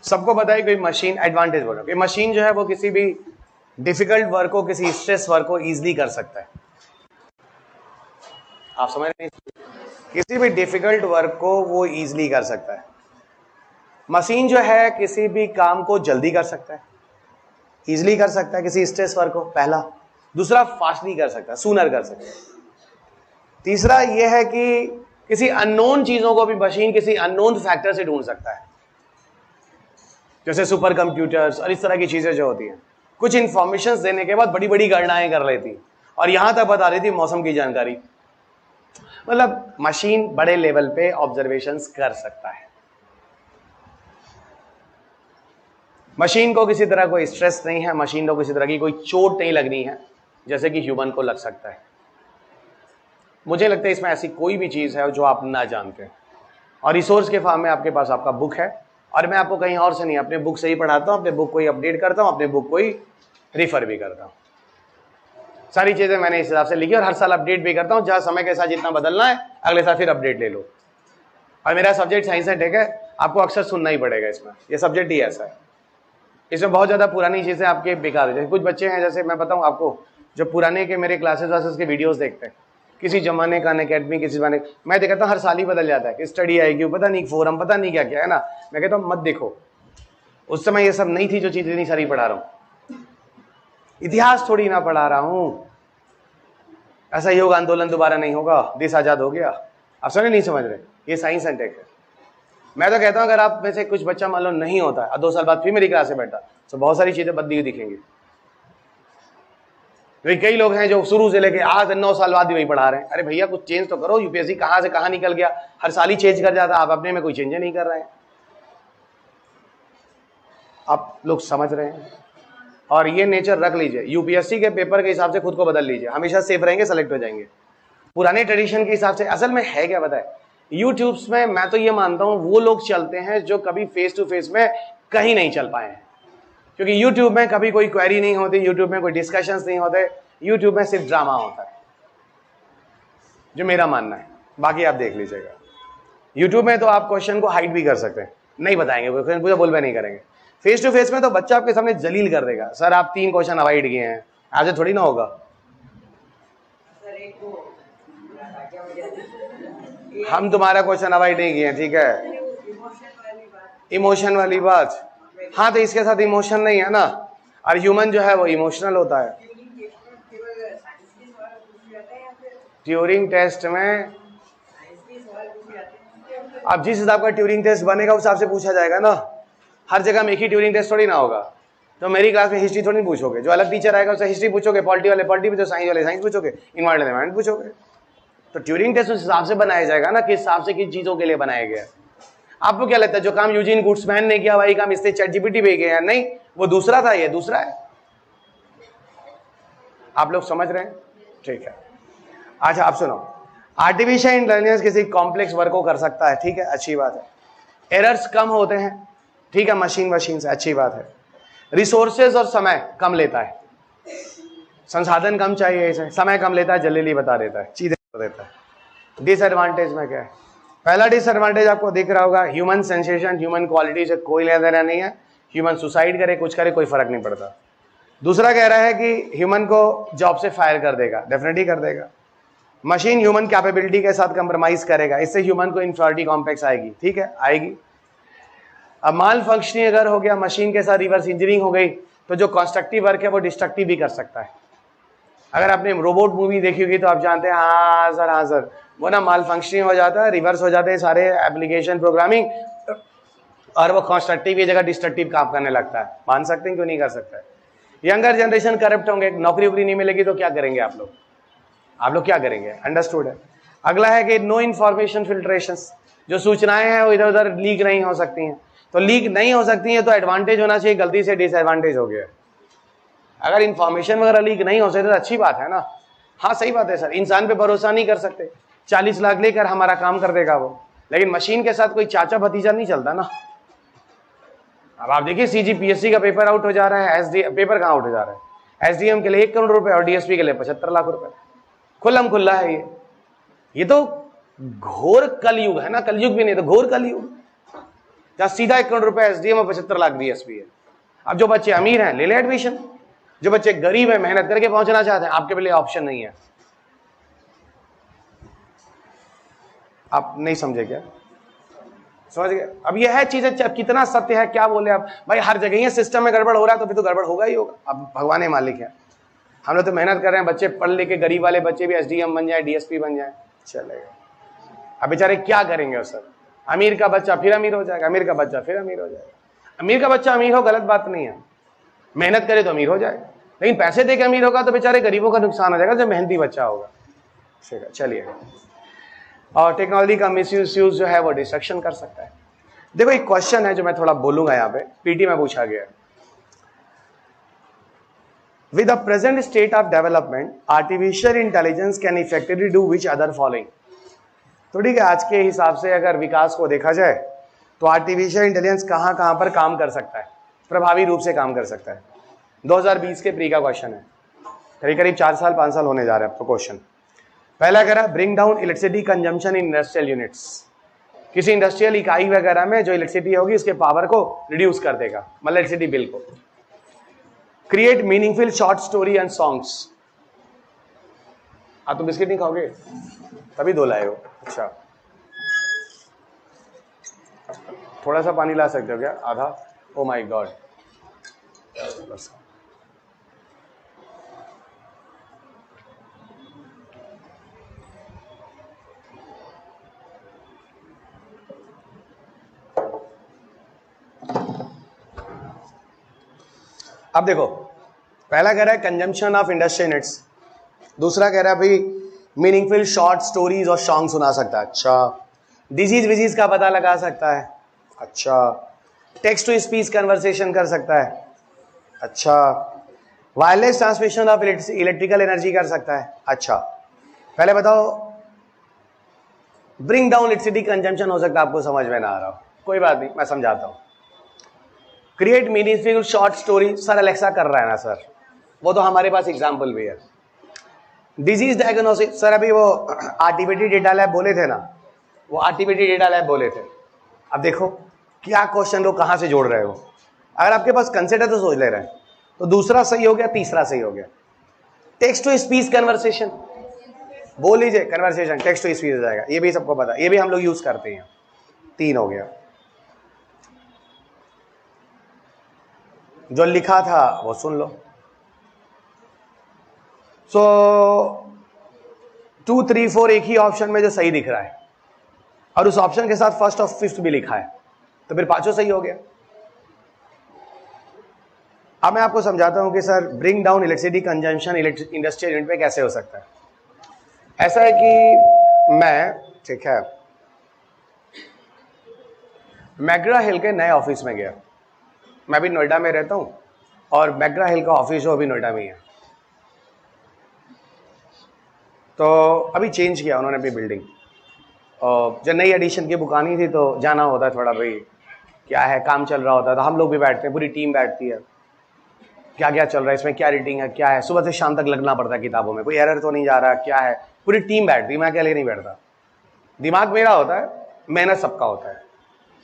सबको पता है कोई मशीन, एडवांटेज बोलो कि मशीन जो है वो किसी भी डिफिकल्ट वर्क को, किसी स्ट्रेस वर्क को इजीली कर सकता है। आप समझ रहे हैं? किसी भी डिफिकल्ट वर्क को वो इजीली कर सकता है। मशीन जो है किसी भी काम को जल्दी कर सकता है, इजीली कर सकता है किसी स्ट्रेस वर्क को, पहला। दूसरा फास्टली कर सकता है, सूनर कर सकता है। तीसरा यह है कि किसी अननोन चीजों को भी मशीन किसी अननोन फैक्टर से ढूंढ सकता है, जैसे सुपर कंप्यूटर्स और इस तरह की चीजें जो होती हैं। कुछ इंफॉर्मेशन देने के बाद बड़ी बड़ी गणनाएं कर लेती और यहां तक बता रही थी मौसम की जानकारी। मतलब मशीन बड़े लेवल पे ऑब्जर्वेशंस कर सकता है। मशीन को किसी तरह कोई स्ट्रेस नहीं है, मशीन को किसी तरह की कोई चोट नहीं लगनी है जैसे कि ह्यूमन को लग सकता है। मुझे लगता है इसमें ऐसी कोई भी चीज है जो आप ना जानते हैं। और रिसोर्स के फॉर्म में आपके पास आपका बुक है, और मैं आपको कहीं और से नहीं, अपने बुक से ही पढ़ाता हूं, अपने बुक को ही अपडेट करता हूं, अपने बुक को ही रिफर भी करता हूं। सारी चीजें मैंने इस हिसाब से लिखी और हर साल अपडेट भी करता हूं। जहां समय के साथ जितना बदलना है अगले साल फिर अपडेट ले लो। और मेरा सब्जेक्ट साइंस एंड टेक है, आपको अक्सर सुनना ही पड़ेगा इसमें, ये सब्जेक्ट ही ऐसा है। इसमें बहुत ज्यादा पुरानी चीजें आपके बेकार हो जाए। कुछ बच्चे हैं, जैसे मैं बताऊं आपको, जो पुराने के मेरे क्लासेस वासेस के वीडियोस देखते हैं, किसी जमाने का अकेडमी, किसी जमाने, मैं देखता हूं हर साल ही बदल जाता है कि स्टडी आएगी, पता नहीं फोरम, पता नहीं क्या क्या है ना। मैं कहता हूं मत देखो, उस समय ये सब नहीं थी जो चीजें इतनी सारी पढ़ा रहा हूं। इतिहास थोड़ी ना पढ़ा रहा हूं। ऐसा योग आंदोलन दोबारा नहीं होगा, देश आजाद हो गया। आप समझ नहीं समझ रहे, ये साइंस एंड टेक है। मैं तो कहता हूं अगर आप में से कुछ बच्चा मान लो नहीं होता है और 2 साल बाद फिर मेरी क्लास में बैठा, तो बहुत सारी चीजें बदली हुई दिखेंगी। कई लोग हैं जो शुरू से लेके आज 9 साल बाद भी वही पढ़ा रहे हैं। अरे भैया कुछ चेंज तो करो, यूपीएससी कहां से कहां निकल गया, हर साल ही चेंज कर जाता, आप अपने में कोई चेंज नहीं कर रहे हैं। आप लोग समझ रहे हैं? और ये नेचर रख लीजिए, यूपीएससी के पेपर के हिसाब से खुद को बदल लीजिए, हमेशा सेफ रहेंगे, सेलेक्ट हो जाएंगे। पुराने ट्रेडिशन के हिसाब से असल में है क्या बताए, यूट्यूब्स में मैं तो ये मानता हूं वो लोग चलते हैं जो कभी फेस टू फेस में कहीं नहीं चल पाए हैं, क्योंकि यूट्यूब में कभी कोई क्वेरी नहीं होती, यूट्यूब में कोई डिस्कशंस नहीं होते, यूट्यूब में सिर्फ ड्रामा होता है, जो मेरा मानना है। बाकी आप देख लीजिएगा, यूट्यूब में तो आप क्वेश्चन को हाइड भी कर सकते हैं, नहीं बताएंगे, क्वेश्चन पूछा बोल नहीं करेंगे। फेस टू फेस में तो बच्चा आपके सामने जलील कर देगा, सर आप 3 क्वेश्चन अवॉइड किए हैं, आज थोड़ी ना होगा। हम तुम्हारा क्वेश्चन अवॉइड नहीं किए, ठीक है, इमोशन वाली बात, हाँ तो इसके साथ इमोशन नहीं है ना, और ह्यूमन जो है वो इमोशनल होता है। ट्यूरिंग टेस्ट में अब जिस हिसाब का ट्यूरिंग टेस्ट बनेगा उस हिसाब से पूछा जाएगा ना, हर जगह में एक ही ट्यूरिंग टेस्ट थोड़ी ना होगा। तो मेरी क्लास में हिस्ट्री थोड़ी पूछोगे, जो अलग टीचर आएगा उससे हिस्ट्री पूछोगे, पॉलिटी वाले पॉलिटी में, जो साइंस वाले साइंस पूछोगे, इन्वायरमेंट वाले पूछोगे। तो ट्यूरिंग टेस्ट उस हिसाब से बनाया जाएगा ना, किस हिसाब से किन चीजों के लिए बनाया गया। आपको क्या लगता है जो काम यूजीन गुड्समैन ने किया वही काम इससे चैटजीपीटी पे किया? नहीं, वो दूसरा था, ये दूसरा है। आप लोग समझ रहे हैं? ठीक है। अच्छा आप सुनो, आर्टिफिशियल इंटेलिजेंस किसी कॉम्प्लेक्स वर्क को कर सकता है, ठीक है, अच्छी बात है। एरर्स कम होते हैं, ठीक है, मशीन से, अच्छी बात है। रिसोर्सेज और समय कम लेता है, संसाधन कम चाहिए इसे, समय कम लेता है, जल्दी बता देता है, चीजें कर देता है। डिसएडवांटेज में क्या है? पहला डिसएडवांटेज आपको दिख रहा होगा, ह्यूमन सेंसेशन, ह्यूमन क्वालिटी से कोई लेना देना नहीं है, ह्यूमन सुसाइड करे कुछ करे कोई फर्क नहीं पड़ता। दूसरा कह रहा है कि ह्यूमन को जॉब से फायर कर देगा, डेफिनेटली कर देगा। मशीन ह्यूमन कैपेबिलिटी के साथ कंप्रोमाइज करेगा, इससे ह्यूमन को इंफीरियरिटी कॉम्प्लेक्स आएगी, ठीक है, आएगी। अब माल फंक्शनिंग अगर हो गया, मशीन के साथ रिवर्स इंजीनियरिंग हो गई, तो जो कंस्ट्रक्टिव वर्क है वो डिस्ट्रक्टिव भी कर सकता है। अगर आपने रोबोट मूवी देखी होगी तो आप जानते हैं, हाँ सर, वो ना माल फंक्शनिंग हो जाता है, रिवर्स हो जाते हैं सारे एप्लीकेशन प्रोग्रामिंग, और वो कंस्ट्रक्टिव की जगह डिस्ट्रक्टिव काम करने लगता है। मान सकते हैं, क्यों नहीं कर सकता है? यंगर जनरेशन करप्ट होंगे, नौकरी वोकरी नहीं मिलेगी तो क्या करेंगे आप लोग क्या करेंगे? अंडरस्टूड है। अगला है कि नो इन्फॉर्मेशन फिल्ट्रेशन, जो सूचनाएं हैं वो इधर उधर लीक नहीं हो सकती हैं, तो लीक नहीं हो सकती है तो एडवांटेज होना चाहिए, गलती से डिसएडवांटेज हो गया। अगर इंफॉर्मेशन वगैरह लीक नहीं हो सकती तो अच्छी बात है ना। हाँ सही बात है सर, इंसान पे भरोसा नहीं कर सकते, 40 लाख लेकर हमारा काम कर देगा वो, लेकिन मशीन के साथ कोई चाचा भतीजा नहीं चलता ना। अब आप देखिए सीजीपीएससी का पेपर आउट हो जा रहा है, एसडी पेपर कहाँ आउट हो जा रहा है, एसडीएम के लिए 1 करोड़ रुपए और डीएसपी के लिए 75 लाख रुपए, खुल्लम खुल्ला है ये तो घोर कलयुग है ना, कलयुग भी नहीं तो घोर कलयुग, जहां सीधा 1 करोड़ रुपए एसडीएम और 75 लाख डीएसपी है। अब जो बच्चे अमीर हैं ले ले एडमिशन, जो बच्चे गरीब हैं मेहनत करके पहुंचना चाहते हैं, आपके लिए ऑप्शन नहीं है। आप नहीं समझे क्या? समझ गए? अब यह है चीजें, अब कितना सत्य है क्या बोले आप भाई, हर जगह ये सिस्टम में गड़बड़ हो रहा है तो फिर तो गड़बड़ होगा ही होगा। अब भगवान ही मालिक है, हम लोग तो मेहनत कर रहे हैं, बच्चे पढ़ लिखे गरीब वाले बच्चे भी एसडीएम बन जाए, डीएसपी बन जाए, चलेगा। अब बेचारे क्या करेंगे सर? अमीर का बच्चा फिर अमीर हो जाएगा, अमीर का बच्चा फिर अमीर हो जाएगा। अमीर का बच्चा अमीर हो गलत बात नहीं है, मेहनत करे तो अमीर हो जाए, लेकिन पैसे दे के अमीर होगा तो बेचारे गरीबों का नुकसान हो जाएगा जो मेहनती बच्चा होगा। ठीक है, चलिए। और टेक्नोलॉजी का मिसयूज जो है वो डिस्ट्रक्शन कर सकता है। देखो एक क्वेश्चन है जो मैं थोड़ा बोलूंगा यहाँ पे, पीटी में पूछा गया है, with the present state of development artificial intelligence can effectively do which other following। तो ठीक है, आज के हिसाब से अगर विकास को देखा जाए तो आर्टिफिशियल इंटेलिजेंस कहां कहां पर काम कर सकता है, प्रभावी रूप से काम कर सकता है। 2020 के प्री का क्वेश्चन है, करीब करीब 4 साल 5 साल होने जा रहे हैं आपको क्वेश्चन। पहला कह रहा है bring down electricity consumption in industrial units, किसी इंडस्ट्रियल इकाई वगैरह में जो इलेक्ट्रिसिटी होगी उसके पावर को रिड्यूस कर देगा, मतलब इलेक्ट्रिसिटी बिल को। Create meaningful short story and songs. आप तो बिस्किट नहीं खाओगे तभी 2 लाए हो? अच्छा, थोड़ा सा पानी ला सकते हो क्या? आधा? ओ माय गॉड, बस। अब देखो, पहला कह रहा है कंजम्पशन ऑफ इंडस्ट्रियल यूनिट्स, दूसरा कह रहा है भाई मीनिंगफुल शॉर्ट स्टोरीज और सॉन्ग सुना सकता है। अच्छा, डिजीज विजीज का पता लगा सकता है। अच्छा, टेक्स्ट टू स्पीच कन्वर्सेशन कर सकता है। अच्छा, wireless transmission of electrical energy कर सकता है। अच्छा, पहले बताओ, ब्रिंग डाउन इलेक्ट्रिसिटी कंजम्पशन हो सकता है, आपको समझ में ना आ रहा हो, कोई बात नहीं, मैं समझाता हूं। Create meaningful short story, sir Alexa कर रहा है ना सर, वो तो हमारे पास एग्जाम्पल भी है। डिजीज डायग्नोसिस, सर अभी वो आरटीबीटी डेटा लैब बोले थे ना, वो आरटीबीटी डेटा लैब बोले थे। अब देखो क्या क्वेश्चन लोग कहां से जोड़ रहे हो। अगर आपके पास कंसेप्ट है तो सोच ले रहे हैं, तो दूसरा सही हो गया, तीसरा सही हो गया। टेक्स्ट टू स्पीच कन्वर्सेशन, बोल लीजिए कन्वर्सेशन, टेक्स्ट टू स्पीच हो जाएगा, ये भी सबको पता, ये भी हम लोग यूज करते हैं। 3 हो गया। जो लिखा था वो सुन लो। सो 2, 3, 4 एक ही ऑप्शन में जो सही दिख रहा है, और उस ऑप्शन के साथ फर्स्ट और फिफ्थ भी लिखा है, तो फिर पांचों सही हो गया। अब मैं आपको समझाता हूं कि sir bring down electricity consumption industrial unit पे कैसे हो सकता है। ऐसा है कि मैं, ठीक है, मैग्रा हिल के नए ऑफिस में गया। मैं भी नोएडा में रहता हूं और मैग्रा हिल का ऑफिस जो अभी नोएडा में ही है। तो अभी चेंज किया उन्होंने अपनी बिल्डिंग, और जब नई एडिशन की बुक आनी थी तो जाना होता है थोड़ा, भाई क्या है, काम चल रहा होता है, तो हम लोग भी बैठते हैं, पूरी टीम बैठती है, क्या क्या चल रहा है इसमें, क्या रेटिंग है, क्या है, सुबह से शाम तक लगना पड़ता है किताबों में, कोई एरर तो नहीं जा रहा, क्या है, पूरी टीम बैठती है, मैं अकेले नहीं बैठता। दिमाग मेरा होता है, मेहनत सबका होता है,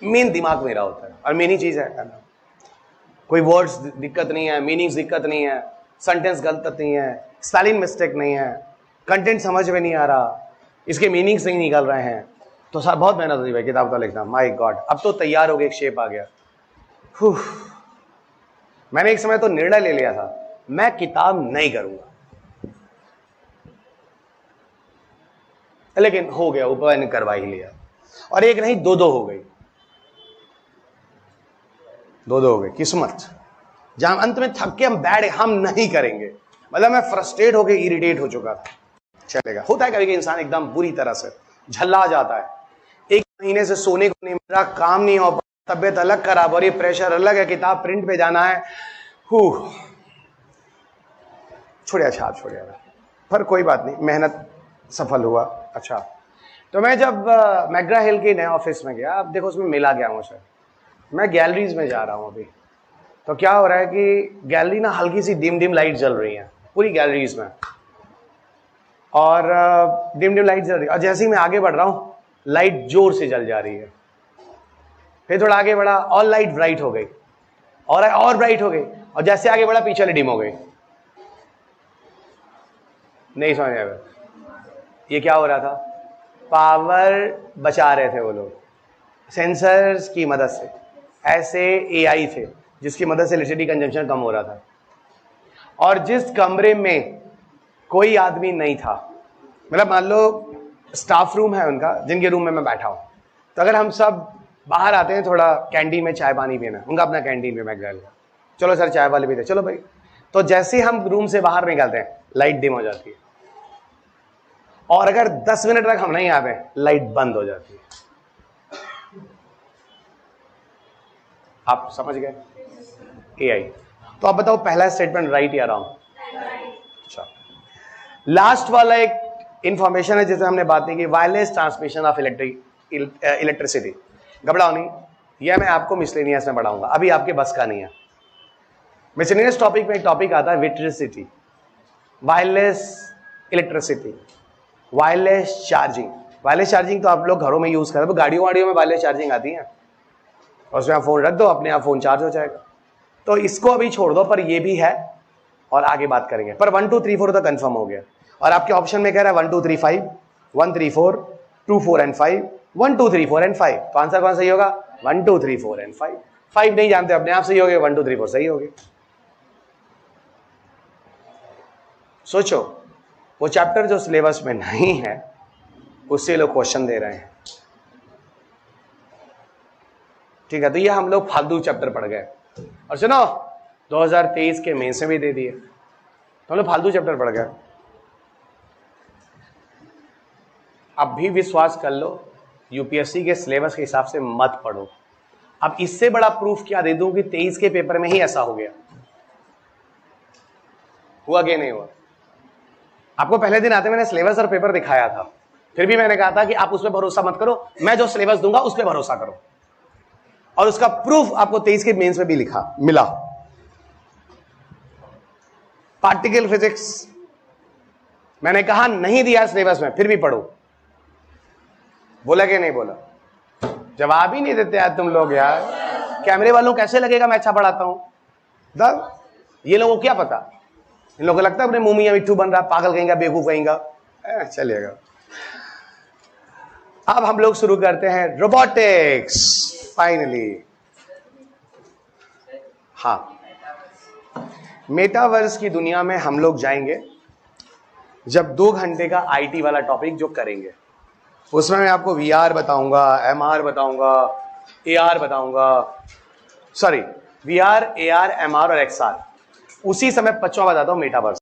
मेन दिमाग मेरा होता है, और मेन ही चीज़ है। कोई वर्ड्स दिक्कत नहीं है, मीनिंग्स दिक्कत नहीं है, सेंटेंस गलत नहीं है, स्पेलिंग मिस्टेक नहीं है, कंटेंट समझ में नहीं आ रहा, इसके मीनिंग्स नहीं निकल रहे हैं, तो सर बहुत मेहनत होती है किताब का लिखना। माय गॉड, अब तो तैयार हो गया, एक शेप आ गया। मैंने एक समय तो निर्णय ले लिया था, मैं किताब नहीं करूंगा, लेकिन हो गया, ऊपर ने करवा ही लिया, और एक नहीं 2 हो गई, 2 हो गई, किस्मत। जहां अंत में थक के हम बैठ, हम नहीं करेंगे, मतलब मैं फ्रस्ट्रेट होकर इरिटेट हो चुका था। चलेगा, होता है कभी कि इंसान एकदम बुरी तरह से झल्ला जाता है, 1 महीने से सोने को नहीं मिल रहा, काम नहीं हो, तबियत अलग खराब, और ये प्रेशर अलग है, किताब प्रिंट पे जाना है, छोड़िया छाप छोड़िया, पर कोई बात नहीं, मेहनत सफल हुआ। अच्छा, तो मैं जब मैग्रा हिल के नए ऑफिस में गया, अब देखो उसमें मिला गया मुझे, मैं गैलरीज में जा रहा हूं अभी, तो क्या हो रहा है कि गैलरी ना हल्की सी डिम लाइट जल रही है पूरी गैलरीज में, और डिम लाइट जल रही है, और जैसे ही मैं आगे बढ़ रहा हूं लाइट जोर से जल जा रही है, फिर थोड़ा आगे बढ़ा और लाइट ब्राइट हो गई, और ब्राइट हो गई, और जैसे आगे बढ़ा पीछे डिम हो गई। नहीं समझ आया ये क्या हो रहा था, पावर बचा रहे थे वो लोग सेंसर्स की मदद से, ऐसे एआई थे जिसकी मदद से इलेक्ट्रिसिटी कंजम्पशन कम हो रहा था। और जिस कमरे में कोई आदमी नहीं था, मतलब मान लो स्टाफ रूम है उनका, जिनके रूम में मैं बैठा हूं, तो अगर हम सब बाहर आते हैं थोड़ा कैंटीन में चाय पानी पीना, उनका अपना कैंटीन में मैग्रा, चलो सर चाय वाले पीते, चलो भाई, तो जैसे हम रूम से बाहर निकलते हैं लाइट डिम हो जाती है, और अगर 10 मिनट तक हम नहीं आते लाइट बंद हो जाती है। आप समझ गए एआई। तो आप बताओ पहला स्टेटमेंट राइट या रॉन्ग? अच्छा, लास्ट वाला एक इंफॉर्मेशन है जिसे हमने बात नहीं की, वायरलेस ट्रांसमिशन ऑफ इलेक्ट्रिसिटी। घबराओ नहीं, यह मैं आपको मिसलेनियस में पढ़ाऊंगा, अभी आपके बस का नहीं है। मिसलेनियस टॉपिक में एक टॉपिक आता है witricity, wireless electricity, wireless charging. Wireless charging तो आप लोग घरों में यूज करते हो, गाड़ियों वाड़ियों में वायरलेस चार्जिंग आती है, और उसमें आप फोन रख दो, अपने आप फोन चार्ज हो जाएगा। तो इसको अभी छोड़ दो, पर ये भी है और आगे बात करेंगे। पर 1 2 3 4 तो कंफर्म हो गया, और आपके ऑप्शन में कह रहा है 1 2 3 5, 1 3 4, 2 4 एंड 5, 1 2 3 4 एंड 5। तो आंसर कौन सही होगा? 1 2 3 4 एंड 5। 5 नहीं जानते, अपने आप सही हो गए, 1 2 3 4 सही हो गए। सोचो, वो चैप्टर जो सिलेबस में नहीं है उससे लोग क्वेश्चन दे रहे हैं, ठीक है? तो ये हम लोग फालतू चैप्टर पढ़ गए। और सुनो, 2023 के मेंस में भी दे दिए, तो हम लोग फालतू चैप्टर पढ़ गए। अब भी विश्वास कर लो, यूपीएससी के सिलेबस के हिसाब से मत पढ़ो। अब इससे बड़ा प्रूफ क्या दे दूं कि 23 के पेपर में ही ऐसा हो गया? हुआ कि नहीं हुआ? आपको पहले दिन आते मैंने सिलेबस और पेपर दिखाया था, फिर भी मैंने कहा था कि आप उस पर भरोसा मत करो, मैं जो सिलेबस दूंगा उस पर भरोसा करो, और उसका प्रूफ आपको 23 के मेंस में भी मिला। पार्टिकल फिजिक्स मैंने कहा नहीं दिया सिलेबस में, फिर भी पढ़ो। बोला कि नहीं बोला? जवाब ही नहीं देते यार तुम लोग यार। कैमरे वालों कैसे लगेगा मैं अच्छा पढ़ाता हूं? ये लोगों को क्या पता? इन लोगों को लगता है अपने मुंह मियां मिट्ठू बन रहा, पागल कहेंगे, बेवकूफ कहेंगे। चलिएगा, अब हम लोग शुरू करते हैं रोबोटिक्स फाइनली। हाँ, मेटावर्स की दुनिया में हम लोग जाएंगे जब 2 घंटे का आईटी वाला टॉपिक जो करेंगे, उसमें मैं आपको वीआर बताऊंगा, एमआर बताऊंगा, एआर बताऊंगा, सॉरी वीआर, एआर, एमआर और एक्सआर। उसी समय 5वां बताता हूं मेटावर्स।